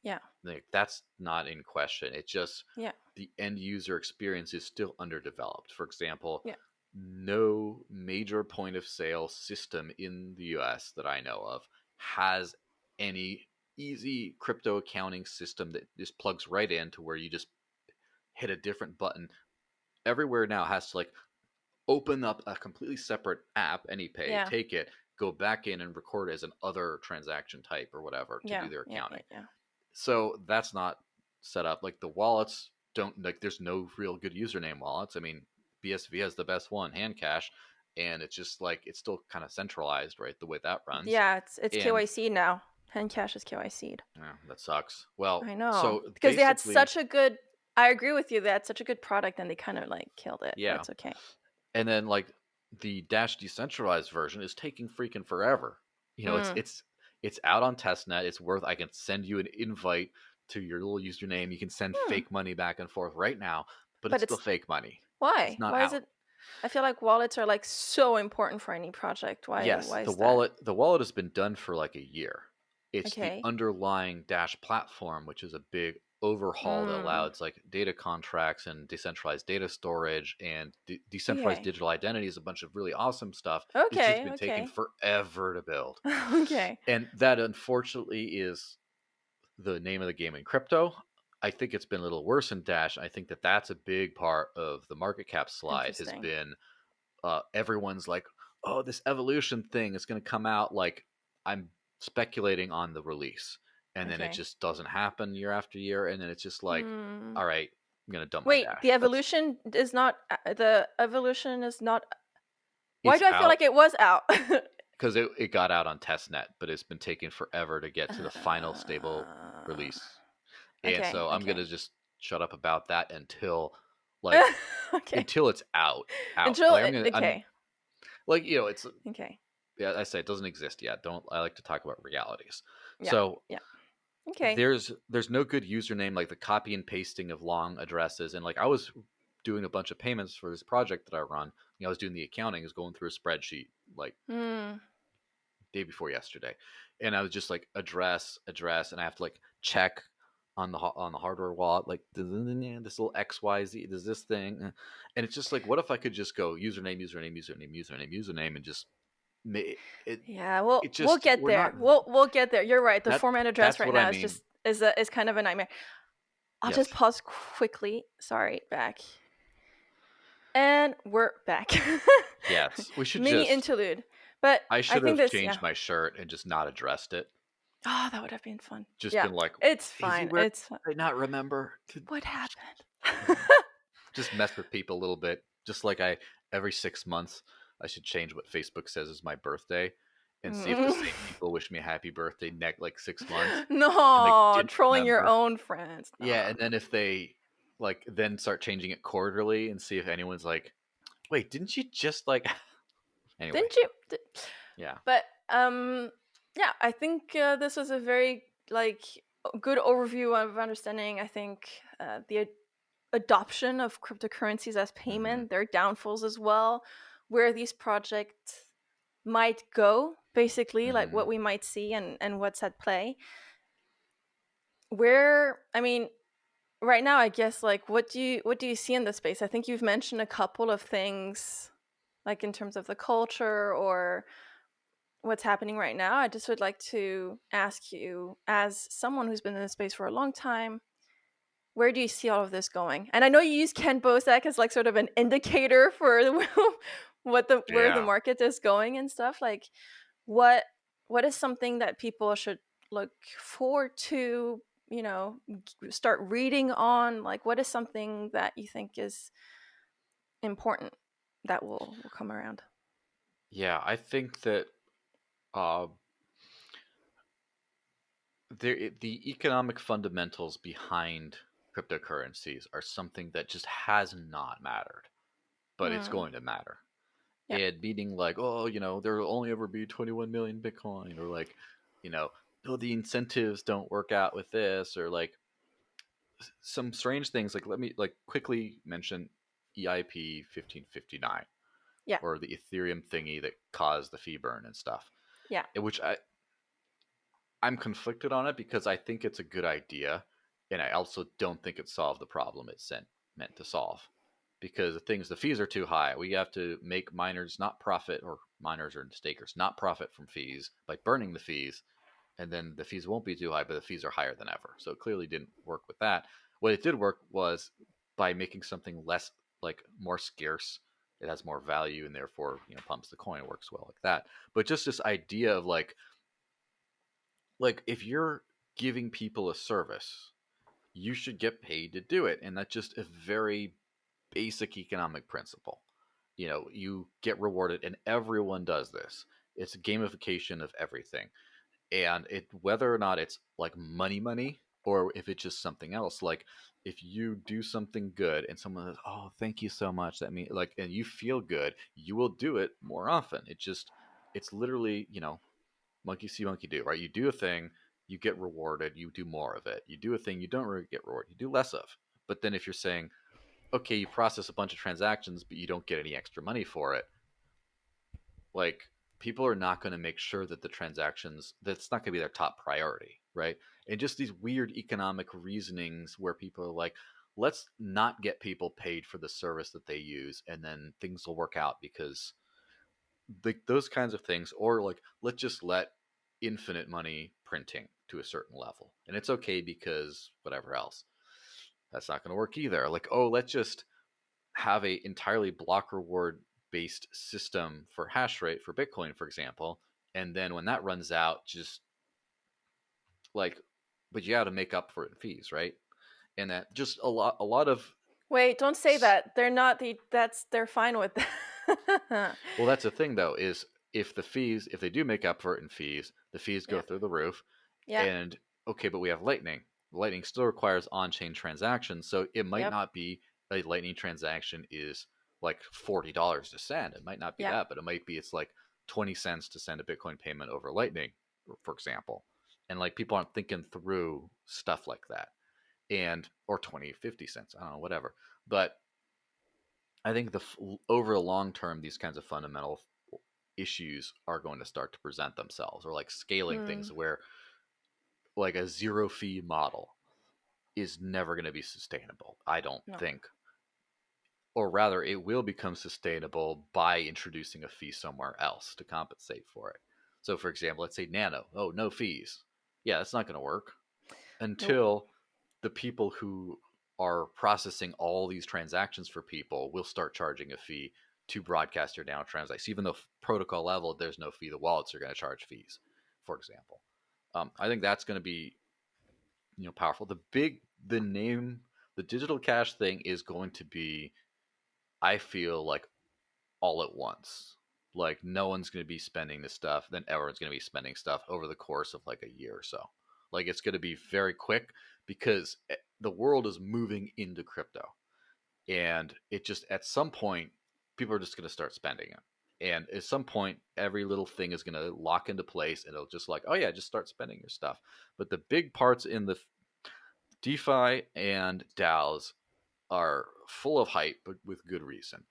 Yeah. Like that's not in question. It's just Yeah. the end user experience is still underdeveloped. For example, no major point of sale system in the US that I know of has any easy crypto accounting system that just plugs right in to where you just hit a different button. Everywhere now has to like open up a completely separate app, AnyPay, take it, go back in and record it as an other transaction type or whatever to do their accounting. So that's not set up. Like the wallets don't, like there's no real good username wallets. I mean, BSV has the best one, Handcash, and it's just like it's still kind of centralized, right? The way that runs. Yeah, it's And KYC now. Handcash is KYC'd. yeah, that sucks. Well, I know. so Because they had basically, such a good I agree with you, they had such a good product and they kind of like killed it, but yeah. it's okay. And then like the Dash decentralized version is taking freaking forever. You know, Mm. it's out on testnet. It's worth. I can send you an invite to your little username. You can send Hmm. fake money back and forth right now, but But it's still it's fake money. why? It's not Why is out. it I feel like wallets are like so important for any project. Yes, Why the is that? wallet has been done for like a year. It's the Okay. underlying Dash platform, which is a big overhaul that Mm. allows like data contracts and decentralized data storage and decentralized Okay. digital identities, a bunch of really awesome stuff. It's just Okay, been taking okay. forever to build. Okay. And that unfortunately is the name of the game in crypto. I think it's been a little worse in Dash. I think that that's a big part of the market cap slide has Interesting. been everyone's like, oh, this evolution thing is going to come out. Like, I'm speculating on the release. And then it Okay. just doesn't happen year after year. And then it's just like, Hmm. all right, I'm going to dump my Wait, Dash. the evolution is not why It's do I feel out like it was out? because it got out on testnet, but it's been taking forever to get to the final stable release. And Okay, so I'm going to okay. just shut up about that like, Okay. until it's out. Until Like, it I'm okay. like, you know, it's Okay. yeah, I say it doesn't exist yet. Don't I like to talk about realities. Yeah. So Yeah. Okay. there's no good username, like the copy and pasting of long addresses. And like I was doing a bunch of payments for this project that I run. You know, I was doing the accounting, I was going through a spreadsheet like Hmm. day before yesterday, and I was just like address, and I have to like check on the hardware wallet, like this little XYZ, does this thing, and it's just like, what if I could just go username, and just it Yeah, it we'll just get we're not there. We'll get there. You're right. The format address that's right what I now is mean. just is kind of a nightmare. I'll just Yes. pause quickly. Sorry, back. And we're back. Yes. We should Mini just interlude. But I I should think have this, yeah. changed my shirt and just not addressed it. Oh, that would have been fun. Just Yeah, been like, it's is he fine. wearing It's fine. I not remember to What happened? just mess with people a little bit. Just like I every 6 months I should change what Facebook says is my birthday and see if the Mm. same people wish me a happy birthday next like 6 months and they No, didn't trolling your remember. own friends. Yeah, No. and then if they like then start changing it quarterly and see if anyone's like, wait, didn't you just like anyway. Didn't you? Yeah. But yeah, I think this was a very like good overview of understanding. I think the adoption of cryptocurrencies as Hmm. payment, their downfalls as well, where these projects might go, basically, like Hmm. what we might see and what's at play. Where I mean, right now, I guess like what do you see in the space? I think you've mentioned a couple of things, like in terms of the culture or what's happening right now. I just would like to ask you, as someone who's been in the space for a long time, where do you see all of this going? And I know you use Ken Bosak as like sort of an indicator for where the Yeah. market is going and stuff. Like, what what is something that people should look forward to? Start reading on. Like, what is something that you think is important that will come around? Yeah, I think that uh the economic fundamentals behind cryptocurrencies are something that just has not mattered, but it's Hmm. going to matter. Yeah. And meaning like, oh, you know, there will only ever be 21 million Bitcoin, or like, you know, oh, the incentives don't work out with this, or like some strange things. Like, let me like quickly mention EIP 1559, Yeah. or the Ethereum thingy that caused the fee burn and stuff. Yeah. Which I'm conflicted on it because I think it's a good idea, and I also don't think it solved the problem meant to solve. Because the things, the fees are too high. We have to make miners not profit, or miners or stakers not profit from fees by burning the fees, and then the fees won't be too high, but the fees are higher than ever. So it clearly didn't work with that. What it did work was by making something less, like more scarce. It has more value, and therefore, you know, pumps the coin. It works well like that. But just this idea of like if you're giving people a service, you should get paid to do it, and that's just a very basic economic principle. you get rewarded, and everyone does this. It's a gamification of everything. And whether or not it's like money, or if it's just something else, like if you do something good and someone says, "Oh, thank you so much," that means like, and you feel good, you will do it more often. It's literally, monkey see, monkey do, right? You do a thing, you get rewarded, you do more of it. You do a thing, you don't really get rewarded, you do less of. But then if you're saying, okay, you process a bunch of transactions, but you don't get any extra money for it, like people are not going to make sure that the transactions, that's not going to be their top priority, right? And just these weird economic reasonings where people are like, let's not get people paid for the service that they use, and then things will work out because those kinds of things. Or like, let's just let infinite money printing to a certain level, and it's okay because whatever else. That's not going to work either. Like, oh, let's just have a entirely block reward based system for hash rate for Bitcoin, for example, and then when that runs out, just like, but you got to make up for it in fees, right? And that just a lot of. Wait, don't say that. They're not they're fine with that. Well, that's the thing though, is if they do make up for it in fees, the fees go Yeah. through the roof. Yeah. And okay, but we have Lightning. Lightning still requires on-chain transactions, so it might Yep. not be a Lightning transaction is like $40 to send. It might not be Yeah. that, but it might be it's like 20 cents to send a Bitcoin payment over Lightning, for example. And like people aren't thinking through stuff like that. And or 20, 50 cents, I don't know, whatever. But I think over the long term, these kinds of fundamental issues are going to start to present themselves, or like scaling things where like a zero fee model is never going to be sustainable, I don't No. think. Or rather, it will become sustainable by introducing a fee somewhere else to compensate for it. So, for example, let's say Nano. Oh, no fees. Yeah, that's not going to work Nope. until the people who are processing all these transactions for people will start charging a fee to broadcast your Nano transactions. Even though protocol level, there's no fee, the wallets are going to charge fees, for example. I think that's going to be powerful. The digital cash thing is going to be, I feel like, all at once. Like no one's going to be spending this stuff, then everyone's going to be spending stuff over the course of like a year or so. Like it's going to be very quick because the world is moving into crypto, and it just at some point people are just going to start spending it. And at some point, every little thing is going to lock into place, and it'll just like, oh yeah, just start spending your stuff. But the big parts in the DeFi and DAOs are full of hype, but with good reason.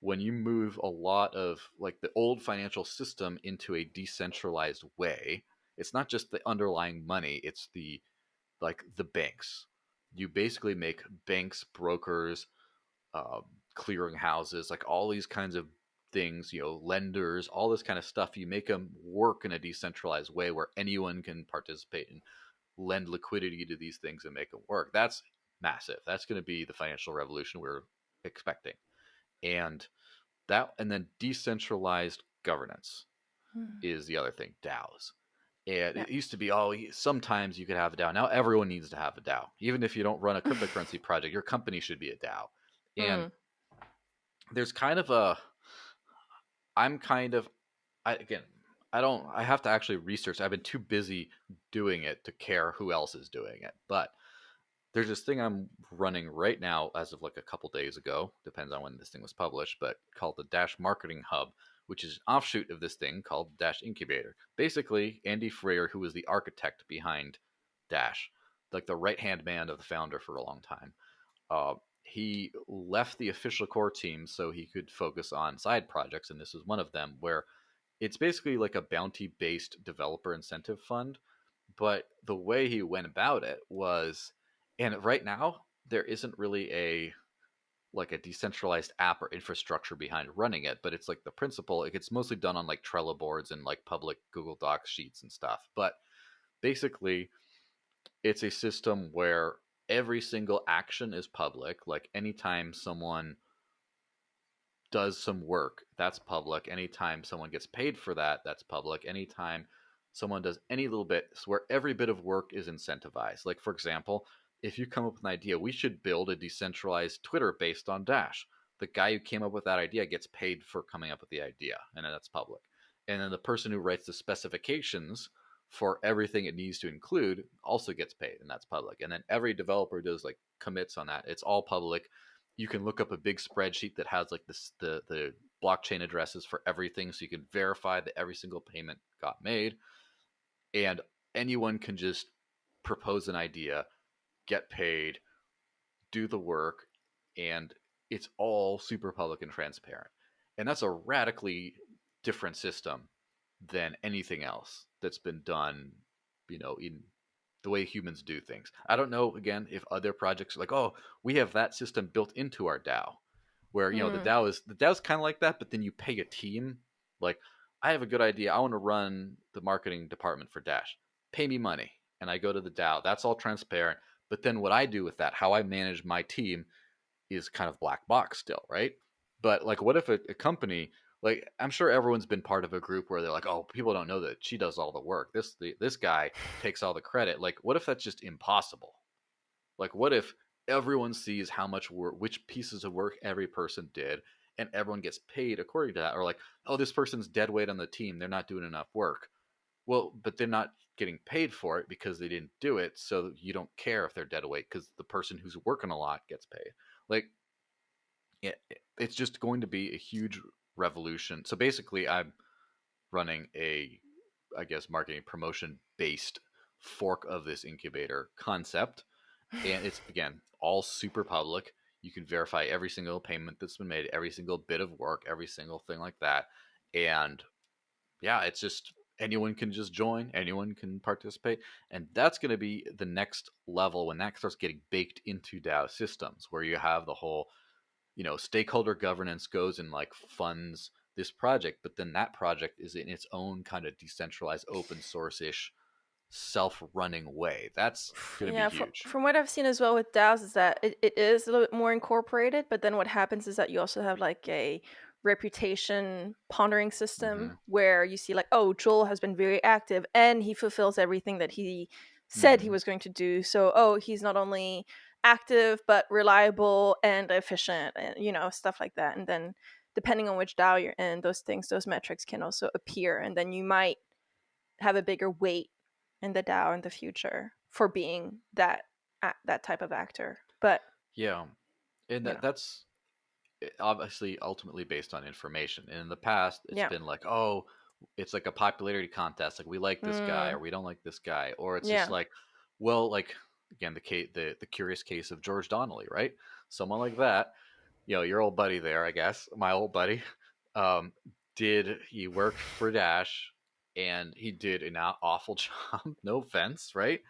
When you move a lot of like the old financial system into a decentralized way, it's not just the underlying money, it's the banks. You basically make banks, brokers, um, clearing houses, like all these kinds of things, lenders, all this kind of stuff. You make them work in a decentralized way where anyone can participate and lend liquidity to these things and make them work. That's massive. That's going to be the financial revolution we're expecting. And then decentralized governance is the other thing, DAOs. And Yeah. it used to be, oh, sometimes you could have a DAO. Now everyone needs to have a DAO. Even if you don't run a cryptocurrency project, your company should be a DAO. And there's kind of I'm kind of, again, I have to actually research. I've been too busy doing it to care who else is doing it. But there's this thing I'm running right now as of like a couple days ago, depends on when this thing was published, but called the Dash Marketing Hub, which is an offshoot of this thing called Dash Incubator. Basically, Andy Freyer, who was the architect behind Dash, like the right-hand man of the founder for a long time, he left the official core team so he could focus on side projects, and this is one of them, where it's basically like a bounty-based developer incentive fund. But the way he went about it was, and right now there isn't really a decentralized app or infrastructure behind running it, but it's like the principle, like it's mostly done on like Trello boards and like public Google Docs sheets and stuff. But basically it's a system where every single action is public. Like anytime someone does some work, that's public. Anytime someone gets paid for that, that's public. Anytime someone does any little bit, so where every bit of work is incentivized. Like, for example, if you come up with an idea, we should build a decentralized Twitter based on Dash. the guy who came up with that idea gets paid for coming up with the idea, and then that's public. And then the person who writes the specifications for everything it needs to include also gets paid, and that's public. And then every developer does like commits on that. It's all public. You can look up a big spreadsheet that has like the blockchain addresses for everything, so you can verify that every single payment got made. And anyone can just propose an idea, get paid, do the work, and it's all super public and transparent. And that's a radically different system than anything else that's been done, in the way humans do things. I don't know, again, if other projects are like, oh, we have that system built into our DAO, where, the DAO's kind of like that, but then you pay a team. Like, I have a good idea. I want to run the marketing department for Dash. Pay me money. And I go to the DAO. That's all transparent. But then what I do with that, how I manage my team, is kind of black box still, right? But like, what if a company, like, I'm sure everyone's been part of a group where they're like, oh, people don't know that she does all the work. This guy takes all the credit. Like, what if that's just impossible? Like, what if everyone sees how much work, which pieces of work every person did, and everyone gets paid according to that? Or like, oh, this person's dead weight on the team, they're not doing enough work. Well, but they're not getting paid for it because they didn't do it, so you don't care if they're dead weight because the person who's working a lot gets paid. Like, it's just going to be a huge revolution. So basically, I'm running a, I guess, marketing promotion based fork of this incubator concept, and it's, again, all super public. You can verify every single payment that's been made, every single bit of work, every single thing like that. And yeah, it's just anyone can just join, anyone can participate. And that's going to be the next level when that starts getting baked into DAO systems, where you have the whole, stakeholder governance goes and like funds this project, but then that project is in its own kind of decentralized, open source-ish, self-running way. That's going to be huge. From what I've seen as well with DAOs is that it is a little bit more incorporated, but then what happens is that you also have like a reputation pondering system where you see like, oh, Joel has been very active and he fulfills everything that he said he was going to do. So, oh, he's not only active but reliable and efficient, and stuff like that. And then depending on which DAO you're in, those metrics can also appear, and then you might have a bigger weight in the DAO in the future for being that type of actor. But yeah, and that's obviously ultimately based on information. And in the past, it's been like, oh, it's like a popularity contest. Like, we like this guy or we don't like this guy, or it's just like, well, like, again, the curious case of George Donnelly, right? Someone like that, your old buddy there, I guess, my old buddy, he worked for Dash, and he did an awful job. No offense, right?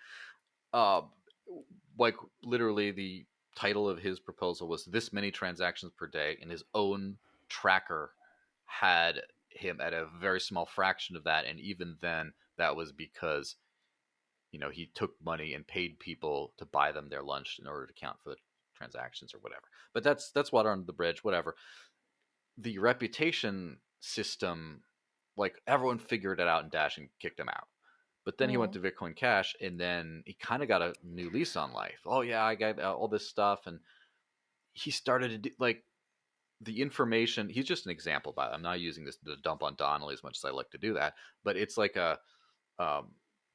Like, literally, the title of his proposal was this many transactions per day, and his own tracker had him at a very small fraction of that. And even then, that was because, he took money and paid people to buy them their lunch in order to count for the transactions or whatever. But that's water under the bridge, whatever. The reputation system, like, everyone figured it out in Dash and kicked him out. But then he went to Bitcoin Cash, and then he kind of got a new lease on life. Oh yeah, I got all this stuff, and he started to do, like, the information. He's just an example, but I'm not using this to dump on Donnelly as much as I like to do that. But it's like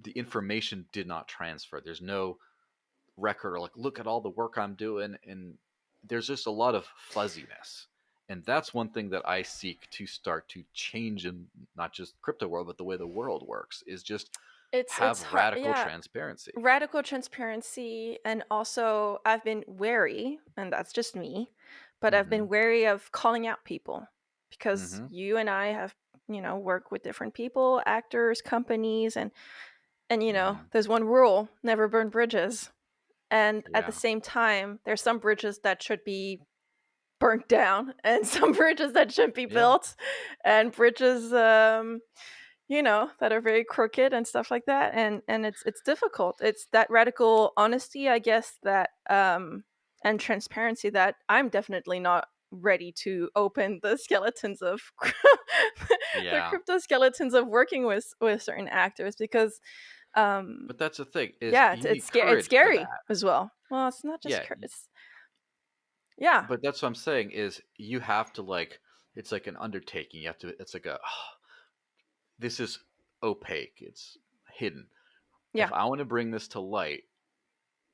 the information did not transfer. There's no record or like, look at all the work I'm doing, and there's just a lot of fuzziness. And that's one thing that I seek to start to change in not just crypto world, but the way the world works, is just have radical transparency. Radical transparency. And also, I've been wary, and that's just me, but I've been wary of calling out people, because you and I have, worked with different people, actors, companies, and there's one rule: never burn bridges. And at the same time, there's some bridges that should be burnt down, and some bridges that shouldn't be built, and bridges that are very crooked and stuff like that, and it's difficult. It's that radical honesty, I guess, that and transparency that I'm definitely not ready to open the skeletons of the crypto skeletons of working with certain actors, because but that's the thing, is it's scary as well. Well, it's not just Yeah. But that's what I'm saying is you have to like it's like an undertaking. You have to it's like a this is opaque. It's hidden. Yeah. If I want to bring this to light,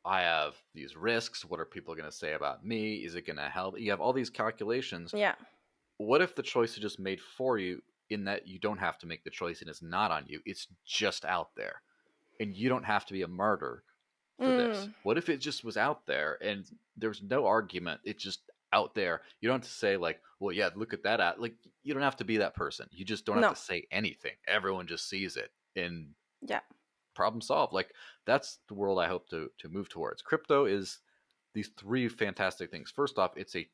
I have these risks. What are people going to say about me? Is it going to help? You have all these calculations. Yeah. What if the choice is just made for you in that you don't have to make the choice and it's not on you? It's just out there. And you don't have to be a martyr for this. Mm. What if it just was out there and there's no argument? It's just out there. You don't have to say like, well, yeah, look at that. Like, you don't have to be that person. You just don't have to No. say anything. Everyone just sees it and Yeah. problem solved. Like that's the world I hope to move towards. Crypto is these three fantastic things. First off, it's a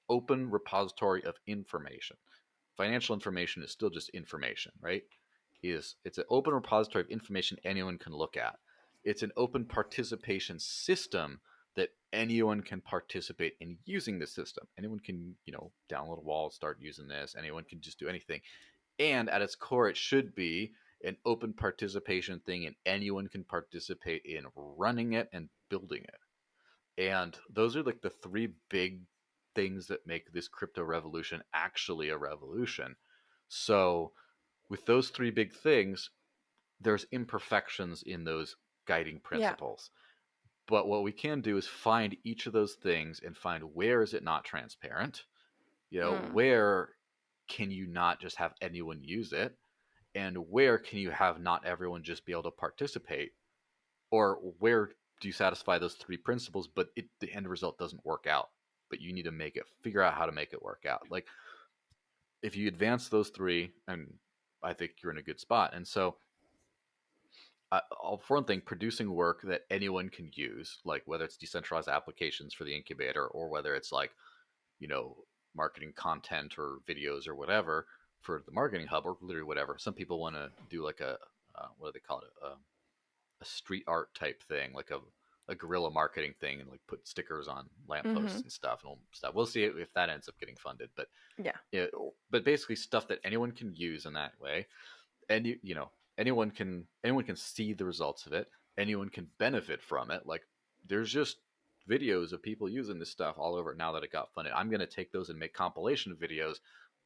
open repository of information. Financial information is still just information, right? It's an open repository of information anyone can look at. It's an open participation system that anyone can participate in using the system. Anyone can, download a wallet, start using this. Anyone can just do anything. And at its core, it should be an open participation thing, and anyone can participate in running it and building it. And those are like the three big things that make this crypto revolution actually a revolution. So, with those three big things, there's imperfections in those guiding Yeah. principles. But what we can do is find each of those things and find where is it not transparent? Mm. Where can you not just have anyone use it? And where can you have not everyone just be able to participate? Or where do you satisfy those three principles, but the end result doesn't work out? But you need to figure out how to make it work out. Like if you advance those three, and I think you're in a good spot. And so for one thing, producing work that anyone can use, like whether it's decentralized applications for the incubator or whether it's like, you know, marketing content or videos or whatever for the marketing hub or literally whatever. Some people want to do like what do they call it? A street art type thing, like a guerrilla marketing thing, and like put stickers on lampposts Mhm. and stuff and all stuff. We'll see if that ends up getting funded, but Yeah. but basically stuff that anyone can use in that way. And anyone can see the results of it. Anyone can benefit from it. Like there's just videos of people using this stuff all over now that it got funded. I'm going to take those and make compilation videos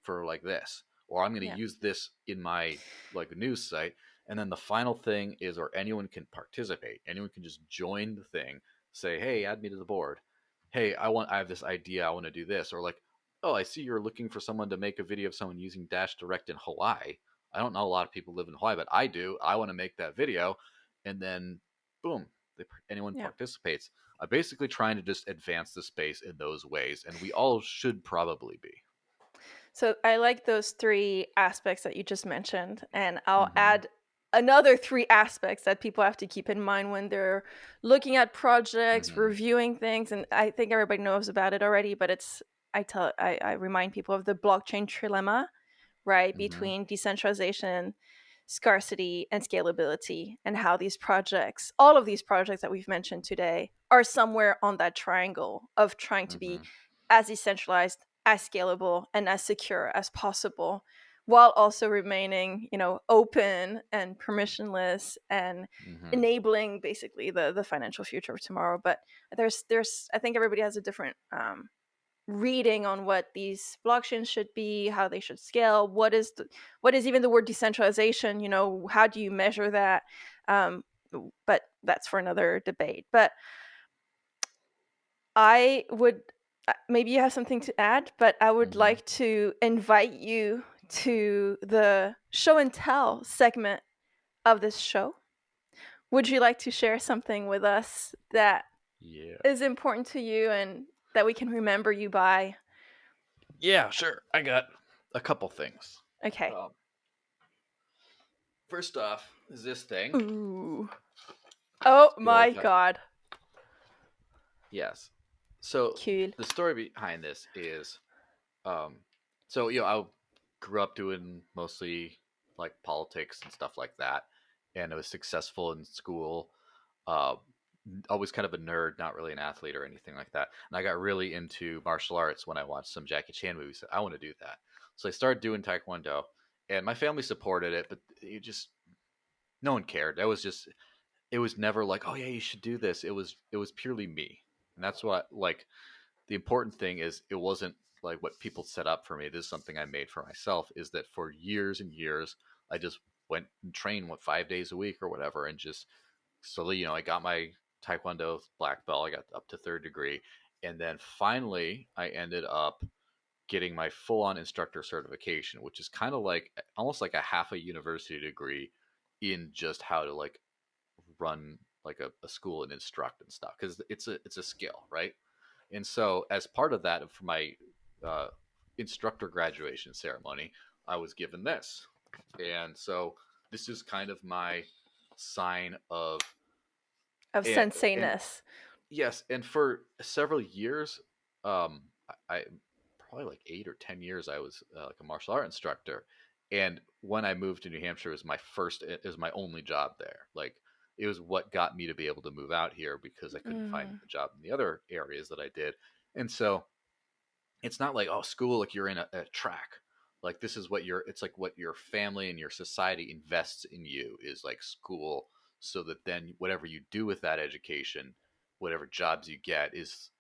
for like this, or I'm going to Yeah. use this in my like news site. And then the final thing is, or anyone can participate. Anyone can just join the thing, say, hey, add me to the board. Hey, I have this idea, I want to do this. Or like, oh, I see you're looking for someone to make a video of someone using Dash Direct in Hawaii. I don't know a lot of people live in Hawaii, but I do. I want to make that video. And then, boom, anyone Yeah. participates. I'm basically trying to just advance the space in those ways, and we all should probably be. So I like those three aspects that you just mentioned, and I'll Mm-hmm. add another three aspects that people have to keep in mind when they're looking at projects, Mm-hmm. reviewing things, and I think everybody knows about it already, but I remind people of the blockchain trilema, right, Mm-hmm. between decentralization, scarcity, and scalability, and how these projects, all of these projects that we've mentioned today, are somewhere on that triangle of trying to be Mm-hmm. as decentralized, as scalable, and as secure as possible, while also remaining, open and permissionless and Mm-hmm. enabling basically the financial future of tomorrow. But there's I think everybody has a different reading on what these blockchains should be, how they should scale, what is even the word decentralization, how do you measure that? um, but that's for another debate. But I would maybe you have something to add, but I would Mm-hmm. like to invite you to the show and tell segment of this show. Would you like to share something with us that Yeah. is important to you and that we can remember you by? Yeah, sure. I got a couple things. Okay. Um, First off, is this thing. Ooh. Oh Good old my god. Yes. So Cool. the story behind this is, um, so I grew up doing mostly like politics and stuff like that, and I was successful in school. Uh, Always kind of a nerd, not really an athlete or anything like that. And I got really into martial arts when I watched some Jackie Chan movies. I want to do that, so I started doing taekwondo, and my family supported it, but no one cared. It was never like, oh yeah, you should do this. It was purely me, and that's what like the important thing is it wasn't like what people set up for me. This is something I made for myself. Is that for years and years I just went and trained 5 days a week or whatever, and just slowly, I got my taekwondo black belt. I got up to third degree, and then finally I ended up getting my full-on instructor certification, which is kind of like almost like a half a university degree in just how to like run like a school and instruct and stuff, because it's a skill, right? And so as part of that, for my uh, instructor graduation ceremony, I was given this, and so this is kind of my sign of Of and sensei-ness. yes, and for several years, I probably like 8 or 10 years, I was like a martial art instructor. And when I moved to New Hampshire, it was my only job there. Like it was what got me to be able to move out here because I couldn't find Mm. a job in the other areas that I did. And so it's not like, oh, school, like you're in a track. Like this is what it's like what your family and your society invests in you is like school, so that then whatever you do with that education, whatever jobs you get, it's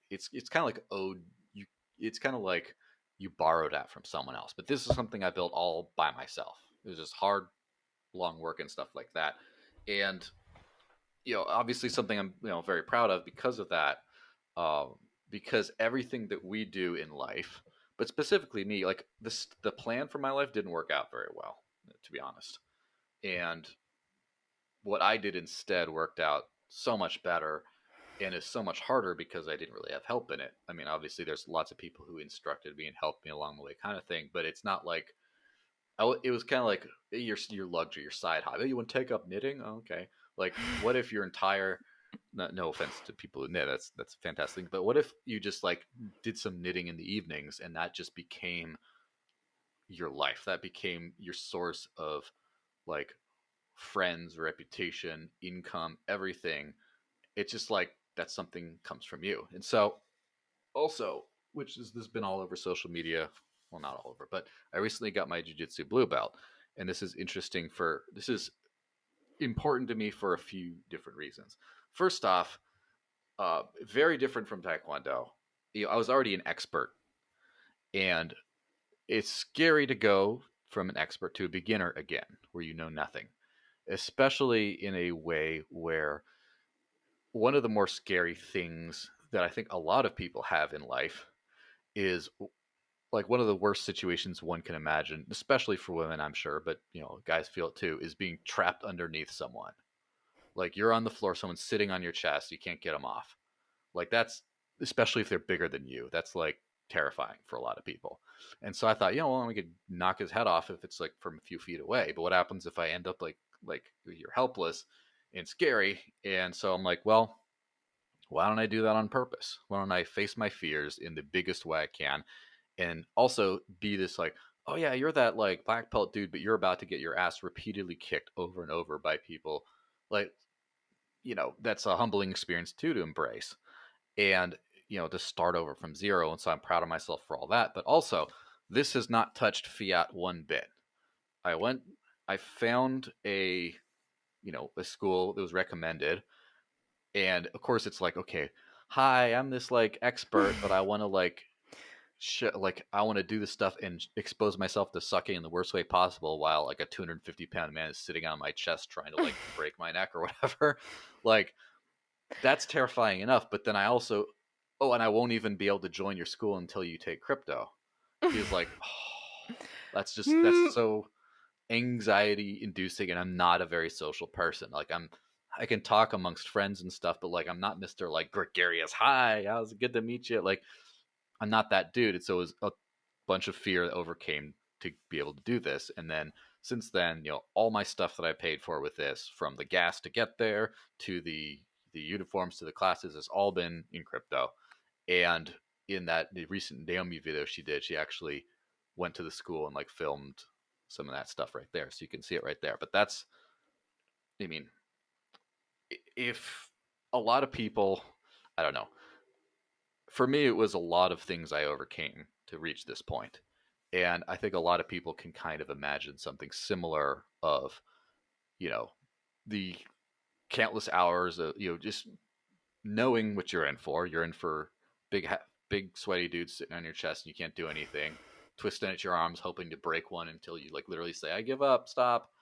kind of like owed you. It's kind of like you borrowed that from someone else. But this is something I built all by myself. It was just hard, long work and stuff like that. And obviously something I'm very proud of because of that. Um, because everything that we do in life, but specifically me, like the plan for my life didn't work out very well, to be honest. And what I did instead worked out so much better and is so much harder because I didn't really have help in it. I mean, obviously, there's lots of people who instructed me and helped me along the way, kind of thing. But it's not like it was kind of like your luxury, your side hobby. Oh, you want to take up knitting? Oh, okay. Like, what if your entire no offense to people who knit, that's fantastic. But what if you just like did some knitting in the evenings and that just became your life? That became your source of like friends, reputation, income, everything. It's just like that's something comes from you. And so also, which is this has been all over social media, well, not all over, but I recently got my jiu-jitsu blue belt, and this is important to me for a few different reasons. First off, very different from taekwondo. I was already an expert, and it's scary to go from an expert to a beginner again, where you know nothing, especially in a way where one of the more scary things that I think a lot of people have in life is like one of the worst situations one can imagine, especially for women, I'm sure, but guys feel it too, is being trapped underneath someone. Like you're on the floor, someone's sitting on your chest, you can't get them off. Like that's, especially if they're bigger than you, that's like terrifying for a lot of people. And so I thought, well, we could knock his head off if it's like from a few feet away. But what happens if I end up like you're helpless and scary? And so I'm like, well, why don't I do that on purpose? Why don't I face my fears in the biggest way I can, and also be this like, oh yeah, you're that like black belt dude, but you're about to get your ass repeatedly kicked over and over by people. Like, that's a humbling experience too to embrace, and to start over from zero. And so I'm proud of myself for all that. But also, this has not touched fiat one bit. I went, I found a school that was recommended, and of course it's like, okay, hi, I'm this like expert, but I want to like like I want to do this stuff and expose myself to sucking in the worst way possible while like a 250-pound man is sitting on my chest trying to like break my neck or whatever. Like that's terrifying enough. But then I also, oh, and I won't even be able to join your school until you take crypto. He was like, oh, that's Mm. so anxiety inducing, and I'm not a very social person. Like I can talk amongst friends and stuff, but like I'm not Mr. like gregarious. Hi, how's it good to meet you? Like I'm not that dude. And so it was a bunch of fear that overcame to be able to do this. And then since then, all my stuff that I paid for with this, from the gas to get there to the uniforms to the classes, has all been in crypto. And in the recent Naomi video she did, she actually went to the school and like filmed some of that stuff right there, so you can see it right there. But that's, I mean, if a lot of people, I don't know, for me, it was a lot of things I overcame to reach this point. And I think a lot of people can kind of imagine something similar of, you know, the countless hours of, just knowing what you're in for. You're in for big, big sweaty dude sitting on your chest and you can't do anything, twisting at your arms, hoping to break one until you like literally say, I give up, stop.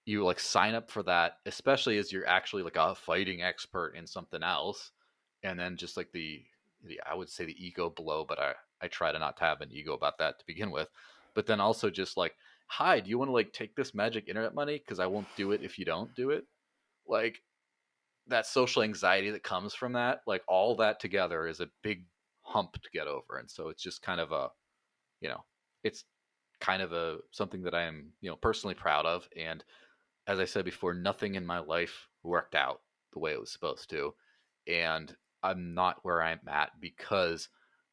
You like sign up for that, especially as you're actually like a fighting expert in something else. And then just like the I would say the ego blow, but I try to not to have an ego about that to begin with. But then also just like, hi, do you want to like take this magic internet money? Because I won't do it if you don't do it. Like that social anxiety that comes from that, like all that together is a big hump to get over. And so it's just kind of a, you know, it's kind of a something that I am, personally proud of. And as I said before, nothing in my life worked out the way it was supposed to. And I'm not where I'm at because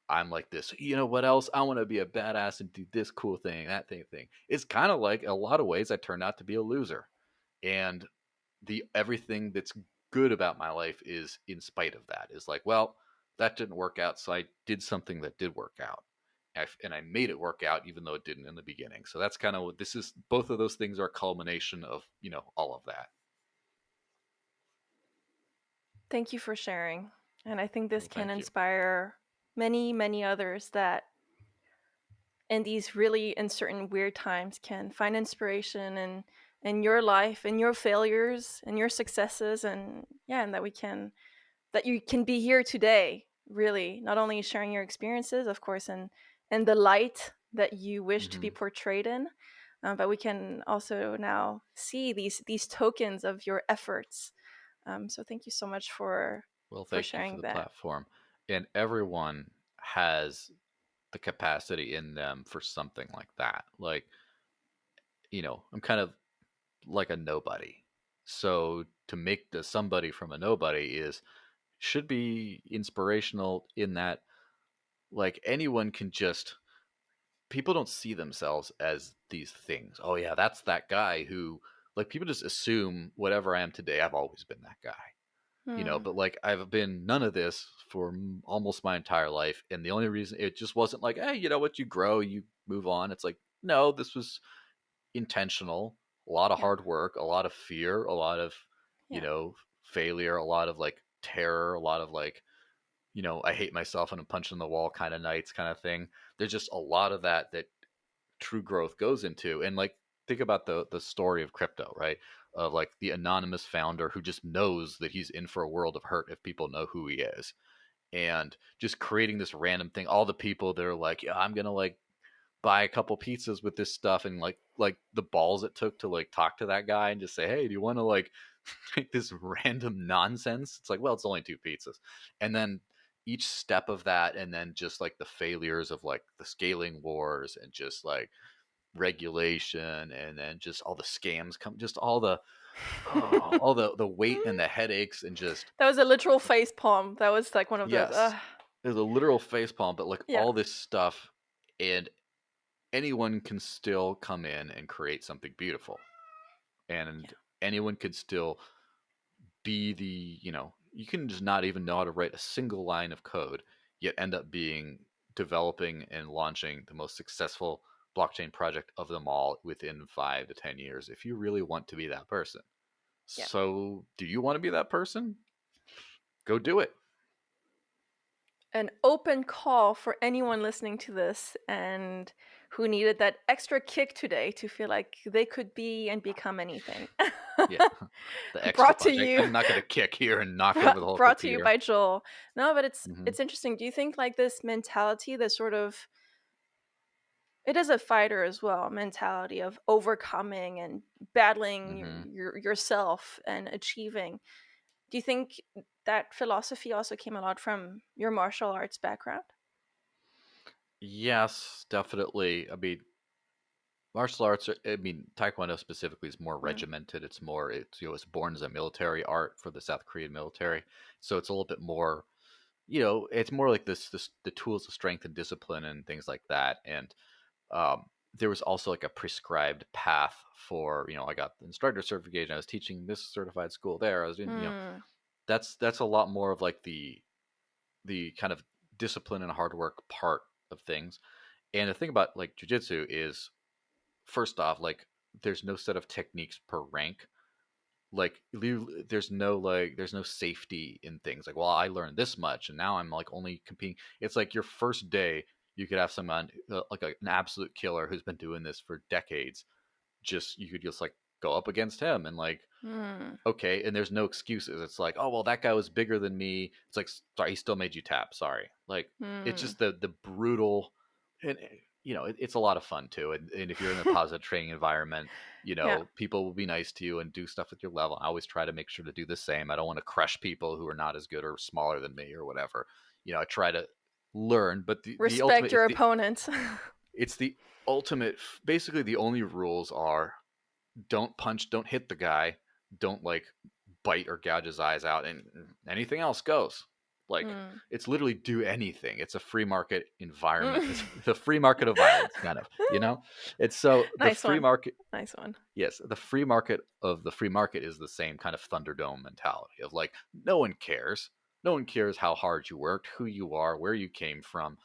I'm like this. You know what else? I want to be a badass and do this cool thing, that thing. It's kind of like a lot of ways I turned out to be a loser. And the everything that's good about my life is in spite of that. Is like, well, that didn't work out, so I did something that did work out. And I made it work out even though it didn't in the beginning. So that's kind of what this is. Both of those things are a culmination of, all of that. Thank you for sharing. And I think this Well, can thank you. inspire many, many others that in these really uncertain, weird times can find inspiration in your life, in your failures, and your successes, and yeah, and that you can be here today, really, not only sharing your experiences, of course, and the light that you wish to be Mm-hmm. portrayed in, but we can also now see these tokens of your efforts. So thank you so much Well, for thank you for sharing the that. platform. And everyone has the capacity in them for something like that. Like, I'm kind of like a nobody. So to make the somebody from a nobody is should be inspirational in that like anyone can just people don't see themselves as these things. Oh yeah, that's that guy who like people just assume whatever I am today, I've always been that guy. Hmm. But like I've been none of this for almost my entire life, and the only reason it just wasn't like, hey, you know what, you grow, you move on. It's like, no, this was intentional, a lot of Yeah, hard work, a lot of fear, a lot of, you yeah. know, failure, a lot of like terror, a lot of like, I hate myself and I'm punching the wall kind of nights kind of thing. There's just a lot of that true growth goes into. And like think about the story of crypto, right? Of like the anonymous founder who just knows that he's in for a world of hurt if people know who he is. And just creating this random thing, all the people that are like, yeah, I'm gonna like buy a couple pizzas with this stuff, and like the balls it took to like talk to that guy and just say, hey, do you want to like make this random nonsense? It's like, well, it's only two pizzas. And then each step of that, and then just like the failures of like the scaling wars and just like regulation, and then just all the scams come, just all the all the weight and the headaches, and just That was a literal face palm. That was like one of those. yes, there's a literal facepalm, but like Yeah, all this stuff, and anyone can still come in and create something beautiful, yeah. and anyone could still be you can just not even know how to write a single line of code, yet end up being developing and launching the most successful blockchain project of them all within 5 to 10 years if you really want to be that person. Yeah. So do you want to be that person? Go do it. An open call for anyone listening to this and who needed that extra kick today to feel like they could be and become anything. Yeah. The extra Brought to punch. you, I'm not going to kick here and knock over the whole brought to you computer. by Joel. No, but Hmm. it's interesting. Do you think like this mentality, this sort of it is a fighter as well mentality of overcoming and battling Hmm. yourself and achieving. Do you think that philosophy also came a lot from your martial arts background? Yes, definitely. I mean, martial arts, I mean, Taekwondo specifically is more Mm. regimented. It's born as a military art for the South Korean military. So it's a little bit more, it's more like the tools of strength and discipline and things like that. And um, there was also like a prescribed path for, I got the instructor certification. I was teaching this certified school there. I was doing, Mm. that's a lot more of like the kind of discipline and hard work part of things. And the thing about like jujitsu is, first off, like there's no set of techniques per rank. there's no safety in things. Like, well, I learned this much and now I'm like only competing. It's like your first day you could have someone like an absolute killer who's been doing this for decades. You could just like go up against him and like, okay, and there's no excuses. It's like, oh well, that guy was bigger than me. It's like, sorry, he still made you tap. Sorry, like it's just the brutal, and it's a lot of fun too. And if you're in a positive training environment, Yeah. people will be nice to you and do stuff at your level. I always try to make sure to do the same. I don't want to crush people who are not as good or smaller than me or whatever. I try to learn, but the Respect ultimate your opponents. it's the ultimate. Basically, the only rules are don't punch, don't hit the guy, don't like bite or gouge his eyes out, and anything else goes. Like it's literally do anything. It's a free market environment. It's the free market of violence, kind of. It's so the free market. Nice one. Yes, the free market is the same kind of Thunderdome mentality of like no one cares. No one cares how hard you worked, who you are, where you came from.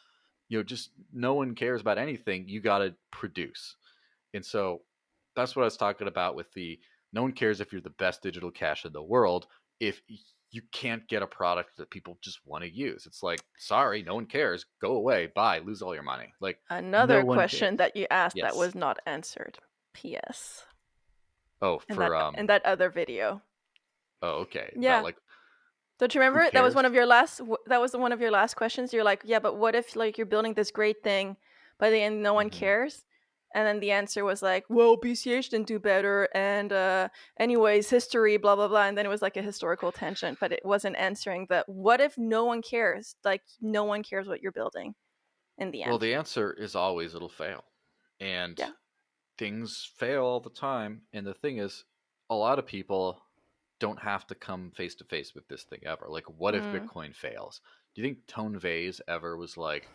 Just no one cares about anything. You got to produce. And so that's what I was talking about with no one cares if you're the best digital cash in the world if you can't get a product that people just want to use. It's like, sorry, no one cares. Go away. Bye. Lose all your money. Like another no one question cares. that you asked that Yes. was not answered. P.S. Oh, in that other video. Oh, okay. Yeah. About, don't you remember it? That was cares? That was one of your last questions. You're like, yeah, but what if like you're building this great thing, by the end no one cares? And then the answer was like, well, BCH didn't do better, and anyways, history, blah blah blah. And then it was like a historical tangent, but it wasn't answering the what if no one cares? Like no one cares what you're building in the end. Well, the answer is always it'll fail, and things fail all the time. And the thing is, a lot of people don't have to come face to face with this thing ever. Like, what if Bitcoin fails? Do you think Tone Vase ever was like,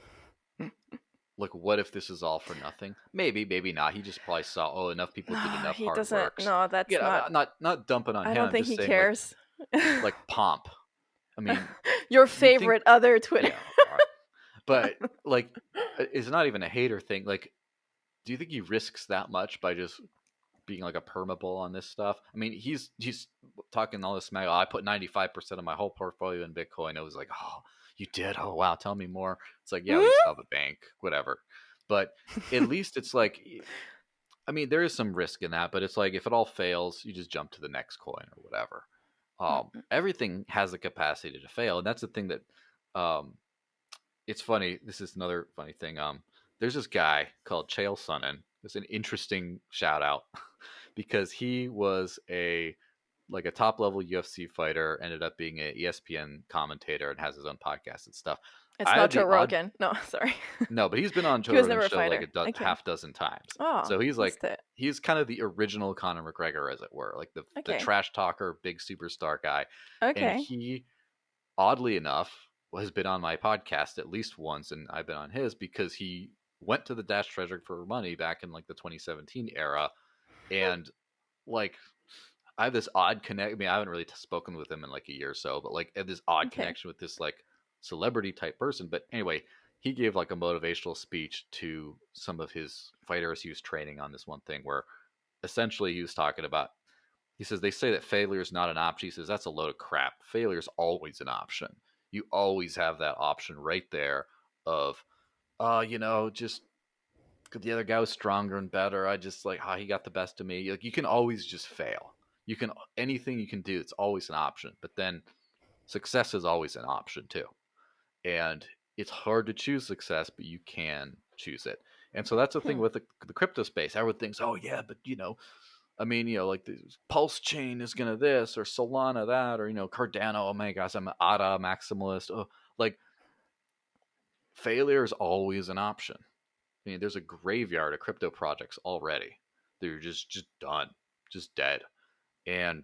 what if this is all for nothing? Maybe, maybe not. He just probably saw, enough people did enough he hard doesn't. work. No, that's not dumping on him. I don't think just he saying, cares. like Pomp. I mean, your favorite other Twitter. Yeah, all right. But like, it's not even a hater thing. Like, do you think he risks that much by just being like a permabull on this stuff? I mean, he's talking all this smack. I put 95% of my whole portfolio in Bitcoin. It was like, oh, you did? Oh, wow. Tell me more. It's like, yeah, we still have a bank, whatever. But at least it's like, I mean, there is some risk in that, but it's like if it all fails, you just jump to the next coin or whatever. Everything has the capacity to fail, and that's the thing that it's funny. This is another funny thing. There's this guy called Chael Sonnen. It's an interesting shout out because he was a top level UFC fighter, ended up being an ESPN commentator, and has his own podcast and stuff. It's not Joe Rogan. No, sorry. No, but he's been on Joe Rogan's show like half dozen times. Oh, so he's kind of the original Conor McGregor, as it were, like the trash talker, big superstar guy. Okay. And he, oddly enough, has been on my podcast at least once, and I've been on his because he went to the Dash Treasure for money back in like the 2017 era, and like I have this odd connect. I mean, I haven't really spoken with him in like a year or so, but like I have this odd connection with this like celebrity type person. But anyway, he gave like a motivational speech to some of his fighters he was training on this one thing where essentially he was talking about, he says, they say that failure is not an option. He says, that's a load of crap. Failure is always an option. You always have that option right there of, just the other guy was stronger and better. I just like, he got the best of me. Like, you can always just fail. Anything you can do, it's always an option. But then success is always an option too. And it's hard to choose success, but you can choose it. And so that's the thing with the crypto space. Everyone thinks, oh yeah, but like the Pulse Chain is gonna this or Solana that, or Cardano. Oh my gosh, I'm an ADA maximalist. Oh, like failure is always an option. I mean, there's a graveyard of crypto projects already. They're just done, just dead, and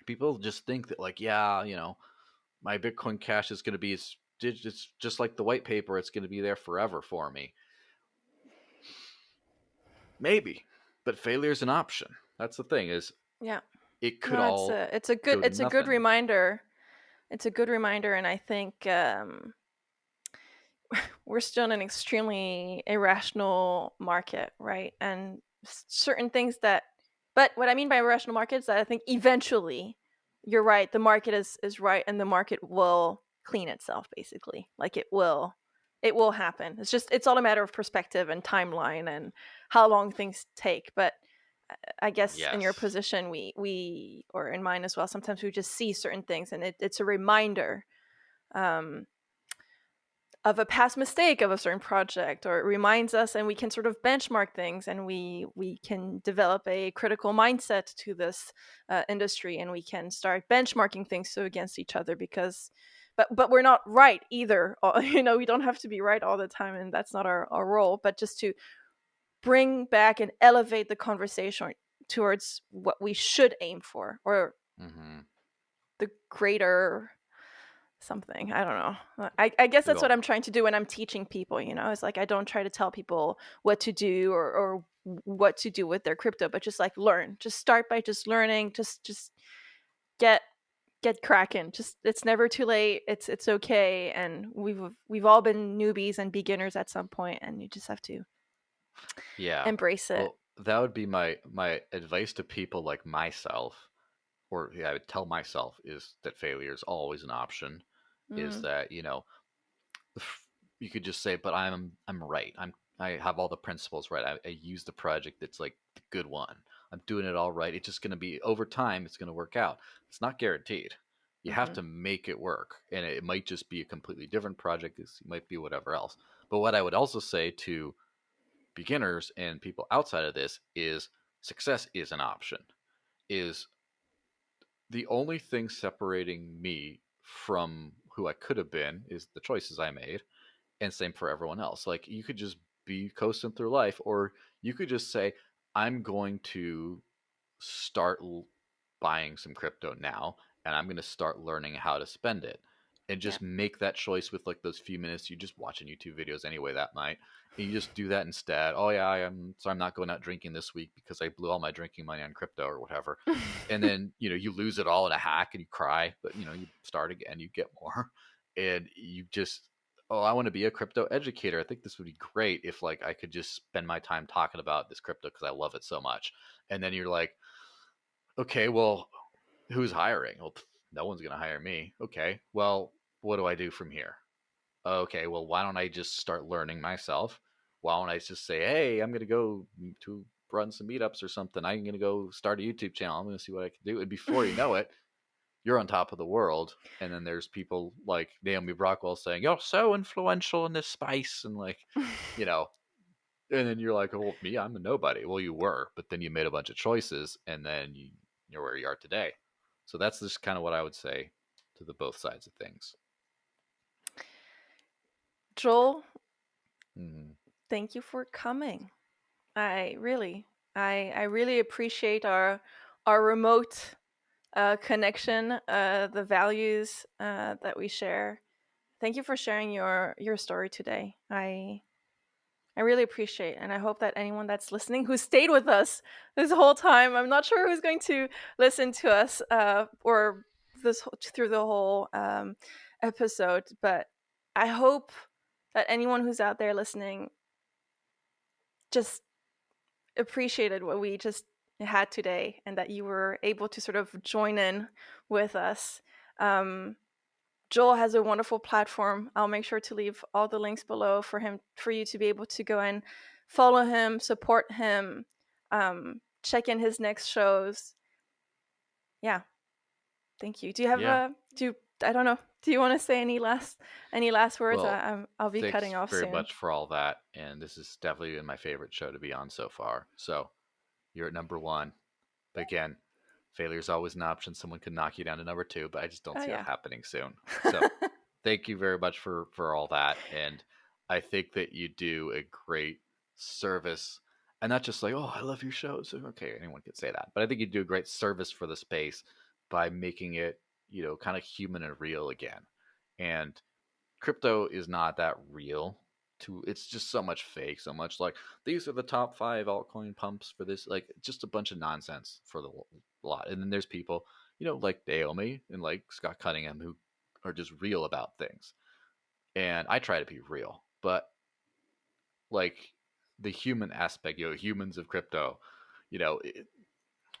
people just think that like, yeah, my Bitcoin Cash is gonna be it's just like the white paper. It's gonna be there forever for me. Maybe. But failure is an option. That's the thing. It could it's a good reminder. It's a good reminder, and I think we're still in an extremely irrational market, right? And certain things that But what I mean by irrational market is that I think eventually, you're right, the market is right, and the market will clean itself, basically. Like it will happen. It's all a matter of perspective and timeline and how long things take. But I guess in your Yes. position, we or in mine as well, sometimes we just see certain things, and it's a reminder um, of a past mistake of a certain project, or it reminds us, and we can sort of benchmark things, and we can develop a critical mindset to this industry, and we can start benchmarking things so against each other, because but we're not right either. We don't have to be right all the time, and that's not our role, but just to bring back and elevate the conversation towards what we should aim for, or Mm-hmm. the greater something. I don't know. I guess that's what Well, I'm trying to do when I'm teaching people. It's like I don't try to tell people what to do, or what to do with their crypto, but just like learn. Just start by just learning. Just get cracking. Just it's never too late. It's okay, and we've all been newbies and beginners at some point, and you just have to yeah. embrace it. Well, that would be my advice to people like myself, or yeah, I would tell myself, is that failure is always an option. Is Mm, that you could just say, but I'm right. I have all the principles right. I use the project that's like the good one. I'm doing it all right. It's just going to be over time. It's going to work out. It's not guaranteed. You have mm-hmm. to make it work, and it might just be a completely different project. It might be whatever else. But what I would also say to beginners and people outside of this is success is an option. Is the only thing separating me from who I could have been is the choices I made, and same for everyone else. Like you could just be coasting through life, or you could just say, I'm going to start buying some crypto now, and I'm going to start learning how to spend it, and Yeah. just make that choice with like those few minutes you just watching YouTube videos anyway that night, and you just do that instead. Oh yeah, I'm not going out drinking this week because I blew all my drinking money on crypto or whatever. And then you lose it all in a hack and you cry, but you start again, you get more, and you just, oh, I want to be a crypto educator. I think this would be great if like I could just spend my time talking about this crypto because I love it so much. And then you're like, okay, well, who's hiring? Well, no one's going to hire me. Okay, well, what do I do from here? Okay, well, why don't I just start learning myself? Why don't I just say, hey, I'm going to go to run some meetups or something. I'm going to go start a YouTube channel. I'm going to see what I can do. And before you know it, you're on top of the world. And then there's people like Naomi Brockwell saying, you're so influential in this space. And like, you know, and then you're like, oh, me, I'm a nobody. Well, you were, but then you made a bunch of choices, and then you're where you are today. So that's just kind of what I would say to the both sides of things. Joel, Mm, thank you for coming. I really, I really appreciate our remote connection, the values that we share. Thank you for sharing your story today. I really appreciate, and I hope that anyone that's listening who stayed with us this whole time. I'm not sure who's going to listen to us or through the whole episode, but I hope that anyone who's out there listening just appreciated what we just had today, and that you were able to sort of join in with us. Um, Joel has a wonderful platform. I'll make sure to leave all the links below for you to be able to go and follow him, support him, check in his next shows. Yeah, thank you. Do you have yeah. a do? I don't know. Do you want to say any last words? Well, I'll be cutting thanks off very soon. much for all that. And this has definitely been my favorite show to be on so far. So you're at number one. But again, failure is always an option. Someone could knock you down to number two, but I just don't Oh see that yeah. happening soon. So thank you very much for all that. And I think that you do a great service, and not just like, oh, I love your shows. Okay, anyone could say that, but I think you do a great service for the space by making it, kind of human and real again. And crypto is not that real. It's just so much fake, so much like these are the top 5 altcoin pumps for this, like just a bunch of nonsense for the lot. And then there's people, like Naomi and like Scott Cunningham, who are just real about things. And I try to be real, but like the human aspect, humans of crypto, you know, it,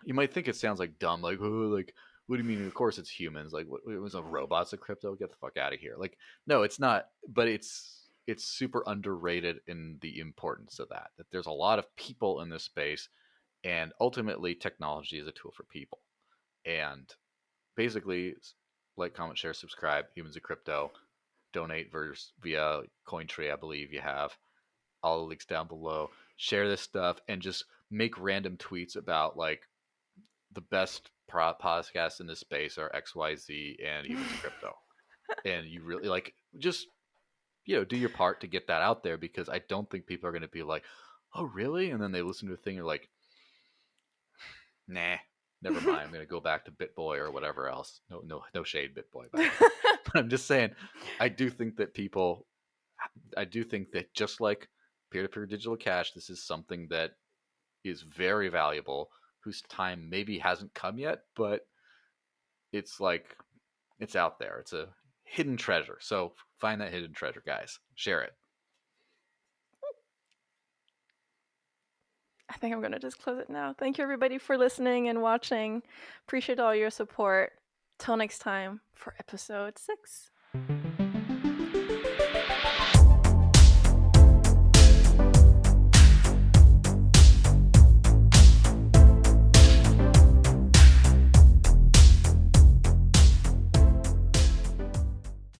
You might think it sounds like dumb, like, oh, like, what do you mean? Of course it's humans. Like, what it was a robots of crypto? Get the fuck out of here. Like, no, it's not. But it's super underrated in the importance of that. That there's a lot of people in this space, and ultimately, technology is a tool for people. And basically, like, comment, share, subscribe. Humans of crypto. Donate via Cointree, I believe you have all the links down below. Share this stuff and just make random tweets about like the best podcasts in this space are XYZ and Humans of Crypto. And you really like just do your part to get that out there, because I don't think people are going to be like, oh really? And then they listen to a thing and are like, nah, never mind. I'm going to go back to BitBoy or whatever else. No shade, BitBoy, by the way. But I'm just saying, I do think that just like peer-to-peer digital cash, this is something that is very valuable, whose time maybe hasn't come yet, but it's like it's out there. It's a hidden treasure. So find that hidden treasure, guys. Share it. I think I'm going to just close it now. Thank you, everybody, for listening and watching. Appreciate all your support. Till next time for episode 6.